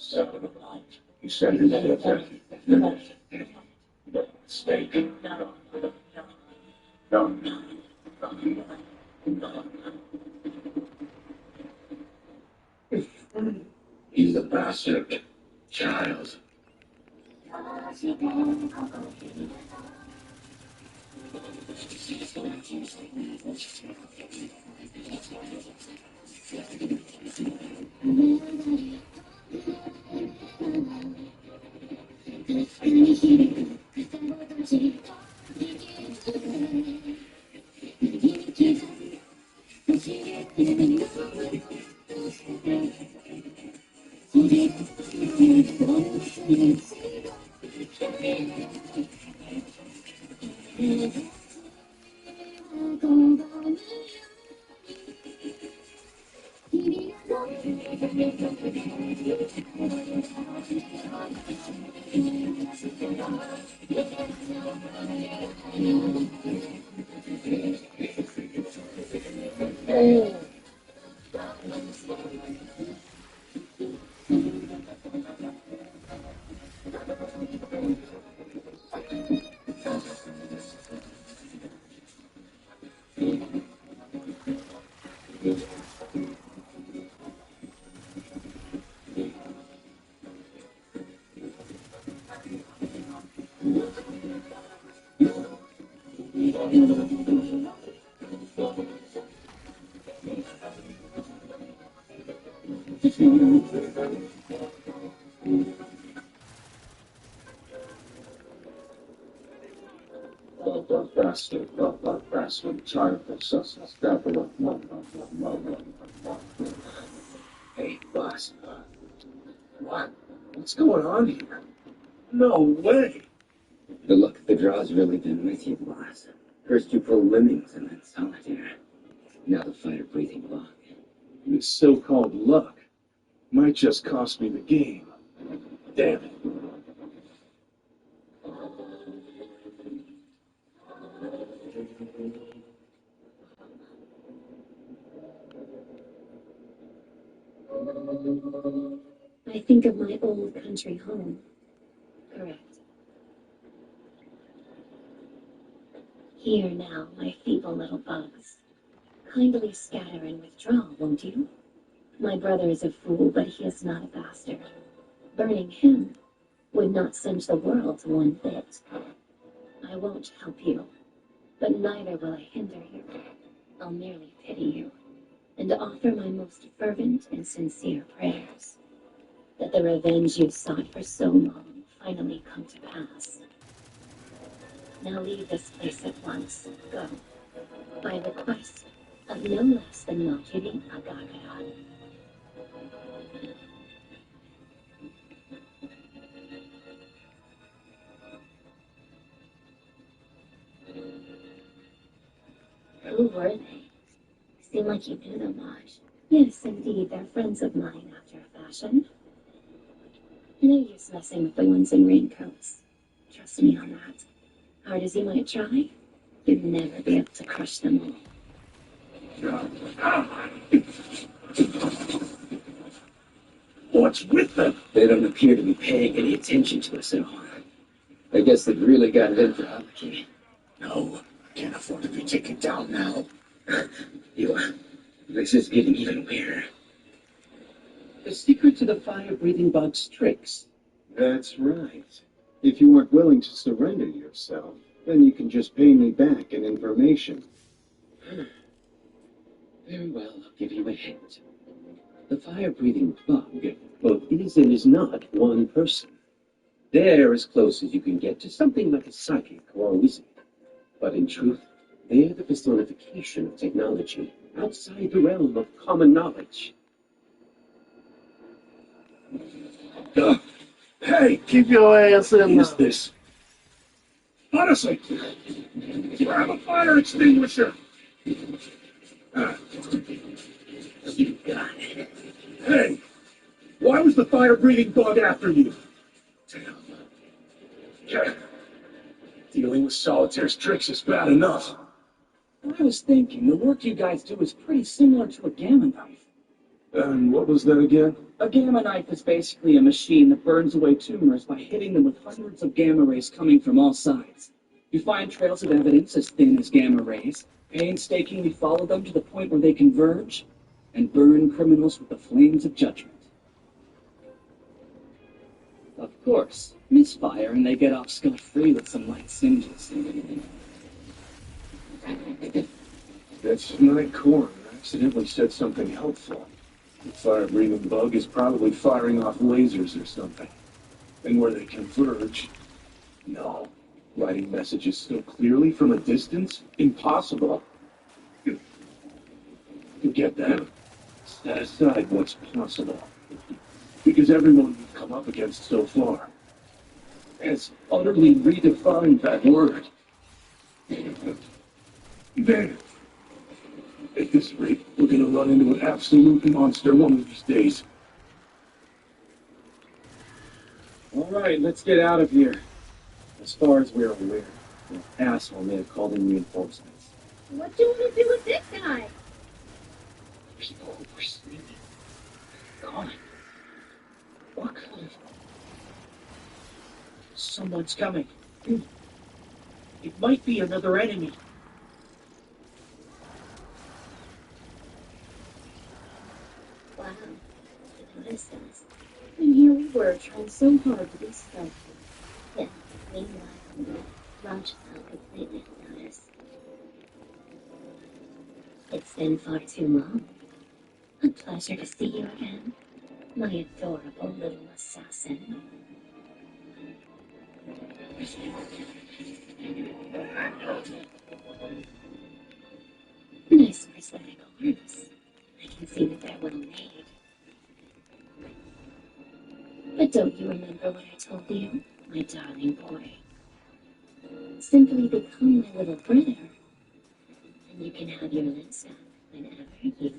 Speaker 6: Saburamon. You said it. Mistake. No. He's a bastard. Child.
Speaker 1: Hey, boss. What? What's going on here? No way.
Speaker 15: The luck of the draw's really been with you, boss. First you pull lemmings and then solitaire. Now the fire-breathing bug.
Speaker 16: This so-called luck might just cost me the game. Damn it.
Speaker 17: I think of my old country home. Correct. Here now, my feeble little bugs. Kindly scatter and withdraw, won't you? My brother is a fool, but he is not a bastard. Burning him would not singe the world one bit. I won't help you, but neither will I hinder you. I'll merely pity you, and offer my most fervent and sincere prayers that the revenge you sought for so long finally come to pass. Now leave this place at once. Go. By request of no less than Malkiri Agakara. Who were they? Seem like you knew them much. Yes, indeed, they're friends of mine after a fashion. No use messing with the ones in raincoats. Trust me on that. Hard as you might try, you'd never be able to crush them all.
Speaker 15: What's with them? They don't appear to be paying any attention to us at all. I guess they've really got it in for Alaki. No, I can't afford to be taken down now. This is getting even weirder.
Speaker 2: The secret to the fire-breathing bug's tricks.
Speaker 19: That's right. If you aren't willing to surrender yourself, then you can just pay me back in information.
Speaker 1: Very well, I'll give you a hint. The fire-breathing bug both is and is not one person. They're as close as you can get to something like a psychic or a wizard. But in truth, they're the personification of technology outside the realm of common knowledge.
Speaker 16: Hey,
Speaker 4: Keep your ass in
Speaker 16: what is
Speaker 4: there.
Speaker 16: this? Honestly, grab a fire extinguisher.
Speaker 15: You got it.
Speaker 16: Hey, why was the fire-breathing bug after you? Damn. Dealing with Solitaire's tricks is bad enough.
Speaker 2: I was thinking, the work you guys do is pretty similar to a gamma knife.
Speaker 16: And what was that again?
Speaker 2: A gamma knife is basically a machine that burns away tumors by hitting them with hundreds of gamma rays coming from all sides. You find trails of evidence as thin as gamma rays, painstakingly follow them to the point where they converge, and burn criminals with the flames of judgment. Of course, misfire and they get off scot-free with some light singes.
Speaker 16: That snide corn accidentally said something helpful. The fire-breathing bug is probably firing off lasers or something. And where they converge, no. Writing messages so clearly from a distance? Impossible. Forget that. Set aside what's possible. Because everyone we've come up against so far has utterly redefined that word. Man, at this rate, we're gonna run into an absolute monster one of these days.
Speaker 19: All right, let's get out of here.
Speaker 12: As far as we're aware, the asshole may have called in reinforcements.
Speaker 18: What do you want to do with this guy?
Speaker 2: People who were sleeping. Gone. What kind of... Someone's coming. It might be another enemy.
Speaker 17: Wow. I noticed us.
Speaker 8: And here we were, trying so hard to be stealthy.
Speaker 17: Yeah, meanwhile, Raj felt completely unnoticed. It's been far too long. A pleasure to see you again, my adorable little assassin. Nice prosthetic arms. I can see that they're well made. But don't you remember what I told you, my darling boy? Simply become my little brother, and you can have your limbs back whenever you like.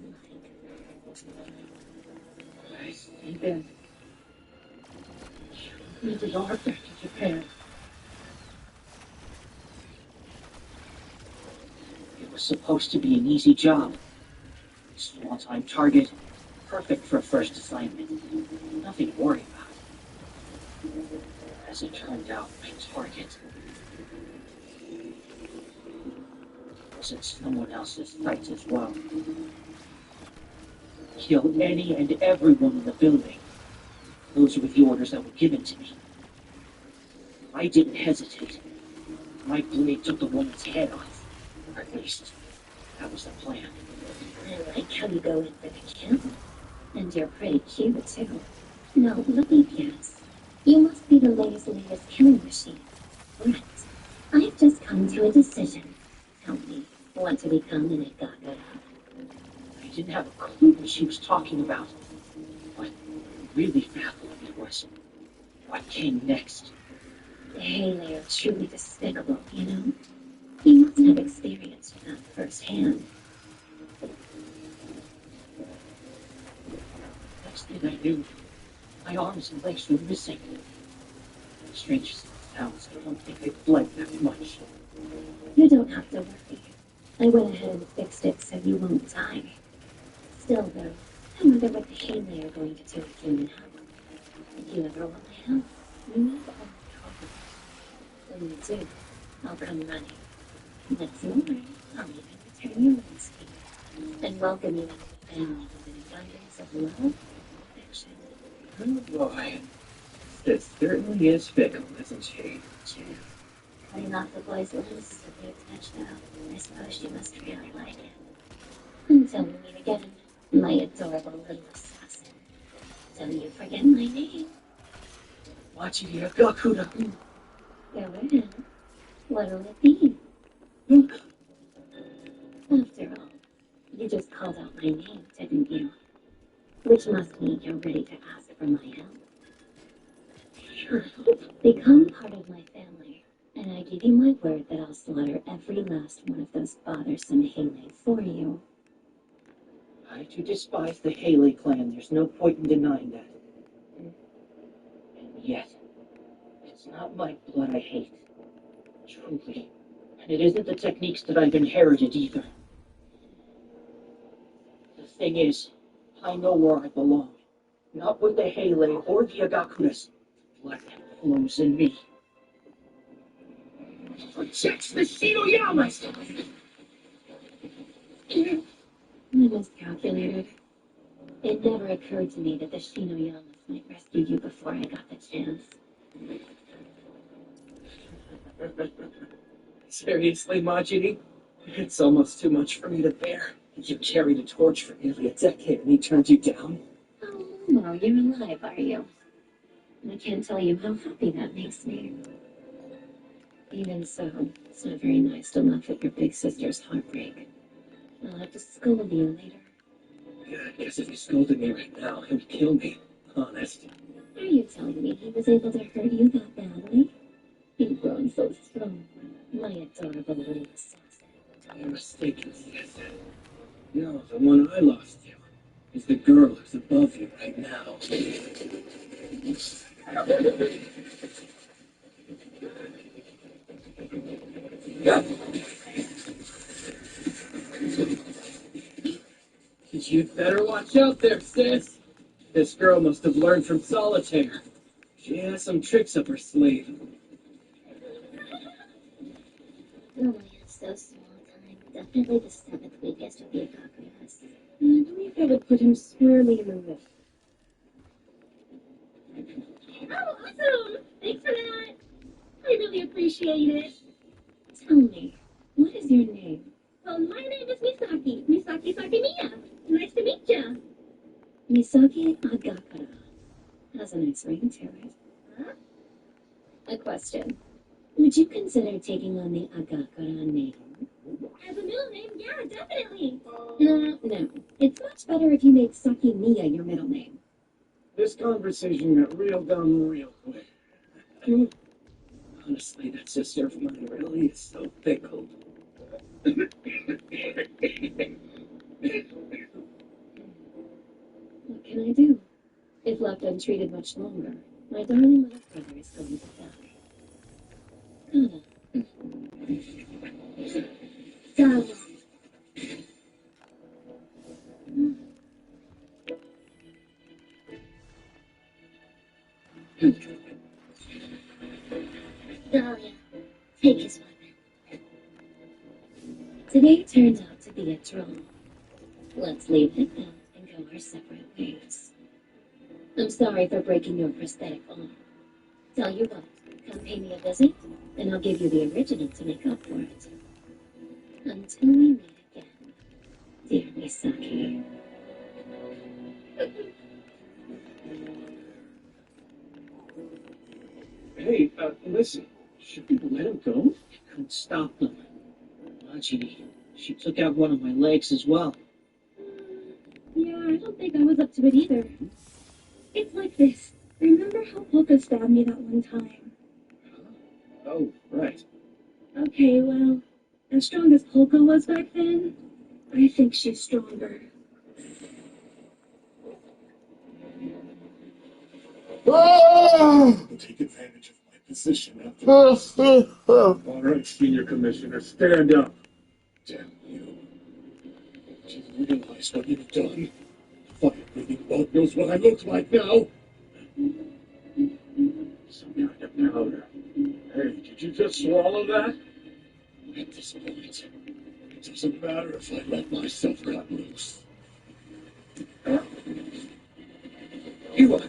Speaker 2: I see then. You needed our back in Japan. It was supposed to be an easy job. Small-time target, perfect for a first assignment. Nothing to worry about. As it turned out, my target was in someone else's sights as well. Kill any and everyone in the building. Those were the orders that were given to me. I didn't hesitate. My blade took the woman's head off. Or at least, that was the plan.
Speaker 17: I like how you go in for the kill. And you're pretty cute, too. No, let me guess. You must be the latest killing machine. Right. I've just come to a decision. Tell me, what to become in a Gakura?
Speaker 2: I didn't have a clue what she was talking about. What really baffled me was what came next.
Speaker 17: The Haley are truly despicable, you know? You must have experienced that firsthand.
Speaker 2: Next thing I knew, my arms and legs were missing. Strange as it sounds, I don't think they bled that much.
Speaker 17: You don't have to worry. I went ahead and fixed it so you won't die. Still, though, I wonder what the Haley are going to do with you now. If you ever want my help, you know all the When you do, I'll come running. What's more, I'll even return your wings to you and welcome you into the family with an abundance of love and affection.
Speaker 2: Oh boy. This certainly is fickle, isn't she?
Speaker 17: True. Cutting off the boy's limbs is a big touch, though. I suppose you must really like it. Until we meet again, my adorable little assassin. Don't you forget my name.
Speaker 2: Machiya Gakura.
Speaker 17: Go ahead. What'll it be? After all, you just called out my name, didn't you? Which must mean you're ready to ask for my help. Sure. Become part of my family, and I give you my word that I'll slaughter every last one of those bothersome Haley for you.
Speaker 2: I too despise the Haley clan, there's no point in denying that. And yet, it's not my blood I hate. Truly. And it isn't the techniques that I've inherited either. The thing is, I know where I belong. Not with the Haley or the Agakuras. Blood that flows in me. Protects the Shinoyamas!
Speaker 17: I miscalculated. It never occurred to me that the Shinoyamas might rescue you before I got the chance.
Speaker 2: Seriously, Majiri? It's almost too much for me to bear. You carried a torch for nearly a decade and he turned you down?
Speaker 17: Oh, no, you're alive, are you? I can't tell you how happy that makes me. Even so, it's not very nice to laugh at your big sister's heartbreak. I'll have to scold you later.
Speaker 2: Yeah, I guess if you scolded me right now, he would kill me. Honest.
Speaker 17: Are you telling me he was able to hurt you that badly? You've grown so strong, my adorable little assassin.
Speaker 2: You're mistaken, Cesar. No, the one I lost to is the girl who's above you right now. You'd better watch out there, sis. This girl must have learned from Solitaire. She has some tricks up her sleeve.
Speaker 17: Oh, it's so small time. Definitely the seventh weakest of the Agakuras.
Speaker 18: I believe that would put him squarely in the middle. Oh, awesome! Thanks for that. I really appreciate it.
Speaker 17: Tell me, what is your name?
Speaker 18: Well, my name is Misaki. Misaki Sakimiya. Nice to meet ya.
Speaker 17: Misaki Agakura. Has a nice ring to it.
Speaker 18: Huh?
Speaker 17: A question. Would you consider taking on the Agakura name?
Speaker 18: As a middle name, yeah, definitely.
Speaker 17: No. It's much better if you make Sakimiya your middle name.
Speaker 9: This conversation got real dumb real quick. Honestly, that sister of mine really is so fickle.
Speaker 17: What can I do? If left untreated much longer, my darling little brother is going to die.
Speaker 18: Dalia.
Speaker 17: Dalia, take his weapon. Today turned out to be a draw. Let's leave it now and go our separate ways. I'm sorry for breaking your prosthetic arm. Tell you what, come pay me a visit, and I'll give you the original to make up for it. Until we meet again, dear Misaki.
Speaker 9: Hey, listen. Should we let him go? I couldn't stop them. Majini, she took out one of my legs as well.
Speaker 18: Yeah, I don't think I was up to it either. It's like this. Remember how Polka stabbed me that one time?
Speaker 9: Oh, right.
Speaker 18: Okay, well, as strong as Polka was back then, I think she's stronger.
Speaker 16: Take advantage of my position after. All right, Senior Commissioner, stand up. Damn you. Do you realize what you've done? Fire-breathing bug knows what I look like now. Some kind of powder. Hey, did you just swallow that? At this point, it doesn't matter if I let myself cut loose.
Speaker 9: Eli!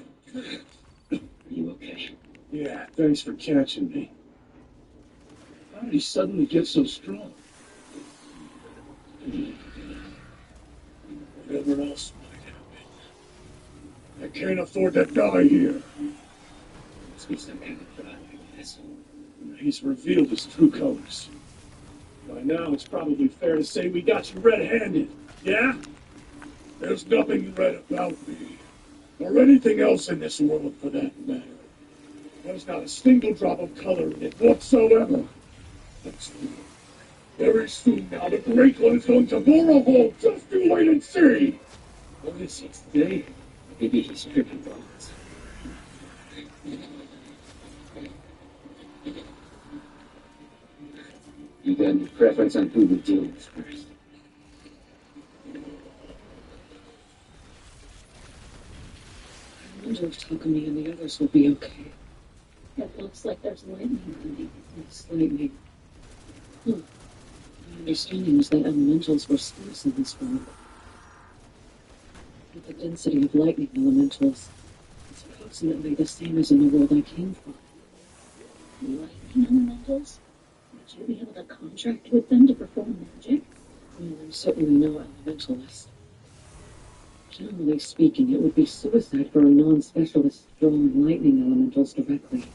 Speaker 9: Are you okay?
Speaker 16: Yeah, thanks for catching me. How did he suddenly get so strong? Whatever else might happen, I can't afford to die here. Must be some kind of fraud, I guess. He's revealed his true colors. By now, it's probably fair to say we got you red-handed, yeah? There's nothing red about me, or anything else in this world for that matter. There's not a single drop of color in it whatsoever. That's true. Very soon now, the Great One is going to Borovo. Just you wait and see.
Speaker 9: What is he today? Maybe he's tripping balls.
Speaker 15: You got any preference on who we deal with first?
Speaker 7: I wonder if Takumi and the others will be okay. It looks like there's lightning coming. It's lightning. My understanding was that elementals were scarce in this world. But the density of lightning elementals is approximately the same as in the world I came from.
Speaker 17: Lightning elementals? Would you be able to contract with them to perform magic?
Speaker 7: Well, I'm certainly no elementalist. Generally speaking, it would be suicide for a non-specialist to draw on lightning elementals directly.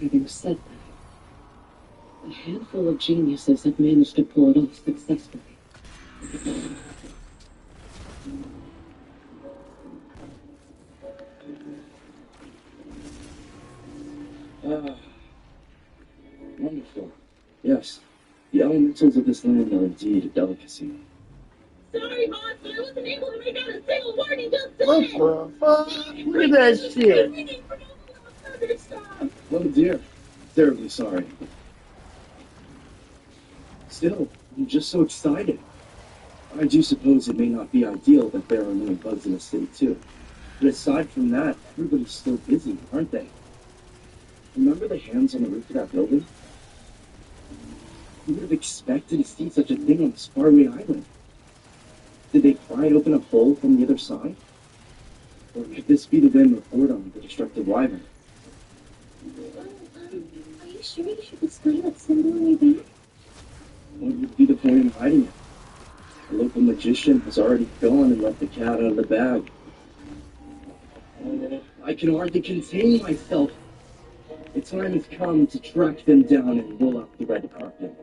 Speaker 7: Having said that, a handful of geniuses have managed to pull it off successfully.
Speaker 12: Wonderful. Yes, the elementals of this land are indeed a delicacy.
Speaker 18: Sorry, boss, but I wasn't able to make out a single word you just said.
Speaker 4: What the fuck? Look at that shit.
Speaker 12: Oh dear, terribly sorry. Still, I'm just so excited. I do suppose it may not be ideal that there are no bugs in the city, too. But aside from that, everybody's still busy, aren't they? Remember the hands on the roof of that building? You would have expected to see such a thing on this faraway island. Did they pry open a hole from the other side? Or could this be the whim of Ordon, the destructive wyvern?
Speaker 17: Are you sure you should display that symbol on your back?
Speaker 12: What would be the point in hiding it? The local magician has already gone and let the cat out of the bag. Oh, I can hardly contain myself. The time has come to track them down and roll out the red carpet.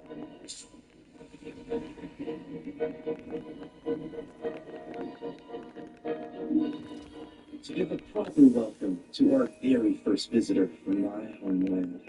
Speaker 12: To give a proper welcome to our very first visitor from my homeland.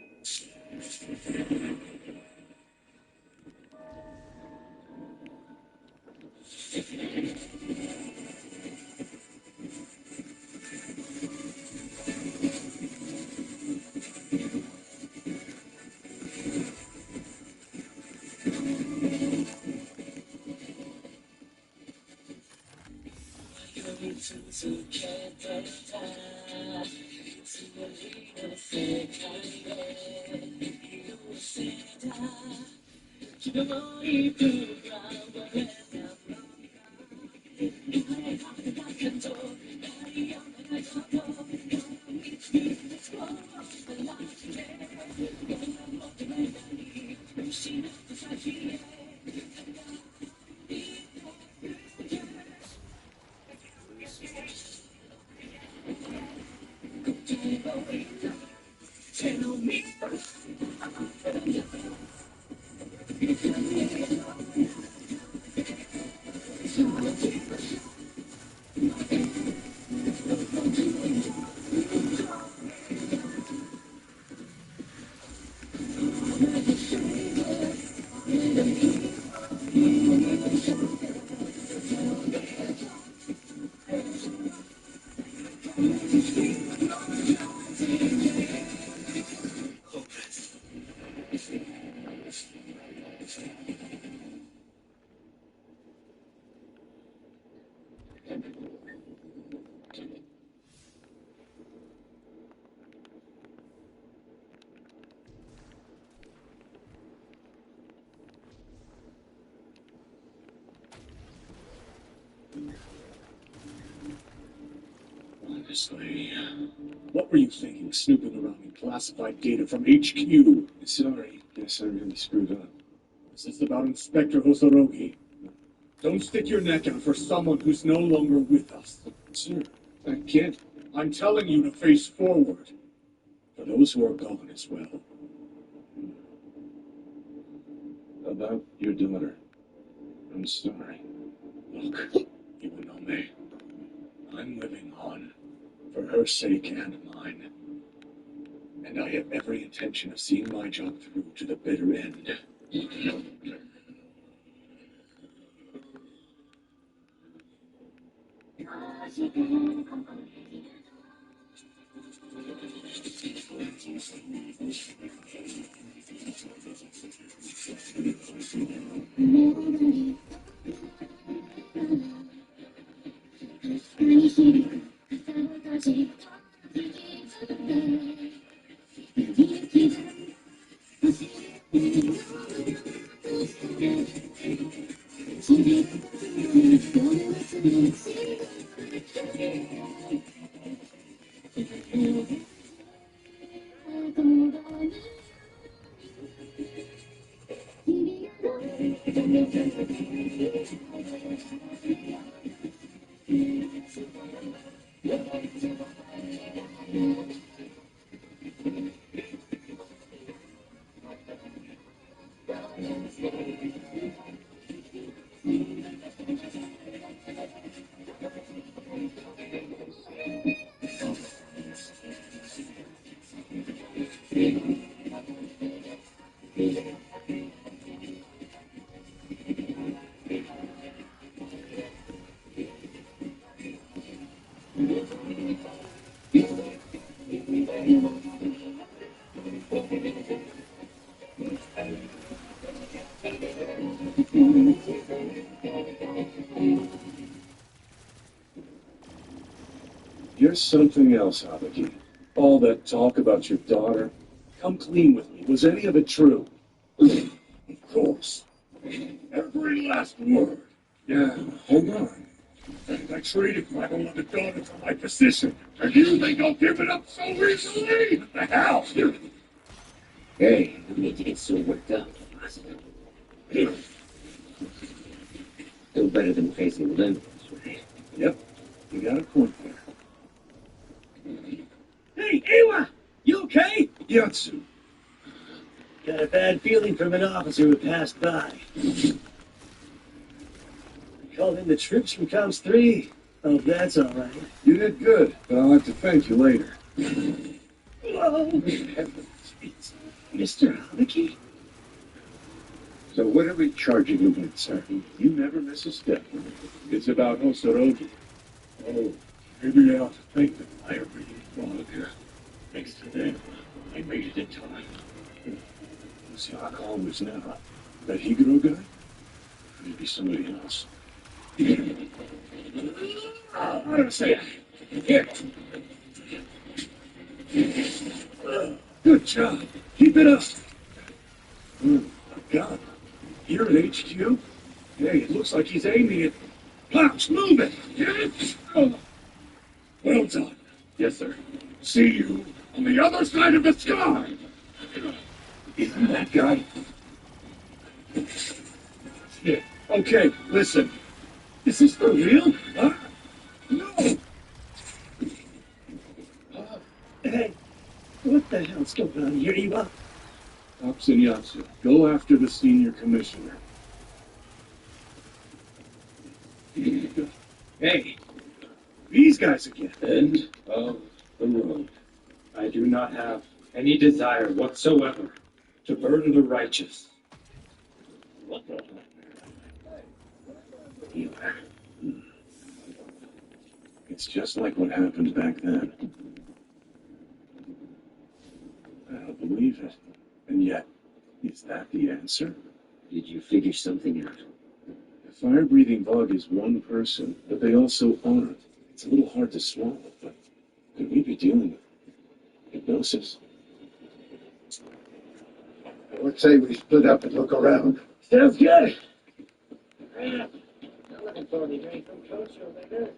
Speaker 10: Honestly, what were you thinking snooping around in classified data from HQ?
Speaker 16: Sorry, guess I really screwed up.
Speaker 10: This is about Inspector Hosorogi. Don't stick your neck out for someone who's no longer with us.
Speaker 16: Sir, I can't.
Speaker 10: I'm telling you to face forward. For those who are gone as well.
Speaker 16: About your daughter. I'm sorry.
Speaker 10: Look, Iwanome, I'm living on, for her sake and mine. And I have every intention of seeing my job through to the bitter end.
Speaker 16: There's something else, Abiki. All that talk about your daughter. Come clean with me. Was any of it true?
Speaker 13: Of course. Every last word.
Speaker 16: Yeah, hold on.
Speaker 13: And I traded my beloved daughter for my position. And you think I'll give it up so easily? What the hell?
Speaker 15: Hey, no need to get so worked up. Still better than facing limits, right?
Speaker 16: Yep, you got a point there.
Speaker 9: Hey, Ewa! You okay?
Speaker 16: Yatsu.
Speaker 9: Got a bad feeling from an officer who passed by. Called in the troops from Comms 3. Oh, that's all right.
Speaker 16: You did good, but I'll have to thank you later.
Speaker 9: Whoa! It's Mr. Habaki?
Speaker 10: So what are we charging you with, sir?
Speaker 16: You never miss a step. It's about Hosorogi.
Speaker 13: Oh, maybe I ought to thank the fire breathing frog. Thanks to them, I made it in time.
Speaker 16: Was Yak always now? That Higuro guy? Maybe somebody else.
Speaker 13: I don't say it. Here.
Speaker 16: Good job. Keep it up. A gun. Here at HQ? Hey, it looks like he's aiming it. Pops, move it!
Speaker 13: Oh. Well done.
Speaker 16: Yes, sir.
Speaker 13: See you on the other side of the sky.
Speaker 16: Isn't that guy? Yeah. Okay, listen. Is this for real? Huh? No!
Speaker 9: Hey, what the hell's going on here, Ewa?
Speaker 16: Pops and Yatsu, go after the senior commissioner. Hey, these guys again.
Speaker 1: End of the road. I do not have any desire whatsoever to murder the righteous.
Speaker 16: What the? It's just like what happened back then. I don't believe it. And yet, is that the answer?
Speaker 15: Did you figure something out?
Speaker 16: The fire-breathing bug is one person, but they also aren't. It's a little hard to swallow, but could we be dealing with hypnosis?
Speaker 10: Let's say we split up and look around.
Speaker 9: Sounds good. I'm looking forward to hearing from Coach over there.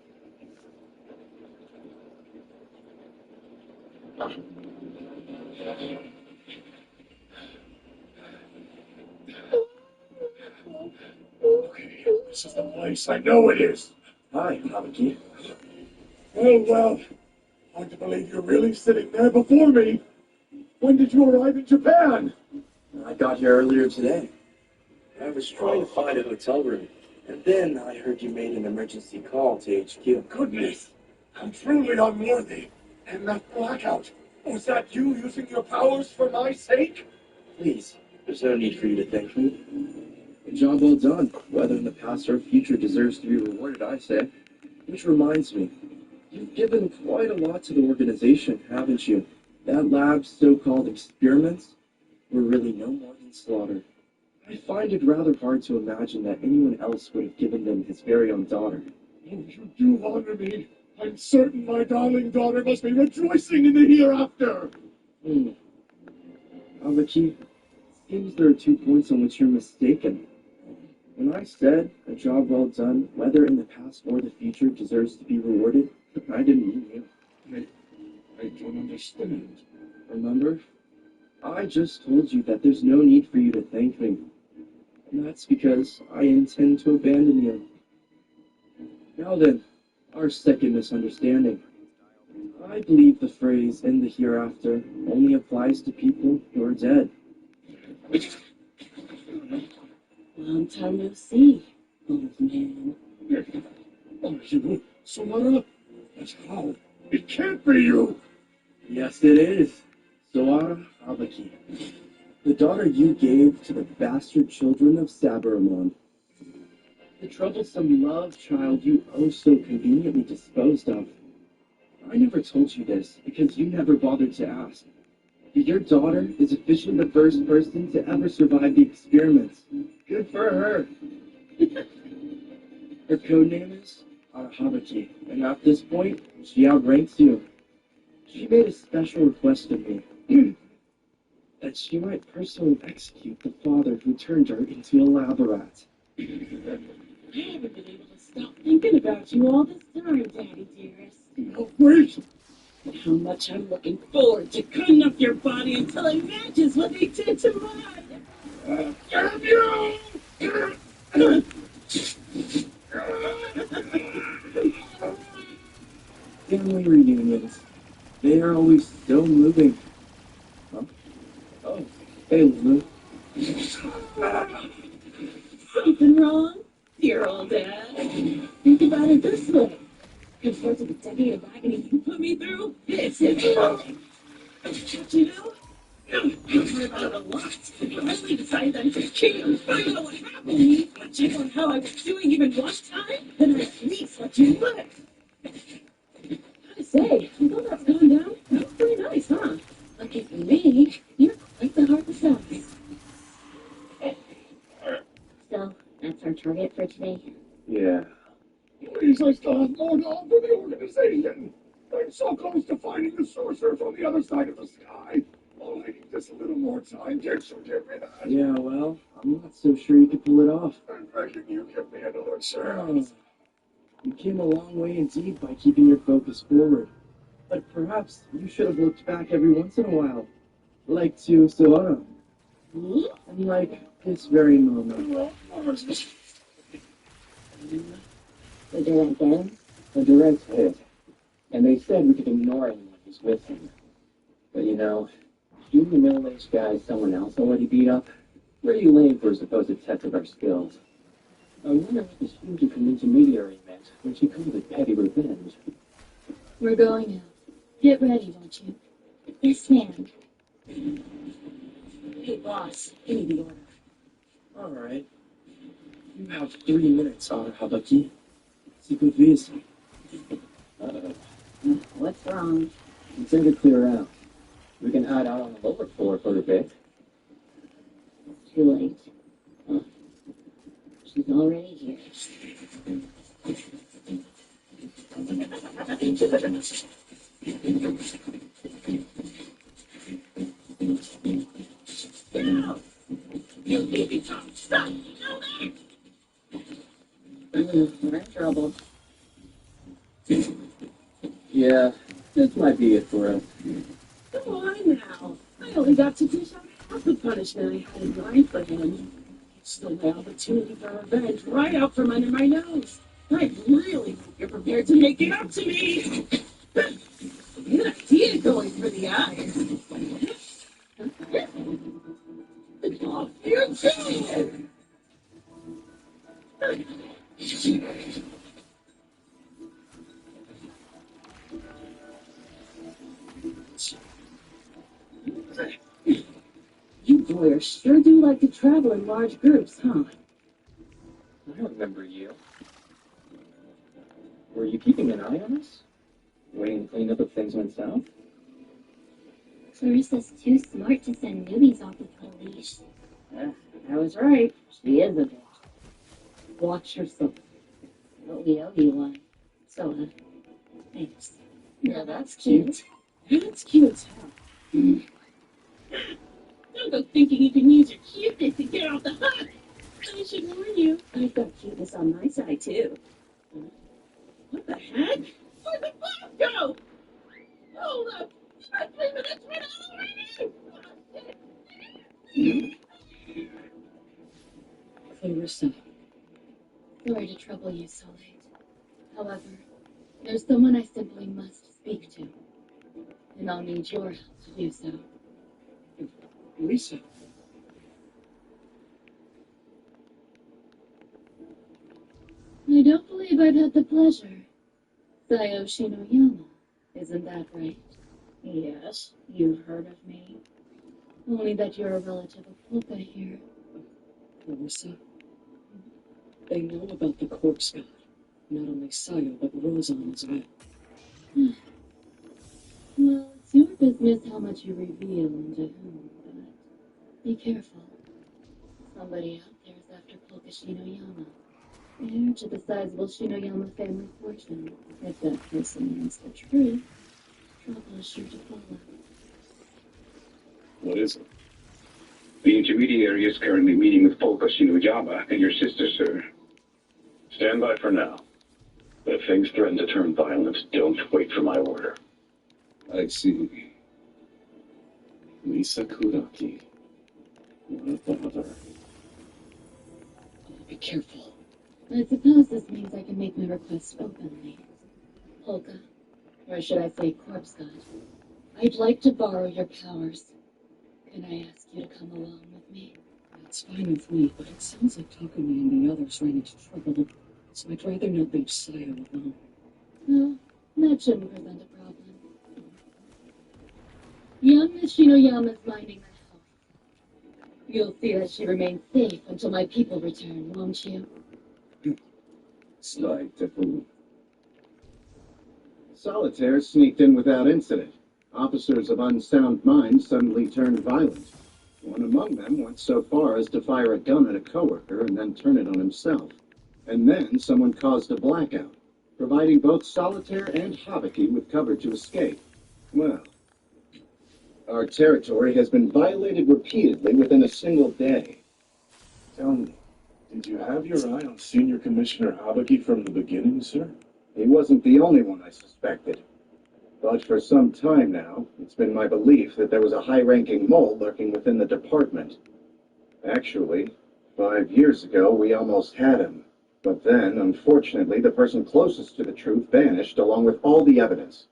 Speaker 13: Okay, this is the place. I know it is.
Speaker 16: Hi, Habaki.
Speaker 13: Well, hard to believe you're really sitting there before me. When did you arrive in Japan?
Speaker 12: I got here earlier today. I was trying to find a hotel room, and then I heard you made an emergency call to HQ.
Speaker 13: Goodness, I'm truly unworthy. And that blackout, was that you using your powers for my sake?
Speaker 12: Please, there's no need for you to thank me. A job well done. Whether in the past or future deserves to be rewarded, I say. Which reminds me, you've given quite a lot to the organization, haven't you? That lab's so-called experiments were really no more than slaughter. I find it rather hard to imagine that anyone else would have given them his very own daughter.
Speaker 13: Oh, you do honor me. I'm certain my darling daughter must be rejoicing in the hereafter.
Speaker 12: Habaki, seems there are 2 points on which you're mistaken. When I said a job well done, whether in the past or the future, deserves to be rewarded, I didn't mean you.
Speaker 13: I don't understand.
Speaker 12: Remember? I just told you that there's no need for you to thank me. And that's because I intend to abandon you. Now then, our second misunderstanding. I believe the phrase "in the hereafter" only applies to people who are dead.
Speaker 7: Long time no see, old man.
Speaker 13: Are you, Sawara? That's how. It can't be you!
Speaker 12: Yes, it is. Sawara Habaki. The daughter you gave to the bastard children of Sabaramon. The troublesome love child you oh so conveniently disposed of. I never told you this because you never bothered to ask. But your daughter is officially the first person to ever survive the experiments. Good for her. Her code name is Haruki, and at this point, she outranks you. She made a special request of me that she might personally execute the father who turned her into a lab rat.
Speaker 2: I haven't been able to stop thinking about you all this time, Daddy dearest.
Speaker 10: Oh, wait!
Speaker 2: And how much I'm looking forward to cutting up your body until it matches what they did to mine.
Speaker 10: Damn you!
Speaker 12: Family reunions. They are always so moving. Huh? Oh, hey, Lulu.
Speaker 2: Something wrong? Dear old dad. Think about it this way. Compared to the decade of agony you put me through, it's nothing. But you know, I've heard about it a lot. I finally decided that if I can't find out what happened to me, but check on how I was doing even one time, then I at least let you live. I say, although that's gone down, that was pretty nice, huh? Lucky for me, you're quite the heart of size.
Speaker 17: So, that's our target for today.
Speaker 12: Yeah.
Speaker 10: Please, I still have more on for the organization. I'm so close to finding the sorcerer from the other side of the sky. Oh, I need just a little more time. Can't you give me that?
Speaker 12: Yeah, well, I'm not so sure you could pull it off.
Speaker 10: I'm begging you, give me another chance.
Speaker 12: You came a long way indeed by keeping your focus forward. But perhaps you should have looked back every once in a while. Like to Sawara. And like this very moment.
Speaker 14: The direct end? The direct hit. And they said we could ignore him when he's with him. But you know, shooting the middle-aged guy someone else already beat up, where are you laying for a supposed test of our skills? I wonder what this fugitive intermediary meant when she called it petty revenge.
Speaker 17: We're going now. Get ready, won't you? Yes, ma'am.
Speaker 2: Hey, boss, give me the order.
Speaker 12: Alright. You have 3 minutes, Haruki. Supervise.
Speaker 14: What's wrong? It's time to clear out. We can hide out on the lower floor for a bit.
Speaker 17: It's too late. She's already here.
Speaker 2: No! You leave me some stuff, you know that?
Speaker 14: We're in trouble. Yeah, this might be it for us.
Speaker 2: Come on now. I only got to dish out half the punishment I had in mind for him. Stole my opportunity for revenge right out from under my nose. I really hope you're prepared to make it up to me. Good idea going for the eyes. Off you go! You boys sure do like to travel in large groups, huh?
Speaker 14: I don't remember you. Were you keeping an eye on us? Waiting to clean up if things went south?
Speaker 17: Clarissa's too smart to send newbies off with a leash.
Speaker 2: I was right. She is a bitch. Watch yourself.
Speaker 17: But we owe you one.
Speaker 2: Soda.
Speaker 17: Thanks.
Speaker 2: Yeah, that's cute. That's cute as hell. Don't go thinking you can use your cuteness to get off the hook. I should warn you, I've got cuteness on my side, too. What the heck? Where'd the bomb go? Hold up. You got 3 minutes running already?
Speaker 7: Clarissa.
Speaker 17: Sorry to trouble you so late. However, there's someone I simply must speak to. And I'll need your help to do so.
Speaker 7: Lisa.
Speaker 17: I don't believe I've had the pleasure. Sayoshi no Yama, isn't that right?
Speaker 2: Yes, you've heard of me.
Speaker 17: Only that you're a relative of Polka here.
Speaker 7: Clarissa. They know about the corpse god. Not only Sayo, but Rozan as well.
Speaker 17: Well, it's your business how much you reveal and to whom, but be careful. Somebody out there is after Polka no Yama.
Speaker 8: Heir to the sizable Shinoyama family fortune. If that person wants the truth, trouble is sure to follow.
Speaker 6: What is it?
Speaker 20: The intermediary is currently meeting with Polka Shinoyama and your sister, sir.
Speaker 6: Stand by for now. But if things threaten to turn violent, don't wait for my order.
Speaker 16: I see. Lisa Kuraki. What a bother.
Speaker 8: Be careful. I suppose this means I can make my request openly. Polka, or should I say Corpse God, I'd like to borrow your powers. Can I ask you to come along with me?
Speaker 7: That's fine with me, but it sounds like Takumi and the others ran into trouble, so I'd rather not leave Sayo alone.
Speaker 8: No, that shouldn't present a problem. Young Miss Shinoyama's minding the house. You'll see that she remains safe until my people return, won't you?
Speaker 19: Slide to food. Solitaire sneaked in without incident. Officers of unsound minds suddenly turned violent. One among them went so far as to fire a gun at a coworker and then turn it on himself. And then someone caused a blackout, providing both Solitaire and Habaki with cover to escape. Well, our territory has been violated repeatedly within a single day.
Speaker 16: Tell me, did you have your eye on Senior Commissioner Habaki from the beginning, sir?
Speaker 19: He wasn't the only one I suspected. But for some time now, it's been my belief that there was a high-ranking mole lurking within the department. Actually, 5 years ago, we almost had him. But then, unfortunately, the person closest to the truth vanished along with all the evidence.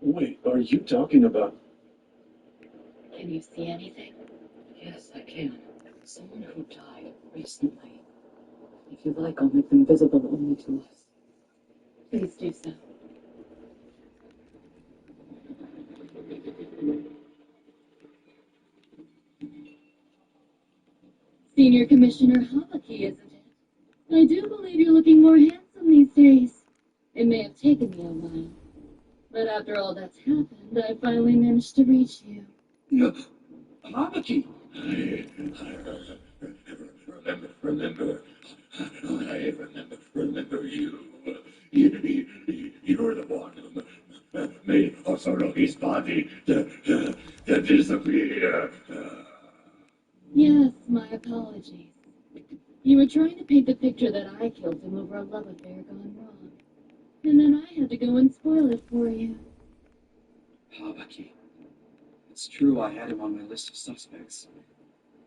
Speaker 16: Wait, are you talking about...
Speaker 8: Can you see anything?
Speaker 7: Yes, I can. Someone who died recently. If you like, I'll make them visible only to us.
Speaker 8: Please do so. Senior Commissioner Habaki, isn't it? I do believe you're looking more handsome these days. It may have taken me a while, but after all that's happened, I finally managed to reach you.
Speaker 13: Habaki! Remember you. You're the one who made Osorogi's body to disappear.
Speaker 8: Yes, my apologies. You were trying to paint the picture that I killed him over a love affair gone wrong. And then I had to go and spoil it for you.
Speaker 14: Habaki. It's true I had him on my list of suspects.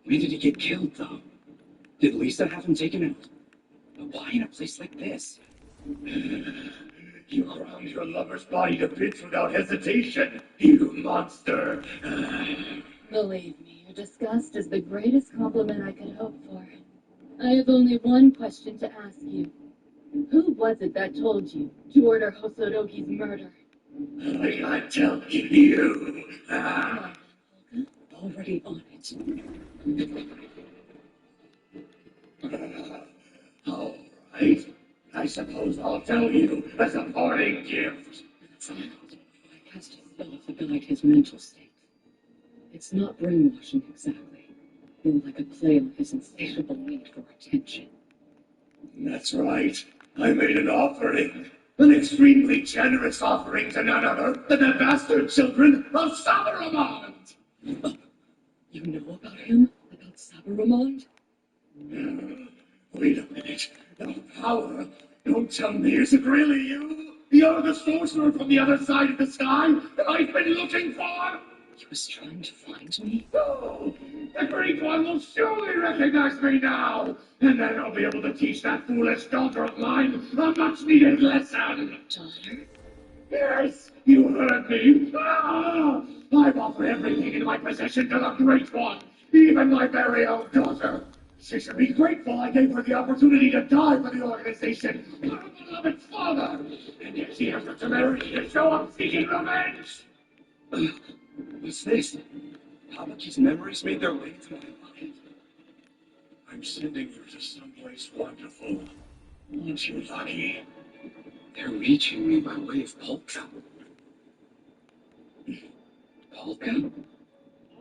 Speaker 14: When did he get killed, though? Did Lisa have him taken out? But why in a place like this?
Speaker 13: You ground your lover's body to bits without hesitation, you monster!
Speaker 8: Believe me, your disgust is the greatest compliment I could hope for. I have only one question to ask you. Who was it that told you to order Hosorogi's murder?
Speaker 13: I can't tell you.
Speaker 7: Already on it.
Speaker 13: All right. I suppose I'll tell you as a parting gift.
Speaker 7: I cast a spell to guide his mental state. It's not brainwashing exactly. More like a play on his insatiable need for attention.
Speaker 13: That's right. I made an offering. An extremely generous offering to none other than the bastard children of Sabaramond.
Speaker 7: You know about him? About Sabaramond?
Speaker 13: Wait a minute. No power. Don't tell me, is it really you? You're the sorcerer from the other side of the sky that I've been looking for?
Speaker 7: He was trying to find me?
Speaker 13: Oh, the Great One will surely recognize me now, and then I'll be able to teach that foolish daughter of mine a much-needed lesson.
Speaker 7: Daughter?
Speaker 13: Yes, you heard me. I've offered everything in my possession to the Great One, even my very own daughter. She should be grateful I gave her the opportunity to die for the organization, her beloved father, and yet she has the temerity to show up seeking revenge.
Speaker 14: What's this? Habaki's memories made their way into my mind.
Speaker 13: I'm sending you to someplace wonderful. Aren't you lucky?
Speaker 14: They're reaching me by way of Polka. Polka?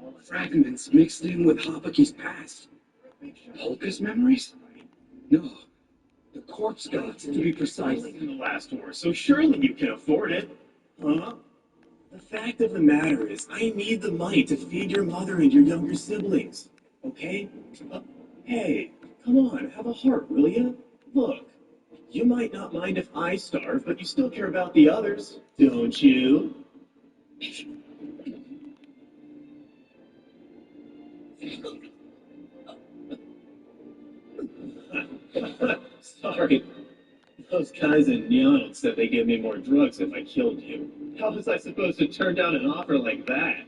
Speaker 14: All fragments mixed in with Habaki's past. Polka's memories? No,
Speaker 10: The corpse god, to be precise.
Speaker 12: In the last war, so surely you can afford it. Huh? The fact of the matter is, I need the money to feed your mother and your younger siblings. Okay? Hey, come on, have a heart, will you? Look, you might not mind if I starve, but you still care about the others, don't you? Sorry. Those guys in Neon said they gave me more drugs if I killed you. How was I supposed to turn down an offer like that?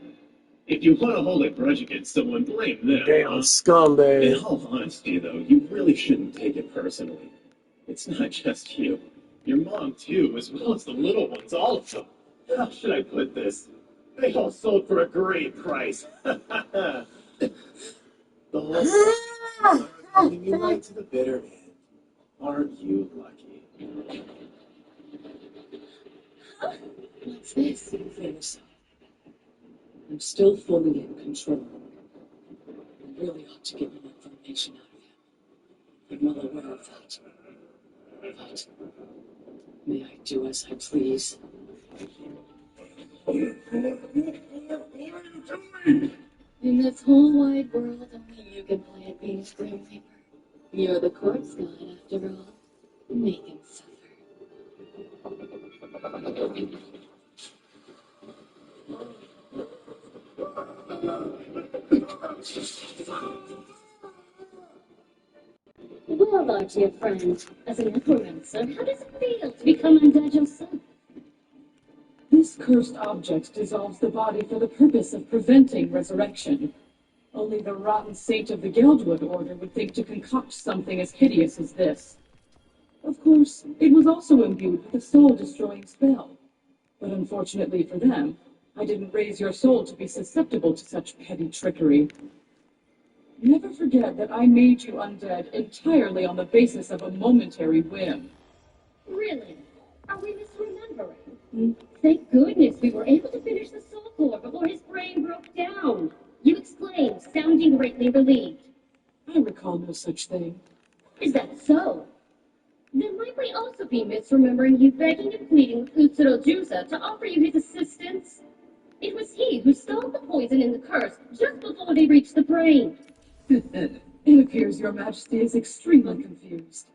Speaker 12: If you want to hold a grudge against someone, blame them.
Speaker 4: Damn
Speaker 12: huh?
Speaker 4: scumbag.
Speaker 12: In all honesty, though, you really shouldn't take it personally. It's not just you. Your mom, too, as well as the little ones, all of them. How should I put this? They all sold for a great price. The whole leading you right to the bitter end. Aren't you lucky?
Speaker 7: What's this? Venus? I'm still fully in control. I really ought to get more information out of him. I'm well aware of that. But may I do as I please?
Speaker 17: In this whole wide world, only you can play at being Grim Reaper. You're the corpse god, after all. Make him suffer. Well, our dear friend, as a necromancer, how does it feel to become undead yourself?
Speaker 8: This cursed object dissolves the body for the purpose of preventing resurrection. Only the rotten saint of the Geldwood Order would think to concoct something as hideous as this. Of course, it was also imbued with a soul-destroying spell. But unfortunately for them, I didn't raise your soul to be susceptible to such petty trickery. Never forget that I made you undead entirely on the basis of a momentary whim.
Speaker 18: Really? Are we misremembering? Thank goodness we were able to finish the soul core before his brain broke down. You exclaimed, sounding greatly relieved.
Speaker 8: I recall no such thing.
Speaker 18: Is that so? Then might we also be misremembering you begging and pleading with Utsuro Jusa to offer you his assistance? It was he who stole the poison in the curse just before they reached the brain.
Speaker 8: It appears your majesty is extremely confused.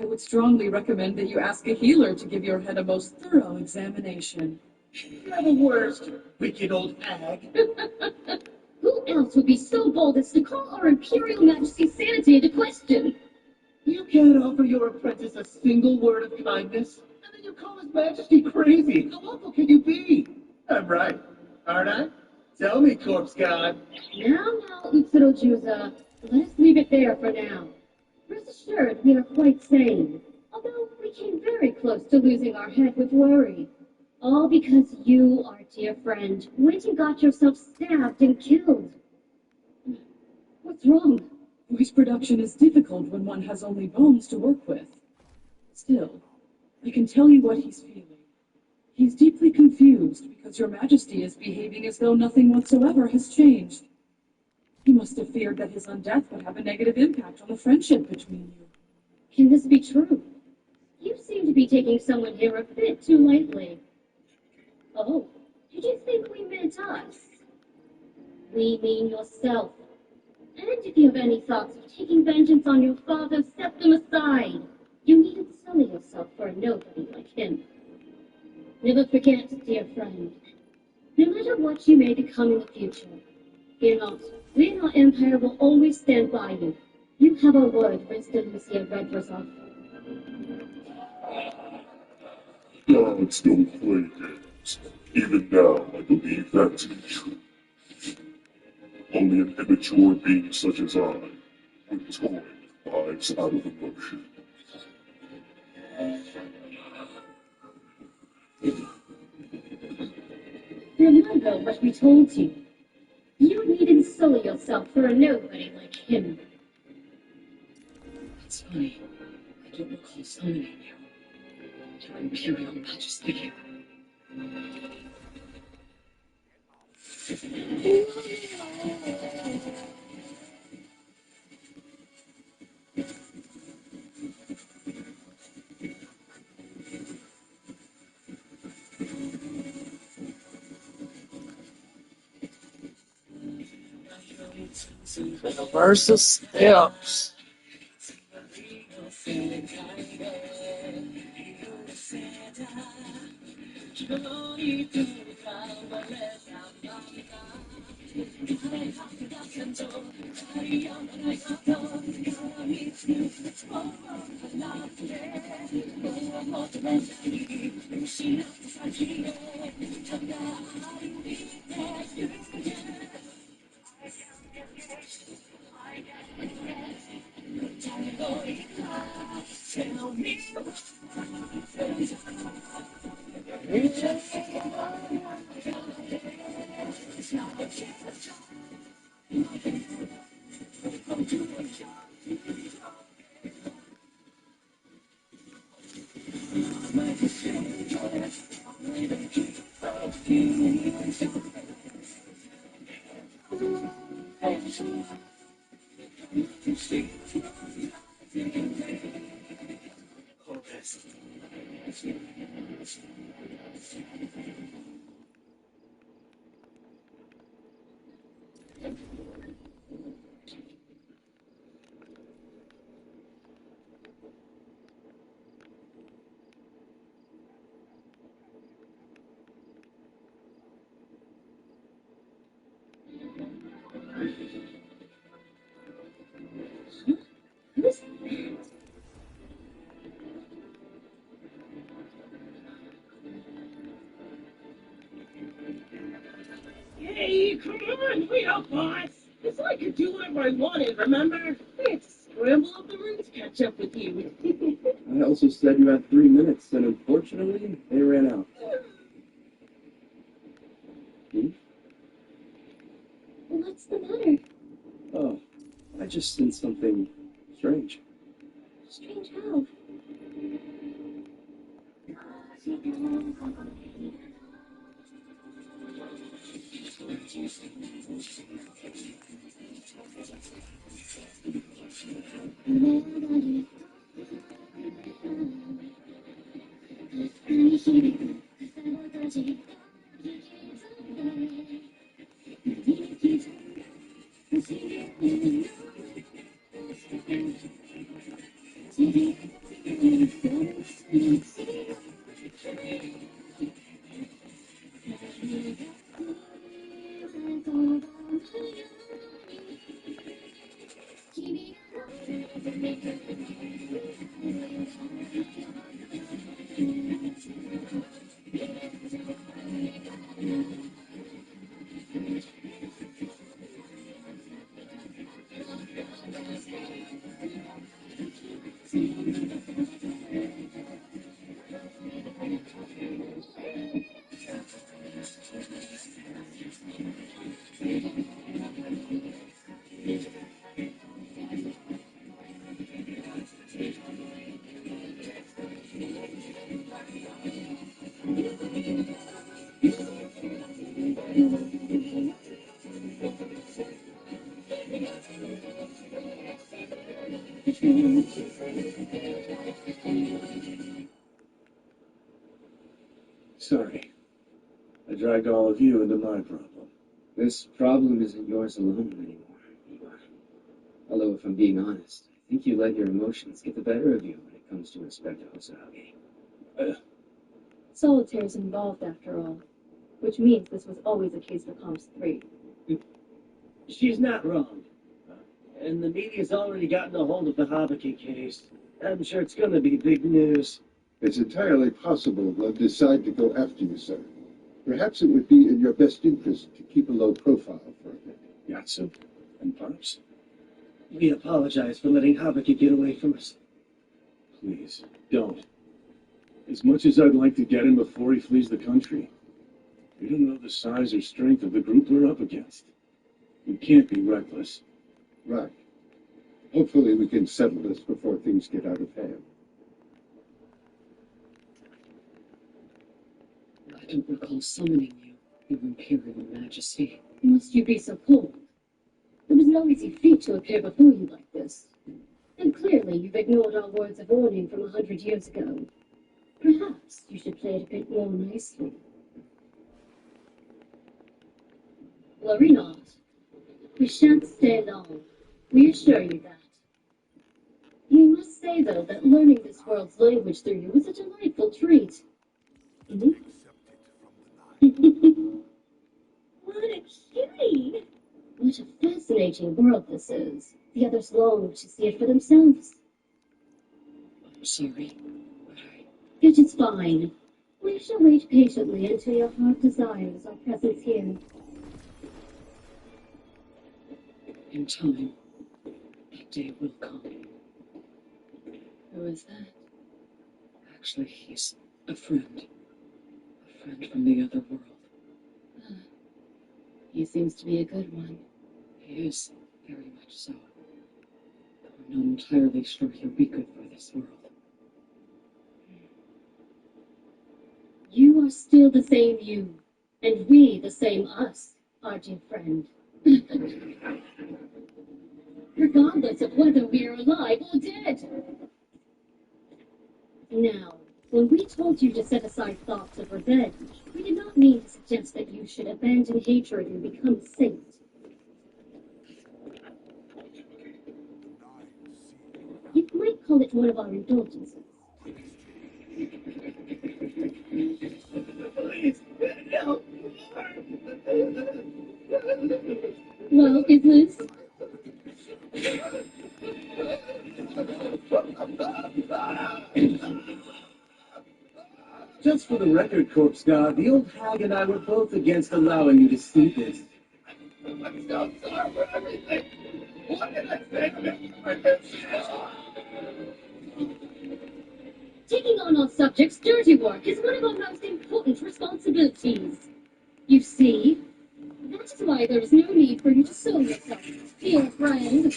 Speaker 8: I would strongly recommend that you ask a healer to give your head a most thorough examination.
Speaker 12: You're the worst, wicked old hag.
Speaker 18: Who else would be so bold as to call our Imperial Majesty's sanity into question?
Speaker 12: You can't offer your apprentice a single word of kindness, and then you call his majesty crazy. How awful can you be? I'm right, aren't I? Tell me, corpse god.
Speaker 18: Now, Utsuro Jusa, let us leave it there for now. Rest assured, we are quite sane. Although we came very close to losing our head with worry. All because you, our dear friend, went and got yourself stabbed and killed.
Speaker 8: What's wrong? Voice production is difficult when one has only bones to work with. Still, I can tell you what he's feeling. He's deeply confused because your majesty is behaving as though nothing whatsoever has changed. He must have feared that his undeath would have a negative impact on the friendship between you.
Speaker 18: Can this be true? You seem to be taking someone here a bit too lightly. Oh, did you think we meant us? We mean yourself. And if you have any thoughts of taking vengeance on your father, set them aside. You needn't sully yourself for a nobody like him. Never forget, dear friend, no matter what you may become in the future, fear not, we in our empire will always stand by you. You have our word, Winston Lucia Redversov.
Speaker 21: Gods don't play games. Even now, I believe that to be true. Only an immature being such as I would toy with lives out of emotion.
Speaker 18: Remember what we told you. You needn't sully yourself for a nobody like him.
Speaker 7: It's funny. I don't recall summoning you. Your Imperial Majesty.
Speaker 4: Versus steps.
Speaker 2: Hey, come on, wait up, boss. It's like I could do whatever I wanted, remember? I had to scramble up the room to catch up with you.
Speaker 12: I also said you had 3 minutes, and unfortunately, they ran out.
Speaker 17: What's the matter?
Speaker 12: Oh, I just sensed something strange.
Speaker 17: Strange how?
Speaker 16: Sorry. I dragged all of you into my problem.
Speaker 15: This problem isn't yours alone anymore, Iwa. Although, if I'm being honest, I think you let your emotions get the better of you when it comes to Inspector Hosogi.
Speaker 8: Solitaire's involved after all, which means this was always a case for Comps 3.
Speaker 9: She's not wrong. And the media's already gotten a hold of the Habaki case. I'm sure it's going to be big news.
Speaker 10: It's entirely possible they'll decide to go after you, sir. Perhaps it would be in your best interest to keep a low profile for a bit.
Speaker 16: Yatsu and Pops,
Speaker 9: We apologize for letting Habaki get away from us.
Speaker 16: please, don't. As much as I'd like to get him before he flees the country, you don't know the size or strength of the group we're up against. We can't be reckless.
Speaker 10: Right. Hopefully we can settle this before things get out of hand.
Speaker 7: I don't recall summoning you, Your Imperial Majesty.
Speaker 8: Must you be so cold? It was no easy feat to appear before you like this. And clearly you've ignored our words of warning from 100 years ago. Perhaps you should play it a bit more nicely. Larinot,
Speaker 17: We shan't stay long. We assure you that. You must say, though, that learning this world's language through you was a delightful treat. Mhm.
Speaker 18: What a cutie!
Speaker 17: What a fascinating world this is. The others long to see it for themselves.
Speaker 7: I'm sorry.
Speaker 17: It is fine. We shall wait patiently until your heart desires our presence here.
Speaker 7: In time, that day will come.
Speaker 8: Who is that?
Speaker 7: Actually, he's a friend. A friend from the other world.
Speaker 8: Ah, he seems to be a good one.
Speaker 7: He is, very much so. Though I'm not entirely sure he'll be good for this world.
Speaker 17: You are still the same you, and we the same us, our dear friend. Regardless of whether we are alive or dead. Now, when we told you to set aside thoughts of revenge, we did not mean to suggest that you should abandon hatred and become a saint. You might call it one of our indulgences.
Speaker 18: No.
Speaker 17: Well, it was...
Speaker 9: Just for the record, Corpse God, the old hag and I were both against allowing you to see this.
Speaker 18: I'm so sorry for everything. What did I say to Mr.
Speaker 17: Taking on our subjects' dirty work is one of our most important responsibilities. You see, that is why there is no need for you to soil yourself, dear friend.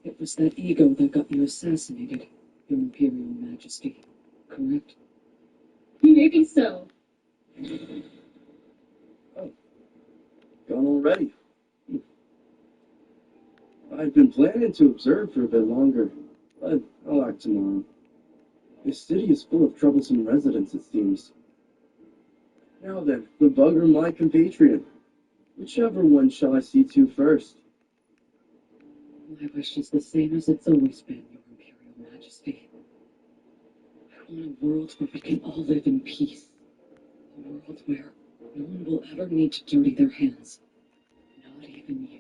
Speaker 7: It was that ego that got you assassinated, Your Imperial Majesty, correct?
Speaker 17: Maybe so.
Speaker 12: Gone already. I've been planning to observe for a bit longer, but I'll act tomorrow. This city is full of troublesome residents, it seems. Now then, the bug or my compatriot? Whichever one shall I see to first?
Speaker 7: My wish is the same as it's always been, Your Imperial Majesty. I want a world where we can all live in peace. A world where no one will ever need to dirty their hands. Not even you.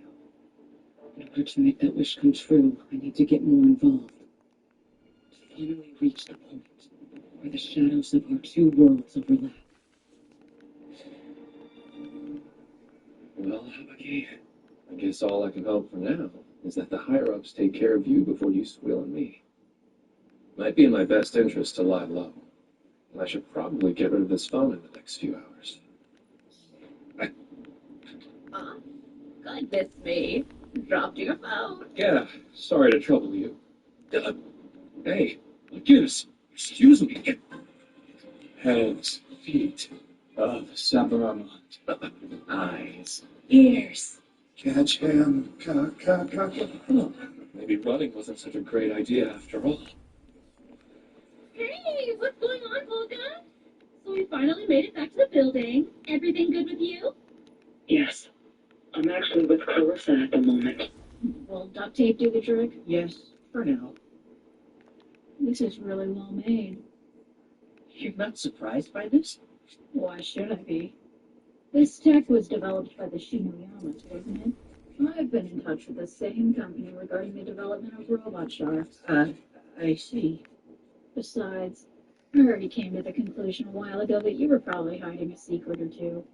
Speaker 7: In order to make that wish come true, I need to get more involved. To finally reach the point where the shadows of our two worlds overlap.
Speaker 12: Well, Habaki, I guess all I can hope for now is that the higher-ups take care of you before you squeal on me. Might be in my best interest to lie low. And I should probably get rid of this phone in the next few hours.
Speaker 18: Goodness me. Dropped your phone.
Speaker 1: Yeah, sorry to trouble you. Hey, Guinness, excuse me. Hands, feet of Sabaramont. Eyes, ears.
Speaker 10: Catch him.
Speaker 1: Maybe running wasn't such a great idea after all.
Speaker 18: Hey, what's going on, Volga? So we finally made it back to the building. Everything good with you?
Speaker 2: Yes. I'm actually with Clarissa at the moment.
Speaker 17: Will duct tape do the trick?
Speaker 2: Yes, for now.
Speaker 17: This is really well made.
Speaker 2: You're not surprised by this?
Speaker 17: Why should I be? This tech was developed by the Shinoyamas, wasn't it? I've been in touch with the same company regarding the development of robot sharks.
Speaker 2: I see.
Speaker 17: Besides, I already came to the conclusion a while ago that you were probably hiding a secret or two.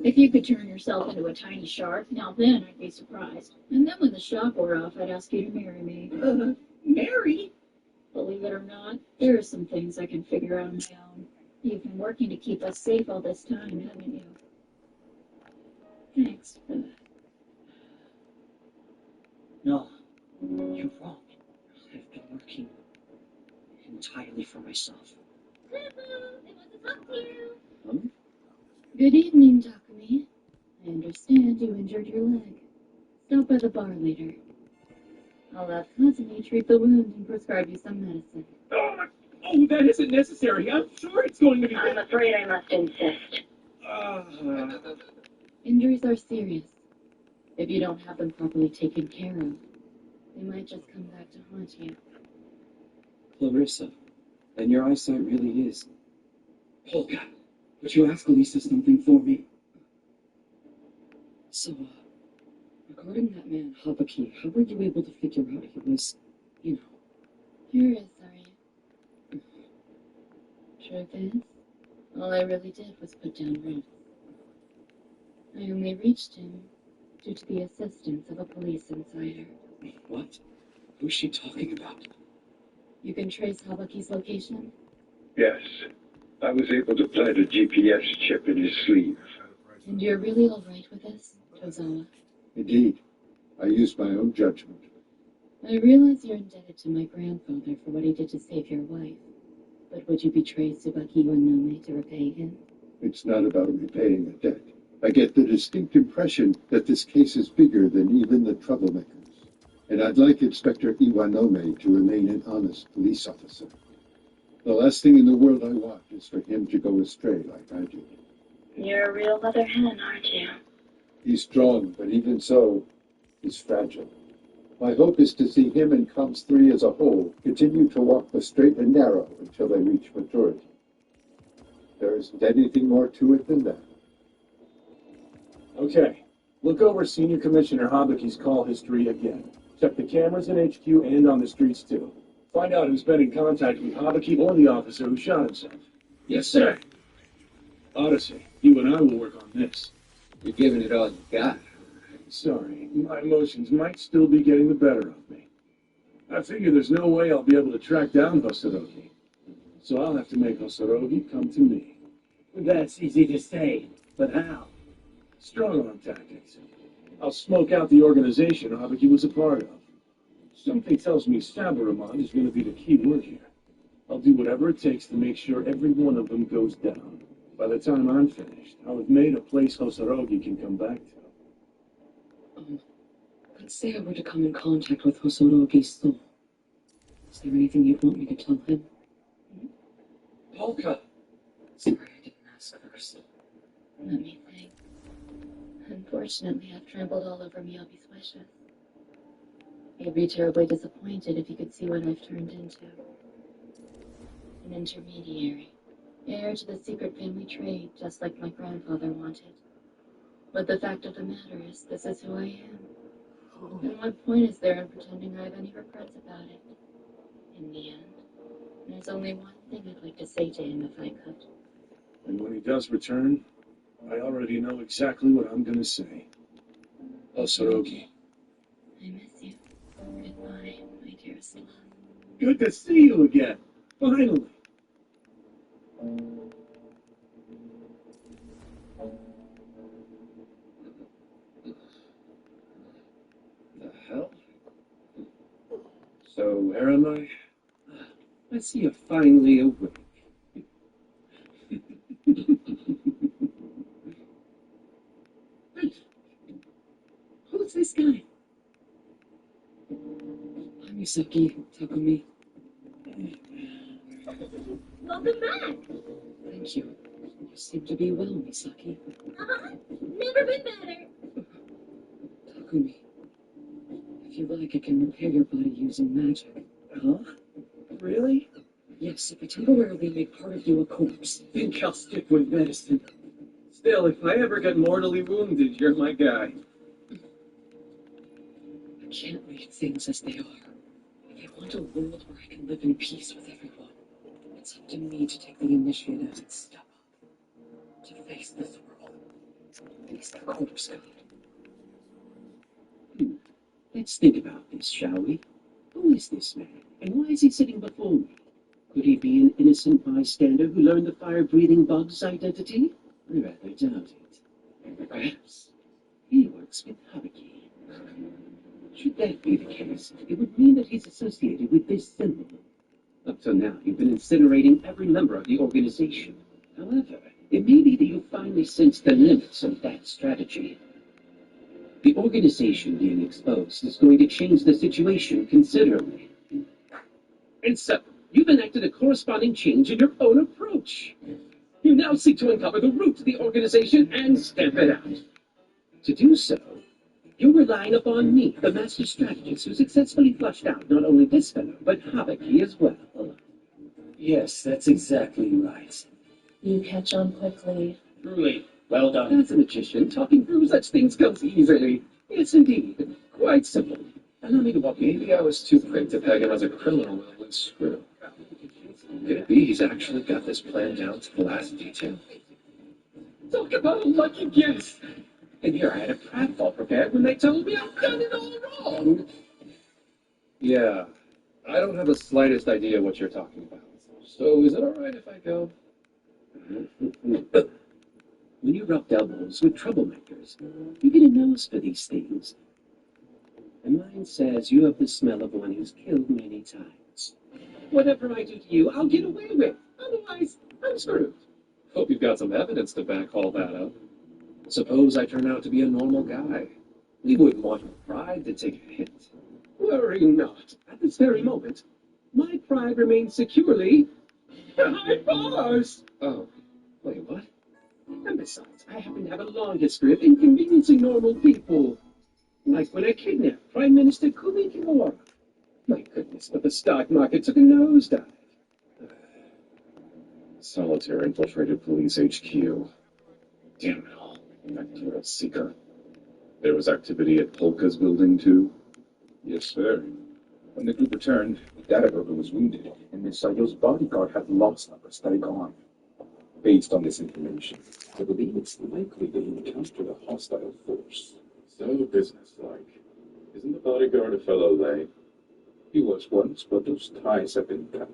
Speaker 17: If you could turn yourself into a tiny shark, now then I'd be surprised. And then when the shock wore off, I'd ask you to marry me.
Speaker 2: Marry?
Speaker 17: Believe it or not, there are some things I can figure out on my own. You've been working to keep us safe all this time, haven't you? Thanks for that.
Speaker 2: No, you're wrong. I've been working entirely for myself.
Speaker 17: Good evening, Takumi. I understand you injured your leg. Stop by the bar later.
Speaker 3: I'll have Kazumi treat the wound and prescribe you some medicine.
Speaker 1: Oh, that isn't necessary. I'm sure it's going to be...
Speaker 17: I'm afraid I must insist.
Speaker 3: Injuries are serious. If you don't have them properly taken care of, they might just come back to haunt you.
Speaker 1: Clarissa, and your eyesight really is... Olga, would you ask Lisa something for me?
Speaker 7: So, regarding that man, Habaki, how were you able to figure out he was,
Speaker 3: Curious, are you? Truth is, all I really did was put down roots. I only reached him due to the assistance of a police insider.
Speaker 1: What? Who's she talking about?
Speaker 3: You can trace Habaki's location?
Speaker 20: Yes. I was able to plant a GPS chip in his sleeve.
Speaker 3: And you're really alright with this, Tozawa?
Speaker 10: Indeed. I used my own judgment.
Speaker 3: I realize you're indebted to my grandfather for what he did to save your wife. But would you betray Tsubaki Onome to repay him?
Speaker 10: It's not about repaying a debt. I get the distinct impression that this case is bigger than even the troublemakers. And I'd like Inspector Iwanome to remain an honest police officer. The last thing in the world I want is for him to go astray like I did.
Speaker 17: You're a real mother hen, aren't you?
Speaker 10: He's strong, but even so, he's fragile. My hope is to see him and Comms 3 as a whole continue to walk the straight and narrow until they reach maturity. There isn't anything more to it than that.
Speaker 16: Okay. Look over Senior Commissioner Habaki's call history again. Check the cameras in HQ and on the streets, too. Find out who's been in contact with Habaki or the officer who shot himself.
Speaker 1: Yes, sir.
Speaker 16: Odyssey, you and I will work on this.
Speaker 15: You're giving it all you got.
Speaker 16: Sorry, my emotions might still be getting the better of me. I figure there's no way I'll be able to track down Hosorogi. So I'll have to make Hosorogi come to me.
Speaker 9: That's easy to say, but how?
Speaker 16: Strong-arm tactics. I'll smoke out the organization Habaki was a part of. Something tells me Sabaramon is going to be the key word here. I'll do whatever it takes to make sure every one of them goes down. By the time I'm finished, I'll have made a place Hosorogi can come back to.
Speaker 7: Let's say I were to come in contact with Hosorogi's soul. Is there anything you'd want me to tell him?
Speaker 1: Polka!
Speaker 7: Sorry, I didn't ask first.
Speaker 3: Let me think. Unfortunately, I've trampled all over Miyabi's wishes. He'd be terribly disappointed if he could see what I've turned into. An intermediary. Heir to the secret family trade, just like my grandfather wanted. But the fact of the matter is, this is who I am. And what point is there in pretending I have any regrets about it? In the end, there's only one thing I'd like to say to him if I could.
Speaker 16: And when he does return, I already know exactly what I'm going to say. Hosorogi.
Speaker 3: I miss you. Goodbye, my dearest love.
Speaker 16: Good to see you again. Finally.
Speaker 1: The hell?
Speaker 15: So,
Speaker 1: Where am I? I see you're finally awake.
Speaker 7: Who's this guy? I'm Misaki Takumi.
Speaker 18: Welcome back.
Speaker 7: Thank you. You seem to be well, Misaki.
Speaker 18: Never been better.
Speaker 7: Takumi, if you like, I can repair your body using magic.
Speaker 1: Huh? Really?
Speaker 7: Yes, if I temporarily make part of you a corpse.
Speaker 1: Think I'll stick with medicine. Still, if I ever get mortally wounded, you're my guy.
Speaker 7: I can't leave things as they are. If I want a world where I can live in peace with everyone, it's up to me to take the initiative and step up. To face this world. Face the corpse god.
Speaker 1: Let's think about this, shall we? Who is this man, and why is he sitting before me? Could he be an innocent bystander who learned the fire-breathing bug's identity? I rather doubt it. Perhaps he works with Habaki. Should that be the case, it would mean that he's associated with this symbol. Up till now, you've been incinerating every member of the organization. However, it may be that you finally sense the limits of that strategy. The organization being exposed is going to change the situation considerably. And so, you've enacted a corresponding change in your own approach. You now seek to uncover the root of the organization and stamp it out. To do so, you're relying upon me, the master strategist who successfully flushed out not only this fellow, but Habaki as well.
Speaker 2: Yes, that's exactly right.
Speaker 3: You catch on quickly.
Speaker 2: Truly, well done.
Speaker 1: As a magician, talking through such things comes easily. Yes, indeed. Quite simple. Allow me to walk you.
Speaker 6: Maybe I was too quick to peg him as a criminal with a loose screw. Could it be he's actually got this plan down to the last detail?
Speaker 1: Talk about a lucky guess. And here I had a pratfall prepared when they told me I'd done it all wrong.
Speaker 6: Yeah, I don't have the slightest idea what you're talking about. So is it all right if I go?
Speaker 1: When you rub elbows with troublemakers, you get a nose for these things. And mine says you have the smell of one who's killed many times. Whatever I do to you, I'll get away with. Otherwise, I'm screwed.
Speaker 6: Hope you've got some evidence to back all that up. Suppose I turn out to be a normal guy. You wouldn't want your pride to take a hit.
Speaker 1: Worry not. At this very moment, my pride remains securely behind bars.
Speaker 6: Oh, wait, what?
Speaker 1: And besides, I happen to have a long history of inconveniencing normal people. Like when I kidnapped Prime Minister Kumi Kimura. My goodness, but the stock market took a nosedive.
Speaker 6: Solitaire infiltrated police HQ. Damn it all. Bacterial seeker. There was activity at Polka's building, too?
Speaker 5: Yes, sir. When the group returned, the data broker was wounded, and Miss Sayo's bodyguard had lost a prosthetic arm. Based on this information, I believe it's likely they encountered a hostile force.
Speaker 6: So businesslike. Isn't the bodyguard a fellow Lay?
Speaker 5: He was once, but those ties have been cut.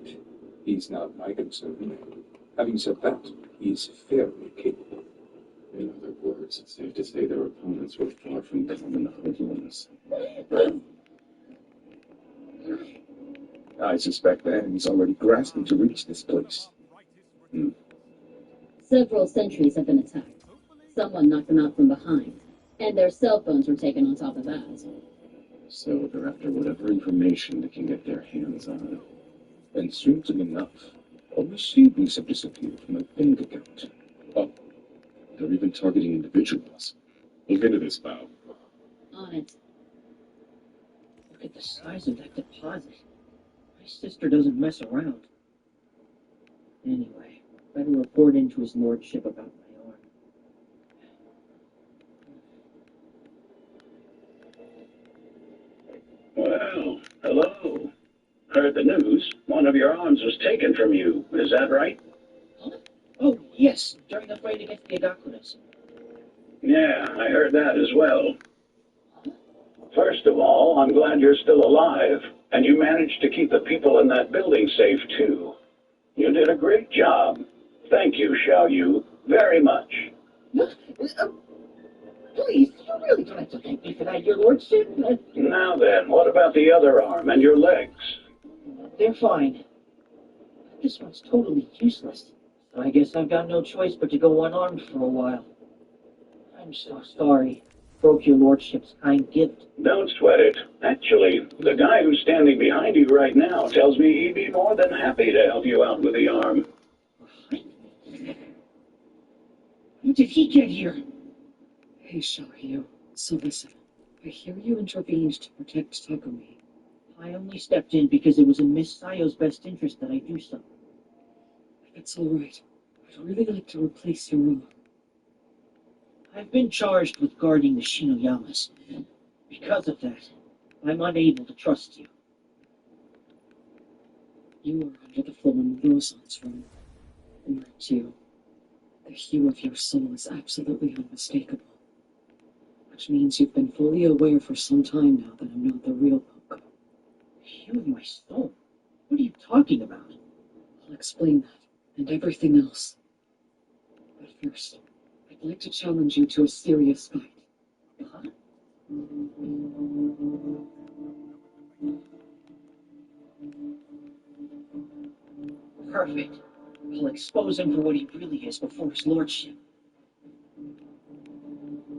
Speaker 5: He's not my concern. Having said that, he's fairly capable.
Speaker 6: In other words, it's safe to say their opponents were far from common hoodlums.
Speaker 5: I suspect the enemy's already grasping to reach this place.
Speaker 3: Several sentries have been attacked. Someone knocked them out from behind. And their cell phones were taken on top of that.
Speaker 6: So they're after whatever information they can get their hands on.
Speaker 5: And strangely enough, all my savings have disappeared from my bank account.
Speaker 6: Oh, they're even targeting individuals. Look into this, Bao.
Speaker 3: On it.
Speaker 2: Look at the size of that deposit. My sister doesn't mess around. Anyway, better report into his lordship about my arm.
Speaker 22: Well, hello. Heard the news. One of your arms was taken from you. Is that right?
Speaker 2: Huh? Oh, yes, during the fight against the Agakunas.
Speaker 22: Yeah, I heard that as well. First of all, I'm glad you're still alive, and you managed to keep the people in that building safe, too. You did a great job. Thank you, Xiao Yu, very much.
Speaker 2: Please, you really don't have to thank me for that, your lordship.
Speaker 22: Now then, what about the other arm and your legs?
Speaker 2: They're fine. This one's totally useless. So I guess I've got no choice but to go unarmed for a while. I'm so sorry. Broke your lordship's kind gift.
Speaker 22: Don't sweat it. Actually, the guy who's standing behind you right now tells me he'd be more than happy to help you out with the arm.
Speaker 2: How did he get here?
Speaker 7: Hey, Xiaoyu. So listen, I hear you intervened to protect Takumi.
Speaker 2: I only stepped in because it was in Miss Sayo's best interest that I do so.
Speaker 7: That's all right. I'd really like to replace your arm.
Speaker 2: I've been charged with guarding the Shinoyamas. Because of that, I'm unable to trust you.
Speaker 7: You are under the full of Roson's rule. And that too. The hue of your soul is absolutely unmistakable. Which means you've been fully aware for some time now that I'm not the real Poco.
Speaker 2: The hue of my soul? What are you talking about?
Speaker 7: I'll explain that, and everything else. But first, I'd like to challenge you to a serious fight.
Speaker 2: Huh? Perfect. I'll expose him for what he really is before his lordship.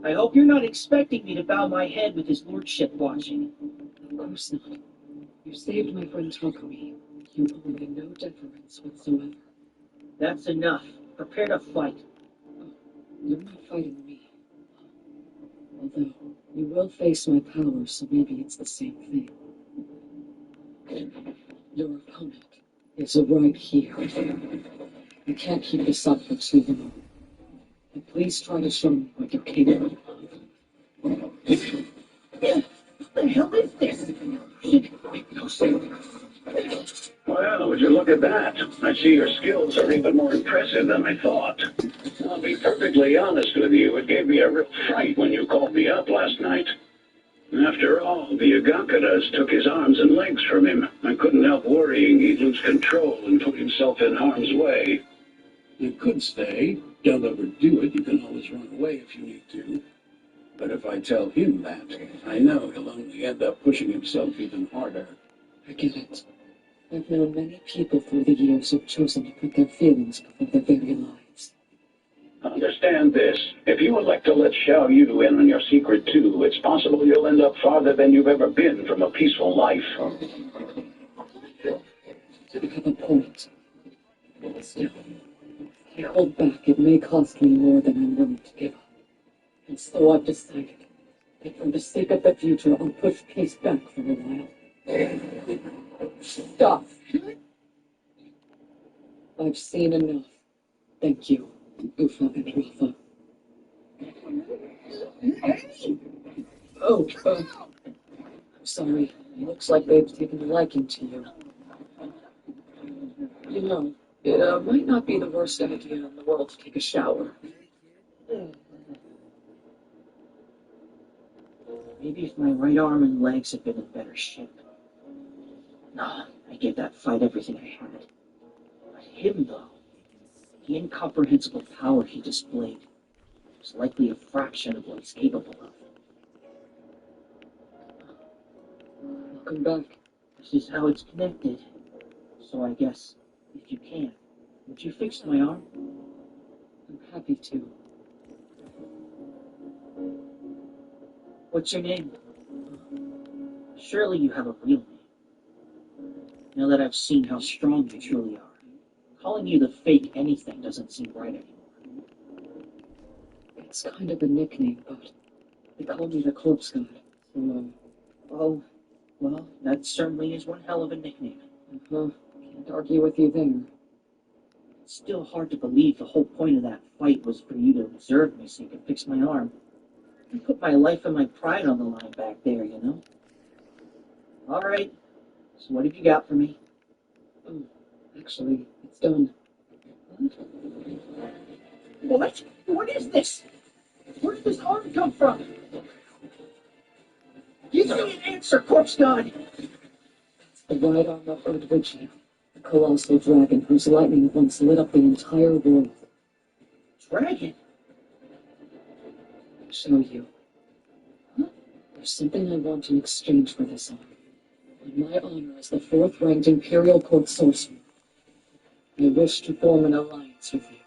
Speaker 2: I hope you're not expecting me to bow my head with his lordship watching.
Speaker 7: Of course not. You saved my friend Takumi. You owe me no deference whatsoever.
Speaker 2: That's enough. Prepare to fight.
Speaker 7: You're not fighting me. Although, you will face my power, so maybe it's the same thing. Your opponent is right here. You can't keep this up for too long. And please try to show me what you're capable of.
Speaker 2: What the hell is this?
Speaker 22: Well, would you look at that? I see your skills are even more impressive than I thought. I'll be perfectly honest with you, it gave me a real fright when you called me up last night. After all, the Agakuras took his arms and legs from him. I couldn't help worrying he'd lose control and put himself in harm's way.
Speaker 10: You could stay. Don't overdo it. You can always run away if you need to. But if I tell him that, I know he'll only end up pushing himself even harder.
Speaker 7: I get it. I've known many people through the years who've chosen to put their feelings before their very lives.
Speaker 22: Understand this. If you elect to let Xiao Yu in on your secret too, it's possible you'll end up farther than you've ever been from a peaceful life.
Speaker 7: You have a point. Still, if I hold back, it may cost me more than I'm willing to give up. And so I've decided that for the sake of the future, I'll push peace back for a while. Stop. I've seen enough. Thank you, Ufa and Rafa. Oh, I'm sorry. Looks like they've taken a liking to you. You know, it might not be the worst idea in the world to take a shower.
Speaker 2: Maybe if my right arm and legs had been in better shape. No, I gave that fight everything I had. But him, though, the incomprehensible power he displayed was likely a fraction of what he's capable of.
Speaker 7: Welcome back.
Speaker 2: This is how it's connected. So I guess, if you can, would you fix my arm?
Speaker 7: I'm happy to.
Speaker 2: What's your name? Surely you have a real name. Now that I've seen how strong you truly are, calling you the fake anything doesn't seem right anymore.
Speaker 7: It's kind of a nickname, but they call me the Corpse God. So,
Speaker 2: oh, well, that certainly is one hell of a nickname.
Speaker 7: Can't argue with you there.
Speaker 2: It's still hard to believe the whole point of that fight was for you to observe me so you could fix my arm. I put my life and my pride on the line back there, you know? All right. So what have you got for me?
Speaker 7: Oh, actually, it's done.
Speaker 2: What? What is this? Where did this arm come from? Give me an answer, Corpse God!
Speaker 7: It's the right arm of Erdvigia, the colossal dragon whose lightning once lit up the entire world.
Speaker 2: Dragon?
Speaker 7: I'll show you. There's something I want in exchange for this arm. On my honor as the 4th-ranked Imperial Court sorcerer, I wish to form an alliance with you.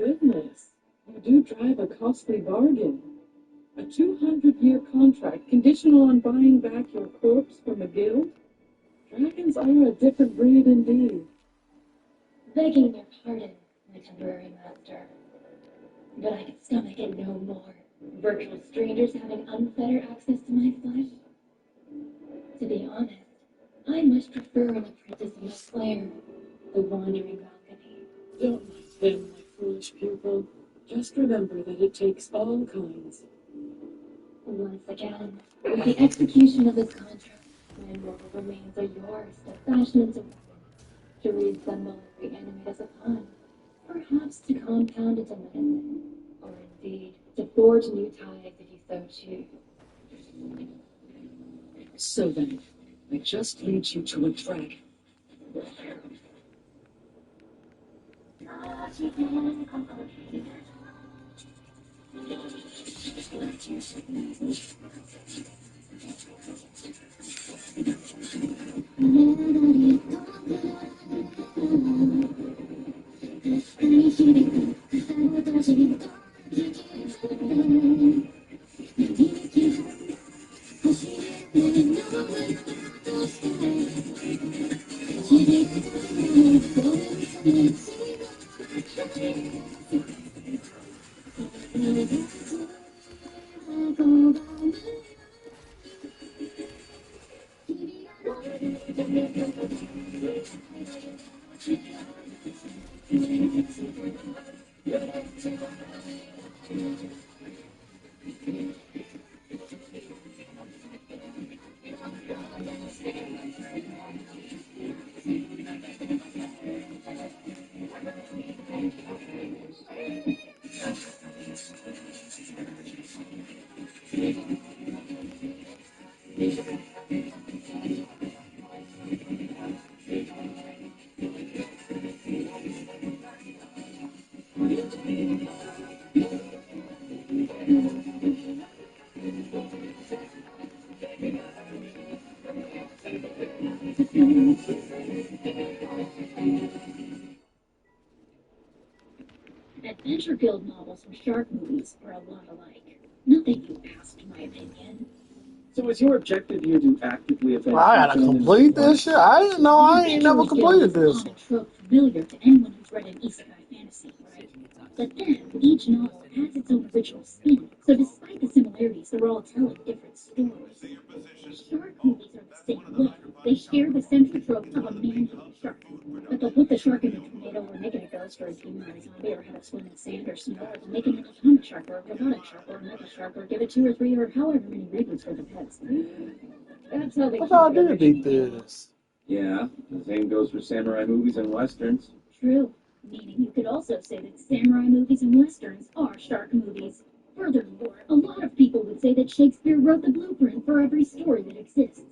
Speaker 8: goodness. You do drive a costly bargain. A 200-year contract conditional on buying back your corpse from a guild? Dragons are a different breed indeed.
Speaker 3: Begging your pardon, my temporary master. But I can stomach it no more. Virtual strangers having unfettered access to my flesh. To be honest, I much prefer an apprentice of Slayer, the wandering balcony.
Speaker 8: Don't like them, my foolish pupil. Just remember that it takes all kinds.
Speaker 3: Once again, with the execution of this contract, my immortal remains are yours to fashion into weapons, to reassemble and reanimate as a pawn, perhaps to compound into medicine, or indeed to forge new ties if you so choose.
Speaker 7: So then, I just lead you to a dragon.
Speaker 17: Adventure Guild novels and shark movies are a lot alike. Not that you asked my opinion.
Speaker 12: So is your objective here to actively offend?
Speaker 4: I gotta complete this shit. I didn't know. I ain't never completed this.
Speaker 17: A trope familiar to anyone who's read an isekai fantasy, right? But then, each novel has its own original spin, so despite the similarities, they're all telling different stories. Shark movies are the same way. They share the central trope of a man-eating shark. But they'll put the shark in a tornado or make it a ghost or a demon or a zombie or have it swim in sand or snow or make it an atomic shark or a robotic shark or a mecha shark or give it 2 or 3 or however many reboots for the pets. That's how they
Speaker 4: What y'all do to beat this?
Speaker 12: Yeah, the same goes for samurai movies and westerns.
Speaker 17: True. Meaning you could also say that samurai movies and westerns are shark movies. Furthermore, a lot of people would say that Shakespeare wrote the blueprint for every story that exists.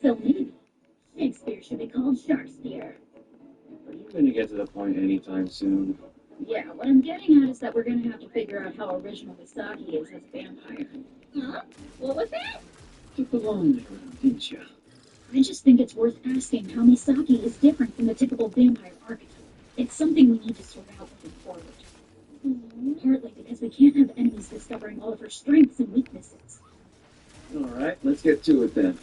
Speaker 17: So maybe Shakespeare should be called Sharkespeare.
Speaker 12: Are you going to get to the point anytime soon?
Speaker 17: Yeah, what I'm getting at is that we're going to have to figure out how original Misaki is as a vampire. Huh? What was that?
Speaker 7: You belong there, didn't you?
Speaker 17: I just think it's worth asking how Misaki is different from the typical vampire archetype. It's something we need to sort out moving forward. Partly because we can't have enemies discovering all of her strengths and weaknesses.
Speaker 12: Alright, let's get to it then.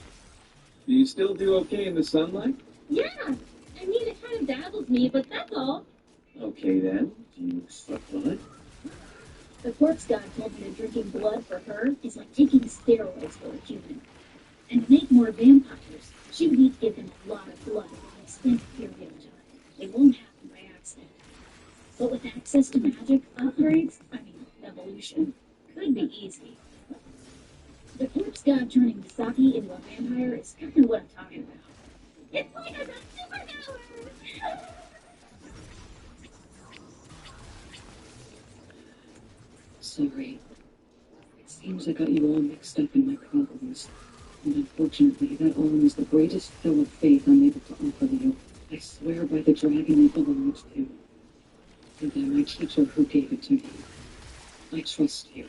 Speaker 12: Do you still do okay in the sunlight?
Speaker 17: Yeah! I mean, it kind of dazzles me, but that's all.
Speaker 12: Okay then. Do you suck blood?
Speaker 17: The corpse god told me that drinking blood for her is like taking steroids for a human. And to make more vampires, she would need to give them a lot of blood for an extended period of time. It won't happen by accident. But with access to magic, upgrades, evolution, could be easy. The corpse god turning Misaki into a vampire is kind of what I'm talking about. It's like I got superpowers!
Speaker 7: Sorry. It seems I got you all mixed up in my problems. And unfortunately, that arm is the greatest show of faith I'm able to offer you. I swear by the dragon it belongs to. And by my teacher who gave it to me. I trust you.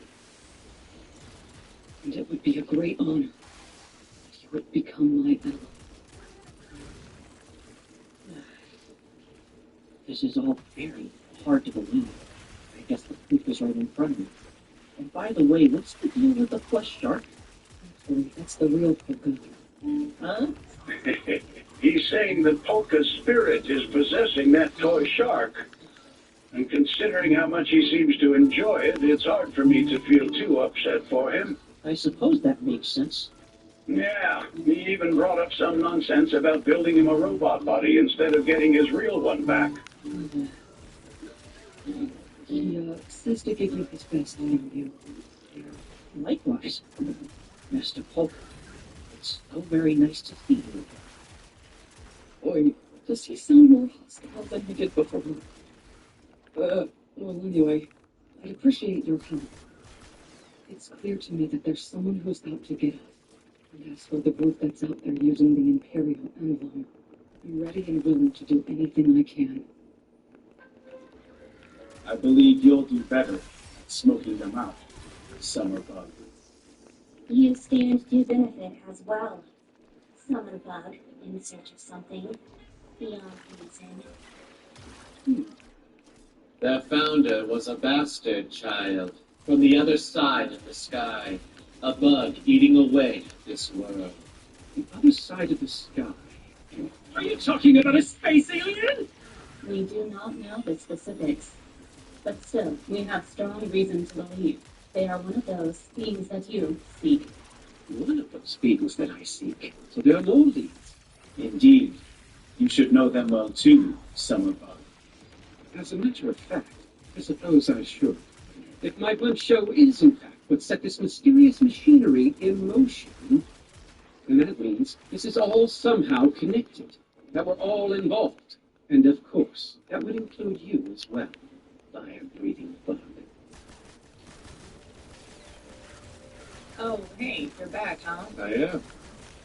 Speaker 7: And it would be a great honor if you would become my ally. This is all very
Speaker 2: Hard to believe. I guess the proof is right in front of me. And by the way, what's the deal with the plush shark?
Speaker 7: That's the real Polka.
Speaker 2: Huh?
Speaker 22: He's saying that Polka's spirit is possessing that toy shark. And considering how much he seems to enjoy it, it's hard for me to feel too upset for him.
Speaker 2: I suppose that makes sense.
Speaker 22: Yeah, he even brought up some nonsense about building him a robot body instead of getting his real one back.
Speaker 7: He says to give you his best interview.
Speaker 2: Likewise, Mr. Polka. It's so very nice to see you.
Speaker 7: Boy, does he sound more hostile than he did before. Well, anyway, I'd appreciate your help. It's clear to me that there's someone who's out to get us. And as for the group that's out there using the Imperial emblem, I'm ready and willing to do anything I can.
Speaker 12: I believe you'll do better at smoking them out, Summerbug.
Speaker 17: You stand to benefit as well. Summerbug, in search of something beyond reason.
Speaker 1: Their founder was a bastard child from the other side of the sky, a bug eating away this world.
Speaker 2: The other side of the sky?
Speaker 1: Are you talking about a space alien?
Speaker 3: We do not know the specifics, but still, we have strong reason to believe they are one of those beings that you seek.
Speaker 1: One of those beings that I seek. So they are lowlies. Indeed. You should know them well too, Summerbug. As a matter of fact, I suppose I should. If my blimp show is in fact what set this mysterious machinery in motion, then that means this is all somehow connected, that we're all involved. And of course, that would include you as well, fire-breathing bug.
Speaker 11: Oh, hey, you're back, huh?
Speaker 16: I am.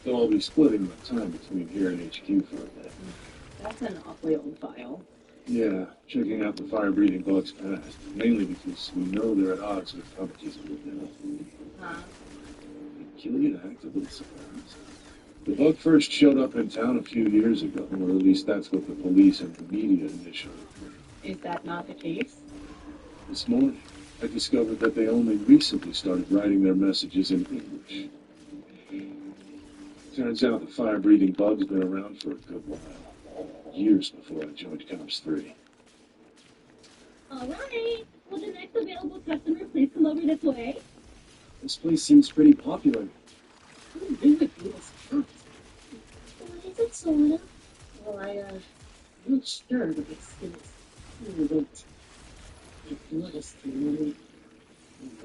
Speaker 16: So I'll be splitting my time between here and HQ for a bit.
Speaker 11: That's an awfully old file.
Speaker 16: Yeah, checking out the fire-breathing bugs past, mainly because we know they're at odds with properties of the
Speaker 11: Huh?
Speaker 16: Peculiar act, a little surprised. The bug first showed up in town a few years ago, or at least that's what the police and the media initially reported.
Speaker 11: Is that not the case?
Speaker 16: This morning, I discovered that they only recently started writing their messages in English. Turns out the fire-breathing bug's been around for a good while. Years before I joined Cops 3.
Speaker 18: All right. Will the next available customer please come over this way?
Speaker 9: This place seems pretty popular.
Speaker 17: What is it, Sona? Well, I'm not sure, but it seems wait. I've noticed you.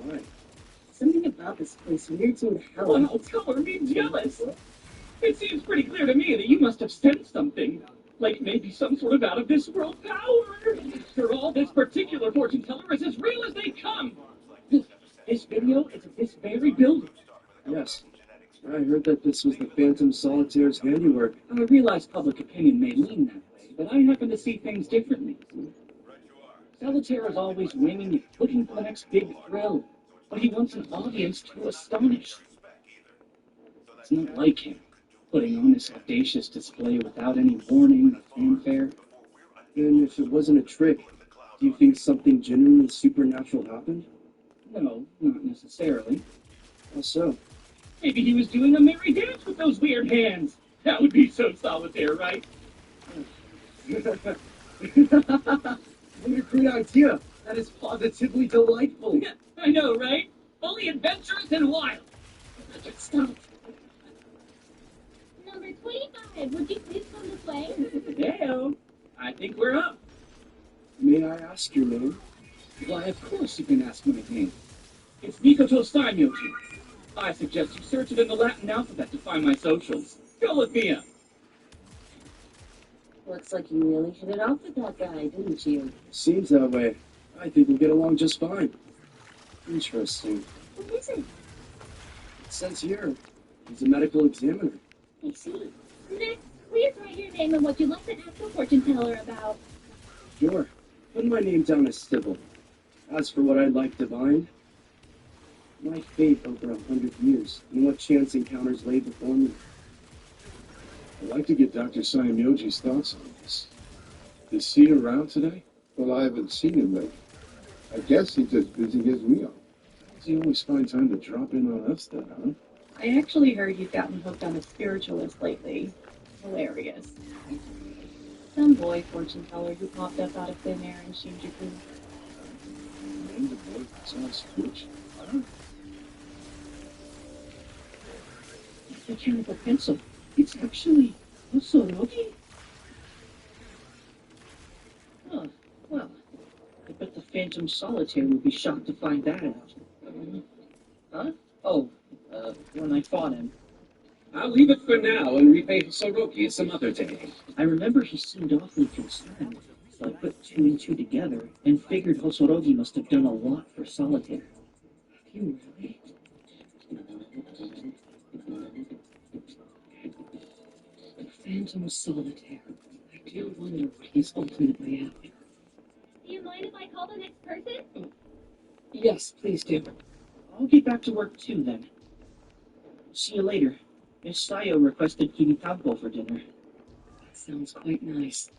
Speaker 2: Why? Something about this place weirds me the hell out.
Speaker 1: Well, color me jealous. It seems pretty clear to me that you must have sensed something. Like maybe some sort of out-of-this-world power. After all, this particular fortune teller is as real as they come. This video is at this very building.
Speaker 9: Yes. I heard that this was the Phantom Solitaire's handiwork.
Speaker 1: I realize public opinion may lean that way, but I happen to see things differently. Solitaire is always winging it, looking for the next big thrill, but he wants an audience to astonish. It's not like him, putting on this audacious display without any warning or fanfare.
Speaker 9: And if it wasn't a trick, do you think something genuinely supernatural happened?
Speaker 1: No, not necessarily.
Speaker 9: How so?
Speaker 1: Maybe he was doing a merry dance with those weird hands. That would be so Solitaire, right?
Speaker 9: What a great idea! That is positively delightful.
Speaker 1: I know, right? Fully adventurous and wild.
Speaker 17: Stop. Number 25, would you please come this way?
Speaker 1: Yeah, I think we're up.
Speaker 9: May I ask your name?
Speaker 1: Why, of course you can ask my name. It's Mikoto Saimyoji. I suggest you search it in the Latin alphabet to find my socials. Go look me up.
Speaker 17: Looks like you really hit it off with that guy, didn't you?
Speaker 9: Seems that way. I think we'll get along just fine. Interesting.
Speaker 17: What is it?
Speaker 9: It says here, he's a medical examiner.
Speaker 17: I see. Next, please write your name and what you'd like to ask the fortune teller about.
Speaker 9: Sure. Put my name down as Sybil. As for what I'd like divined, my fate over 100 years, and what chance encounters lay before me.
Speaker 16: I'd like to get Dr. Saimyoji's thoughts on this. Is he around today?
Speaker 10: Well, I haven't seen him lately. I guess he's as busy as we are.
Speaker 16: How does he always find time to drop in on us then, huh?
Speaker 8: I actually heard you've gotten hooked on a spiritualist lately. Hilarious. Some boy fortune teller who popped up out of thin air in Shinjuku.
Speaker 16: And the boy sounds spiritual. Huh?
Speaker 2: Mechanical pencil. It's actually Osorogi? Huh. Well, I bet the Phantom Solitaire would be shocked to find that out. Huh? Oh, when I fought him.
Speaker 1: I'll leave it for now and repay Soroki some other day.
Speaker 2: I remember he seemed awfully concerned, so I put two and two together and figured Hosorogi must have done a lot for Solitaire. Have you really? The Phantom Solitaire. I do wonder what he's ultimately after.
Speaker 18: Do you mind if I call the next person?
Speaker 2: Yes, please do. I'll get back to work too then. See you later. Miss Sayo requested kiritanko for dinner. That sounds quite nice.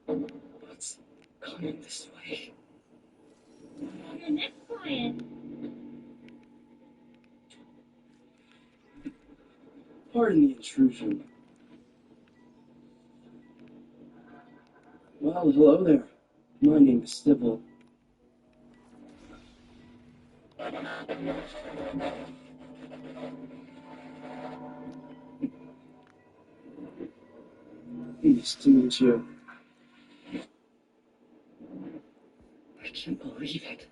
Speaker 2: What's coming this way?
Speaker 18: Your next client.
Speaker 2: Pardon the intrusion. Well, hello there. My name is Sybil. Nice to meet you. I can't believe it.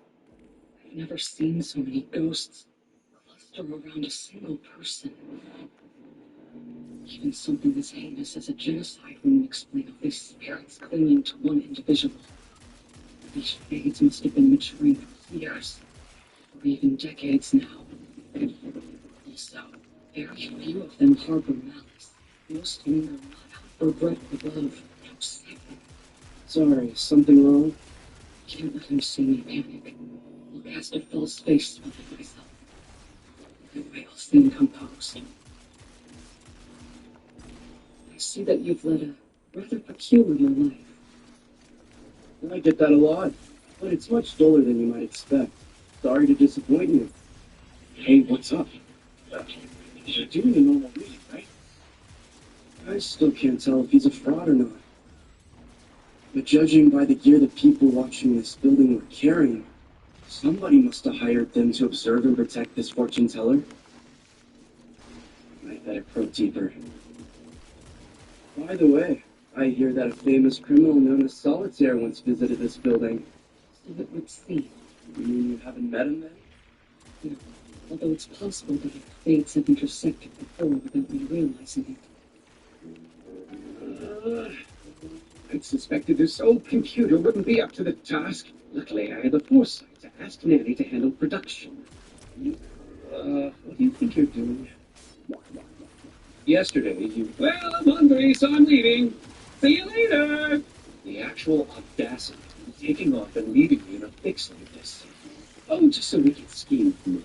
Speaker 2: I've never seen so many ghosts cluster around a single person. Even something as heinous as a genocide wouldn't explain all these spirits clinging to one individual. These fades must have been maturing for years, or even decades now. Also, very few of them harbor malice. Most linger not out for breath of love, no second. Sorry, something wrong? Can't let him see me panic. I'll cast a false face spell on myself. That way I'll seem composed. I see that you've led a rather peculiar life. I get that a lot, but it's much duller than you might expect. Sorry to disappoint you. Hey, what's up? You're doing a normal read, right? I still can't tell if he's a fraud or not. But judging by the gear the people watching this building were carrying, somebody must have hired them to observe and protect this fortune teller. I better probe deeper. By the way, I hear that a famous criminal known as Solitaire once visited this building. So it would seem. You mean you haven't met him then? No, although it's possible that our fates have intersected before without me realizing it.
Speaker 1: I suspected this old computer wouldn't be up to the task. Luckily, I had the foresight to ask Nanny to handle production.
Speaker 2: What do you think you're doing?
Speaker 1: Yesterday, you... Well, I'm hungry, so I'm leaving. See you later! The actual audacity of taking off and leaving me in a fix like this. Oh, just so we can scheme for me.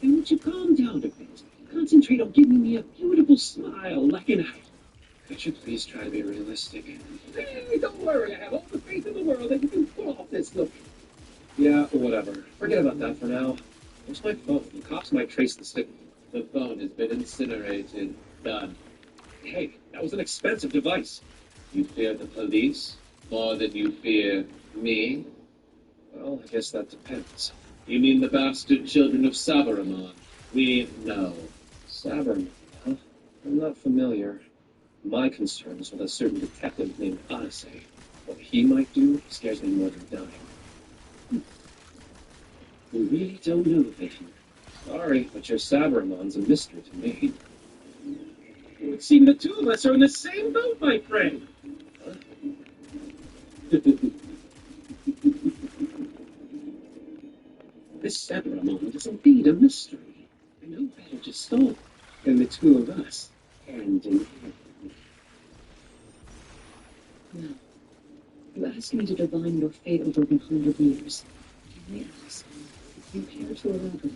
Speaker 1: And would you calm down a bit? Concentrate on giving me a beautiful smile like an idol. Could you please try to be realistic? Hey, don't worry, I have all the faith in the world that you can pull off this look. Yeah, whatever. Forget about that for now. Where's my phone? The cops might trace the signal. The phone has been incinerated. Done. Hey, that was an expensive device. You fear the police more than you fear me? Well, I guess that depends. You mean the bastard children of Sabaramon? We know. Sabaramon, huh? I'm not familiar. My concern is with a certain detective named Odyssey. What he might do scares me more than dying. You really don't know, Vision. Sorry, but your Sabaramon's a mystery to me. It would seem the two of us are in the same boat, my friend. Huh? This Sabaramon is indeed a mystery. I know better to solve than the two of us, hand in hand.
Speaker 2: Now, you asked me to divine your fate over 100 years. Can I ask, if you care to elaborate?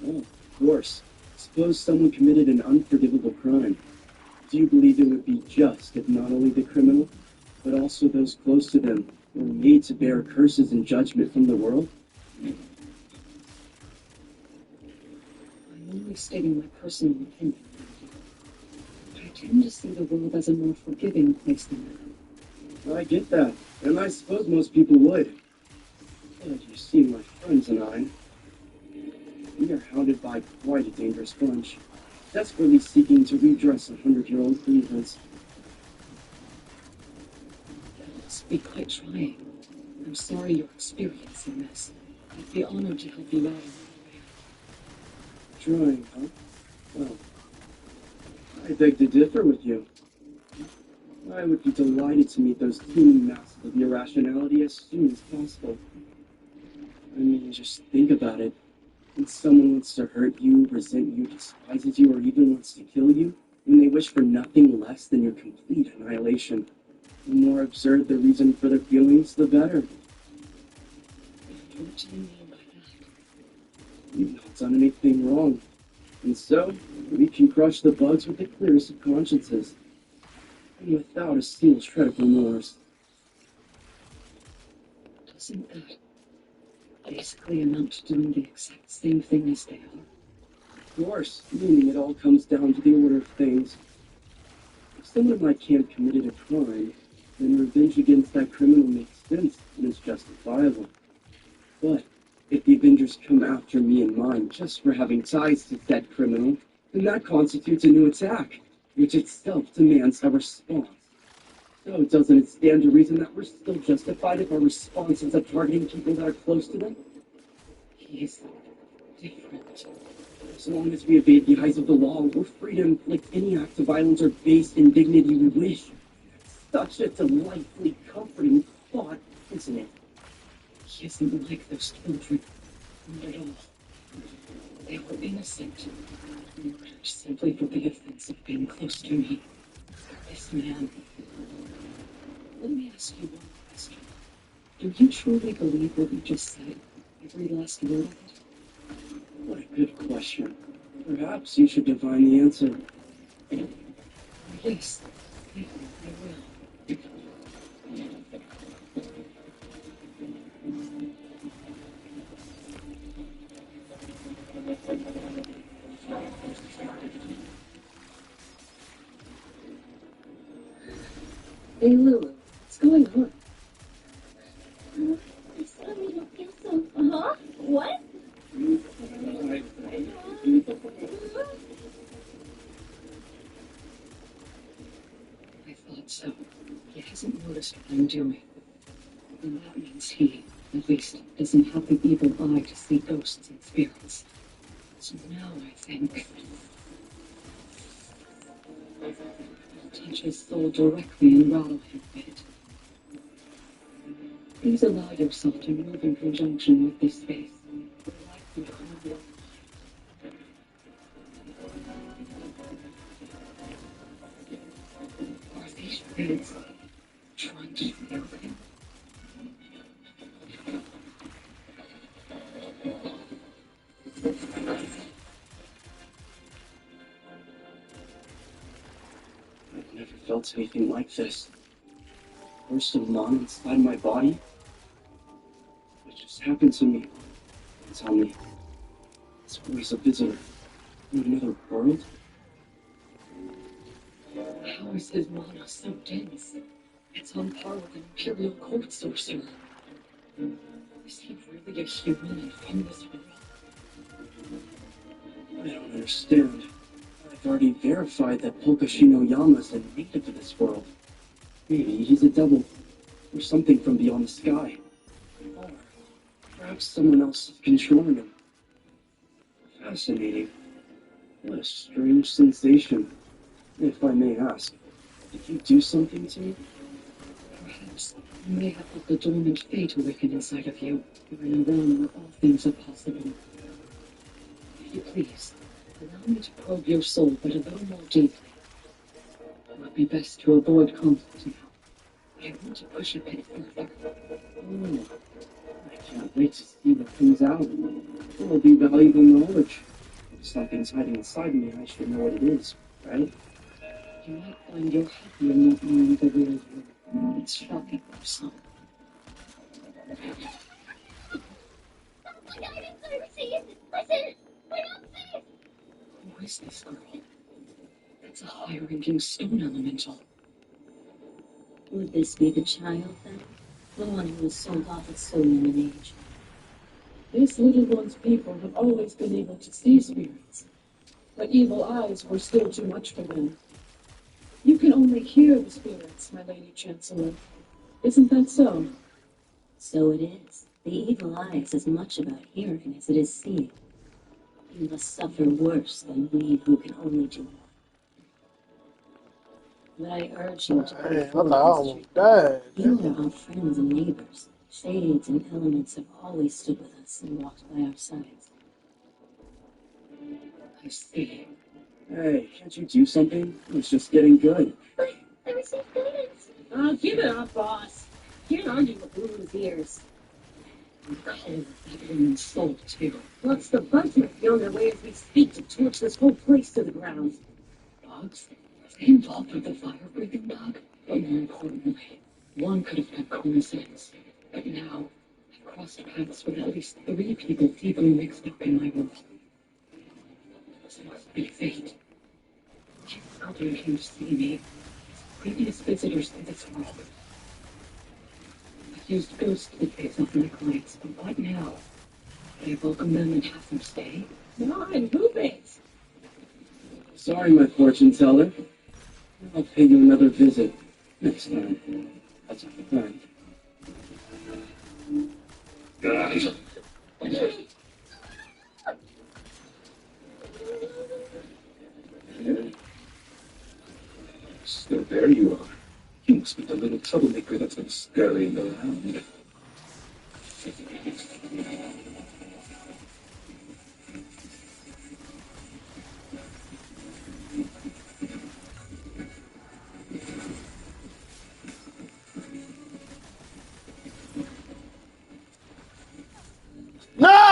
Speaker 2: Oh, of course. Suppose someone committed an unforgivable crime.
Speaker 9: Do you believe it would be just if not only the criminal, but also those close to them were made to bear curses and judgment from the world?
Speaker 7: I'm only stating my personal opinion. I tend to see the world as a more forgiving place than that.
Speaker 9: I get that, and I suppose most people would. But you see, my friends and I, we are hounded by quite a dangerous bunch, desperately seeking to redress a 100-year-old grievance.
Speaker 7: That must be quite trying. I'm sorry you're experiencing this. I'd be honored to help you out.
Speaker 9: Trying, huh? Well, I beg to differ with you. I would be delighted to meet those teeming masses of irrationality as soon as possible. I mean, just think about it. When someone wants to hurt you, resent you, despises you, or even wants to kill you, when they wish for nothing less than your complete annihilation, the more absurd the reason for their feelings, the better.
Speaker 7: What do you mean by that?
Speaker 9: You've not done anything wrong. And so, we can crush the bugs with the clearest of consciences, and without a single shred of remorse.
Speaker 7: Doesn't that basically amount to doing the exact same thing as they are?
Speaker 9: Of course, meaning it all comes down to the order of things. If someone in my camp committed a crime, then revenge against that criminal makes sense and is justifiable. But if the Avengers come after me and mine just for having ties to said criminal, then that constitutes a new attack, which itself demands a response. So doesn't it stand to reason that we're still justified if our response ends up targeting people that are close to them?
Speaker 7: He is different.
Speaker 9: As long as we evade the eyes of the law, we're free to inflict any act of violence or base indignity we wish. Such a delightfully comforting thought, isn't it?
Speaker 7: He isn't like those children. Not at all. They were innocent. Murdered simply for the offense of being close to me. This man. Let me ask you one question. Do you truly believe what you just said? Every last word of it?
Speaker 9: What a good question. Perhaps you should divine the answer.
Speaker 7: Yes, I will. Hey Lulu, what's going on?
Speaker 18: I'm sorry you don't feel so. What?
Speaker 7: I thought so. He hasn't noticed what I'm doing. And that means he, at least, doesn't have the evil eye to see ghosts and spirits. So now I think I'll touch his soul directly and rattle him a bit. Please allow yourself to move in conjunction with this space. Relax and calm your mind. Are these things trying to feel him?
Speaker 9: I've never felt anything like this. Burst of Mon inside my body? What just happened to me? Tell me. This boy's a visitor from another world?
Speaker 7: How is his mana so dense? It's on par with an Imperial Court sorcerer. Is he really a human and from this world?
Speaker 9: I don't understand. I've already verified that Polkashino Yama's a native to this world. Maybe he's a devil, or something from beyond the sky. Or perhaps someone else is controlling him. Fascinating. What a strange sensation. If I may ask, did you do something to me?
Speaker 7: Perhaps you may have let the dormant fate awaken inside of you. You're in a realm where all things are possible. If you please, allow me to probe your soul but a little more deeply. It would be best to avoid conflict now. I want to push a bit further.
Speaker 9: Oh, I can't wait to see what comes out. It will be valuable knowledge. If something's hiding inside me, I should know what it is, right?
Speaker 7: You might find you're happier not knowing the real you. It's shocking for some.
Speaker 18: Oh my God, it's overseas! Listen! We're not safe!
Speaker 7: Who is this girl? It's a high-ranking stone elemental.
Speaker 17: Would this be the child, then? The one who was sold off at so young an age?
Speaker 8: This little one's people have always been able to see spirits, but evil eyes were still too much for them. You can only hear the spirits, my Lady Chancellor. Isn't that so?
Speaker 17: So it is. The evil eye is as much about hearing as it is seeing. You must suffer worse than we who can only do one. But I urge you to
Speaker 4: Hey, I thought I almost died.
Speaker 17: You are our friends and neighbors. Shades and elements have always stood with us and walked by our sides.
Speaker 7: I see. Hey, can't you do something? It's just getting good.
Speaker 18: I received guidance.
Speaker 2: Oh, give it up, boss. Can't argue with Lulu's ears.
Speaker 7: The color of that woman's soul, too.
Speaker 2: Looks the bugs must be on their way as we speak to torch this whole place to the ground.
Speaker 7: Bugs? Are they involved with the fire-breathing bug? But more importantly, one could have been coincidence. But now, I crossed paths with at least 3 people deeply mixed up in my world. This must be fate. Chief Elder came to see me. Previous visitors to this world. I used ghostly face off my clients, but what now? Should I welcome them and have them stay?
Speaker 2: No, and who pays?
Speaker 7: Sorry, my fortune teller. I'll pay you another visit next time. That's the plan.
Speaker 5: So there you are. You must be the little troublemaker that's been scurrying around.
Speaker 4: No!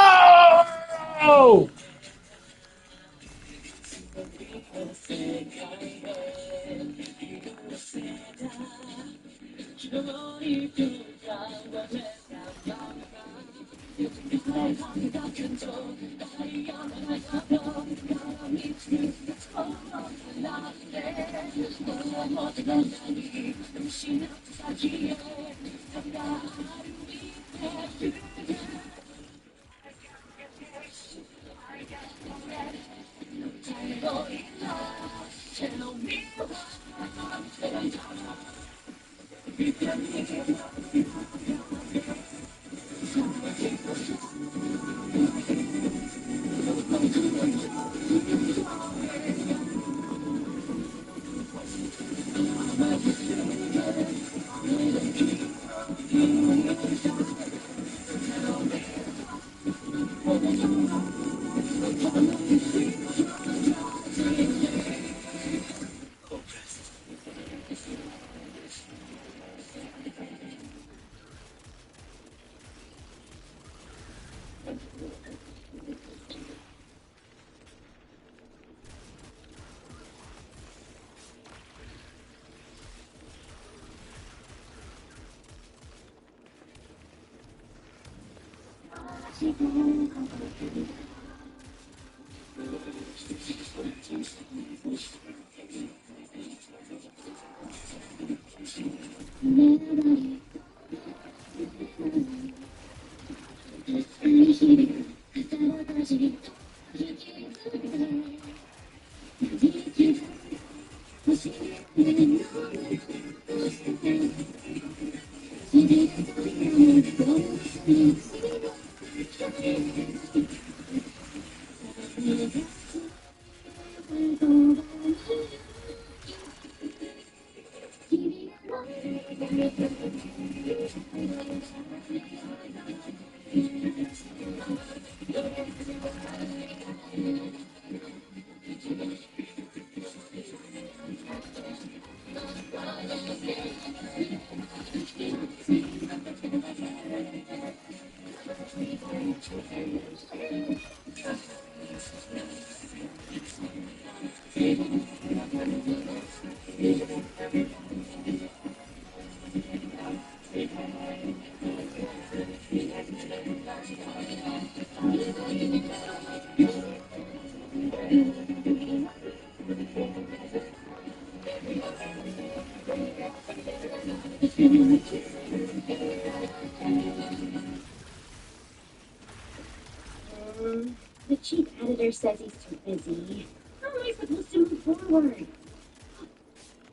Speaker 17: The chief editor says he's too busy. How am I supposed to move forward?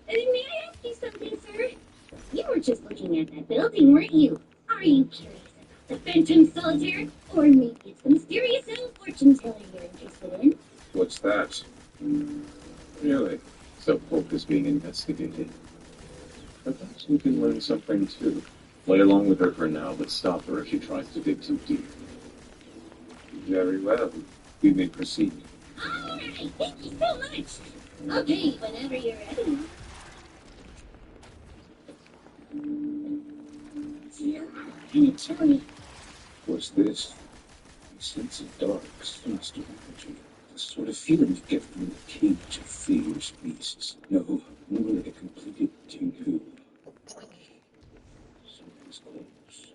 Speaker 17: May I ask you something, sir? You were just looking at that building, weren't you? Are you curious about the Phantom Solitaire? Or maybe it's the mysterious old fortune teller you're interested in?
Speaker 6: What's that? Really? So Polk is being investigated. Perhaps we can learn something too. Play along with her for now, but stop her if she tries to dig too deep. Very well. We may proceed.
Speaker 17: Alright, thank you so much. Okay, whenever you're ready. Kinda chilly.
Speaker 5: What's this? I sense a dark, sinister energy. The sort of feeling you get from the cage of fierce beasts. No, more like a completed Tengu. Something's close.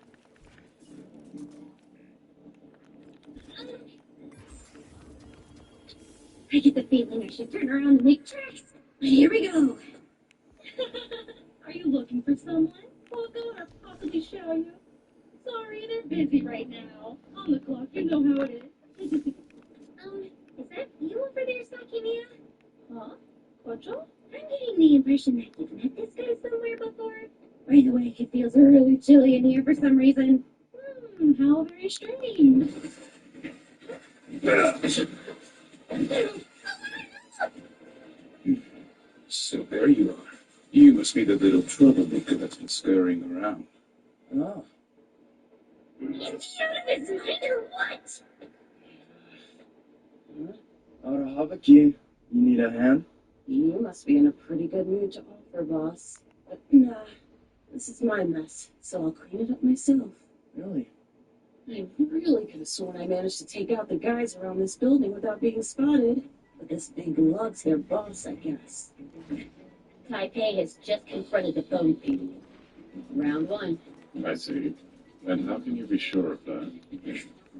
Speaker 17: I get the feeling I should turn around and make tracks. Here we go.
Speaker 18: Are you looking for someone? Oh, God, or possibly show you? Sorry, they're busy right now. On the clock, you know how it is.
Speaker 17: Is that you over there, Sakimiya?
Speaker 18: Huh? Kocho?
Speaker 17: I'm getting the impression that you've met this guy somewhere before. By the way, it feels really chilly in here for some reason.
Speaker 18: How very strange.
Speaker 5: So there you are. You must be the little troublemaker that's been scurrying around.
Speaker 2: Oh.
Speaker 17: Is he out of his mind or what?
Speaker 12: Arahavaki, you need a hand?
Speaker 7: You must be in a pretty good mood to offer, boss. But nah, this is my mess, so I'll clean it up myself.
Speaker 12: Really?
Speaker 7: I really could have sworn I managed to take out the guys around this building without being spotted. But this big lug's their boss, I guess.
Speaker 3: Taipei has just confronted the Bone People. Round one.
Speaker 6: I see. And how can you be sure of that?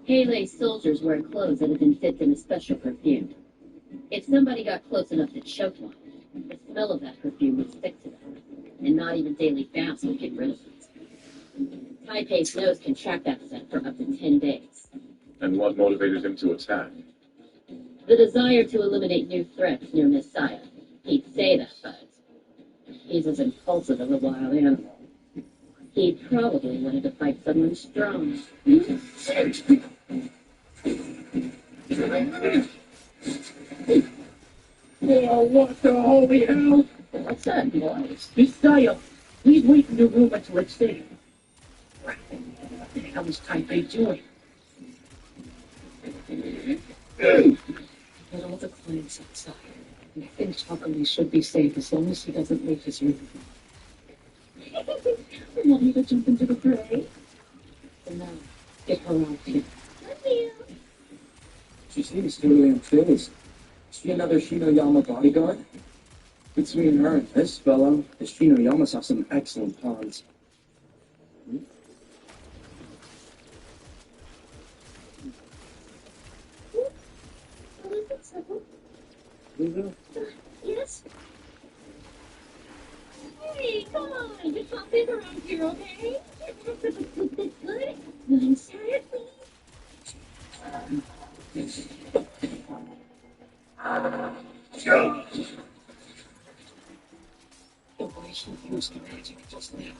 Speaker 3: Pele's soldiers wear clothes that have been dipped in a special perfume. If somebody got close enough to choke one, the smell of that perfume would stick to them, and not even daily baths would get rid of it. Taipei's nose can track that scent for up to 10 days.
Speaker 6: And what motivated him to attack?
Speaker 3: The desire to eliminate new threats near Messiah. He'd say that, but he's as impulsive as a wild animal. He probably wanted to fight someone strong.
Speaker 2: Oh, what the holy hell?
Speaker 3: What's that, boys?
Speaker 2: Messiah, please wait in the room until it's safe. What the hell is Taipei doing? Get all the clients outside. I think Takumi should be safe as long as he doesn't leave his room.
Speaker 18: Want me to jump into the fray?
Speaker 2: For now, get her out here.
Speaker 12: She seems totally unfazed. Is she another Shinoyama bodyguard? Between her and this fellow, the Shinoyamas have some excellent pawns.
Speaker 17: Yes?
Speaker 18: Hey, come on, just hop in around here, okay?
Speaker 17: Good. One side, please.
Speaker 2: The way he used the magic just now.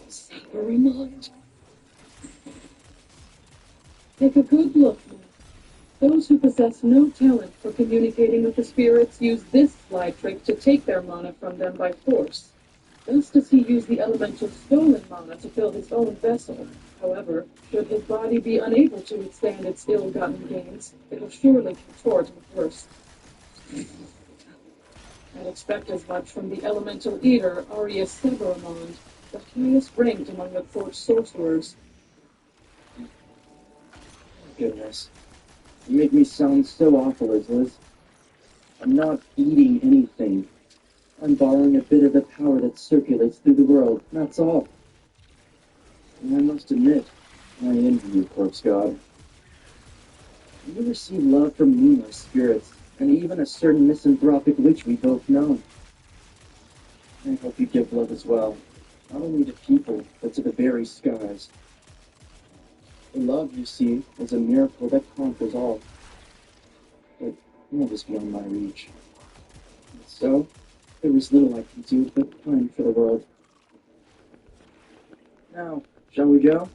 Speaker 2: Sabermont.
Speaker 8: Take a good look. Those who possess no talent for communicating with the spirits use this sly trick to take their mana from them by force. Thus does he use the elemental stolen mana to fill his own vessel. However, should his body be unable to withstand its ill-gotten gains, it will surely contort and burst. I'd expect as much from the elemental eater Arius Severamond, the highest ranked among the court sorcerers.
Speaker 12: Goodness. You make me sound so awful, Liz. I'm not eating anything. I'm borrowing a bit of the power that circulates through the world, that's all. And I must admit, I envy you, Corpse God. You receive love from numerous spirits, and even a certain misanthropic witch we both know. I hope you give love as well, not only to people, but to the very skies. The love, you see, is a miracle that conquers all. But love is beyond my reach. And so, there is little I can do but pine for the world. Now, shall we go?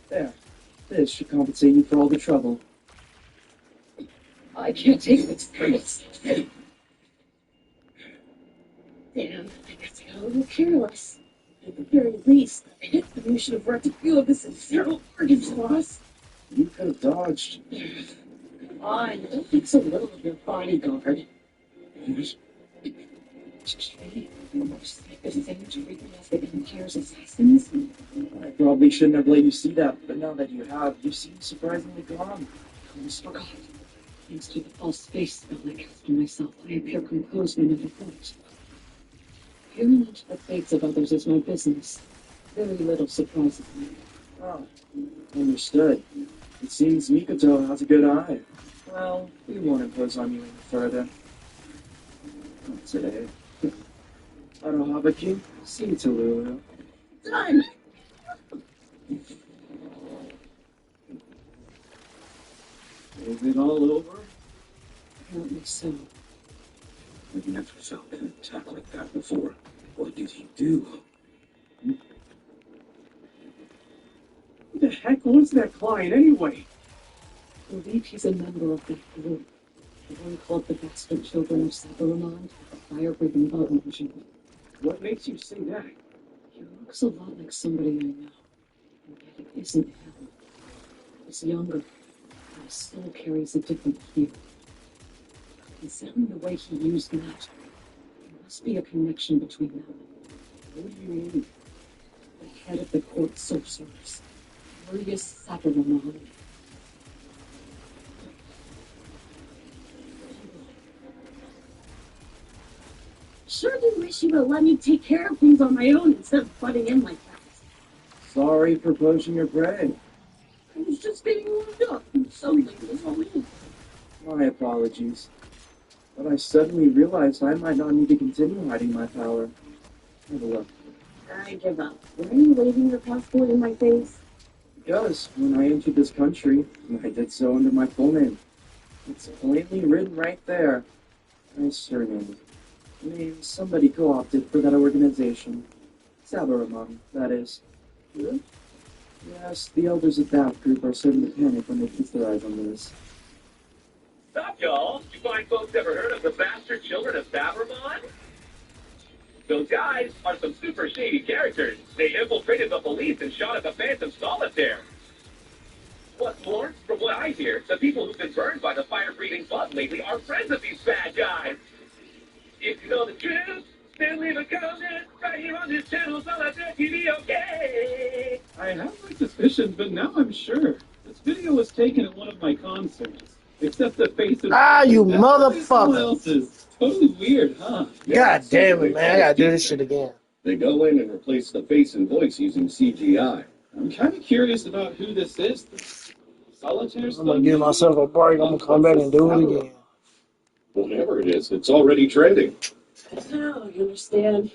Speaker 12: There. This should compensate you for all the trouble.
Speaker 7: I can't take this praise. Damn, I guess I got a little careless. At the very least, I hit them. You should have wrecked a few of this internal organs loss.
Speaker 12: You could have dodged.
Speaker 7: I don't think so little of your bodyguard. Almost like the same treatment as the Empire's assassins.
Speaker 12: I probably shouldn't have let you see that, but now that you have, you seem surprisingly calm.
Speaker 7: I almost forgot. Thanks to the false face spell I cast on myself, I appear composed and never thought. Peering into the fates of others is my business. Very little surprises me.
Speaker 12: Oh, understood. It seems Mikoto has a good eye. Well, we won't impose on you any further. Not today. Arahabaki, see you to Lulu.
Speaker 7: Done!
Speaker 12: Is it all over?
Speaker 7: Apparently so.
Speaker 10: I've never felt an attack like that before. What did he do?
Speaker 1: Who the heck was that client anyway?
Speaker 7: I believe he's a member of that group. The one called the Bastard Children of Sabaramond, a fire-breathing bug regime.
Speaker 1: What makes you say that?
Speaker 7: He looks a lot like somebody I know, and yet it isn't him. He's younger, and his soul carries a different hue. Considering the way he used magic, there must be a connection between them.
Speaker 1: What do you mean?
Speaker 7: The head of the court sorcerers, Marius Sabaramond. Sure do wish you would let me take care of things on my own instead of butting in like that.
Speaker 12: Sorry for poaching your prey.
Speaker 7: I was just getting warmed up, and suddenly it was all in.
Speaker 12: My apologies. But I suddenly realized I might not need to continue hiding my power. Have a look.
Speaker 7: I give up. Why are you waving your passport in my face?
Speaker 12: Because when I entered this country, I did so under my full name. It's plainly written right there. My surname. Name somebody co-opted for that organization. Sabaramon, that is.
Speaker 1: Huh?
Speaker 12: Yes, the elders of that group are certain to panic when they feast their eyes on this.
Speaker 13: Stop, y'all! You fine folks ever heard of the Bastard Children of Sabaramon? Those guys are some super shady characters. They infiltrated the police and shot at the Phantom Solitaire. What's more, from what I hear, the people who've been burned by the fire-breathing bug lately are friends of these bad guys. If you know the truth, then leave a comment right here on this channel so that you be okay.
Speaker 1: I have my suspicions, but now I'm sure. This video was taken at one of my concerts. Except the face of...
Speaker 4: Ah, you
Speaker 1: someone
Speaker 4: motherfucker.
Speaker 1: else's. Totally weird, huh?
Speaker 4: God damn it, man. I gotta do this shit again.
Speaker 19: They go in and replace the face and voice using CGI.
Speaker 1: I'm kind of curious about who this is. Solitaire
Speaker 4: I'm gonna give myself a break. I'm gonna come back and do it again.
Speaker 19: Whatever it is, it's already trending.
Speaker 7: Now, you understand?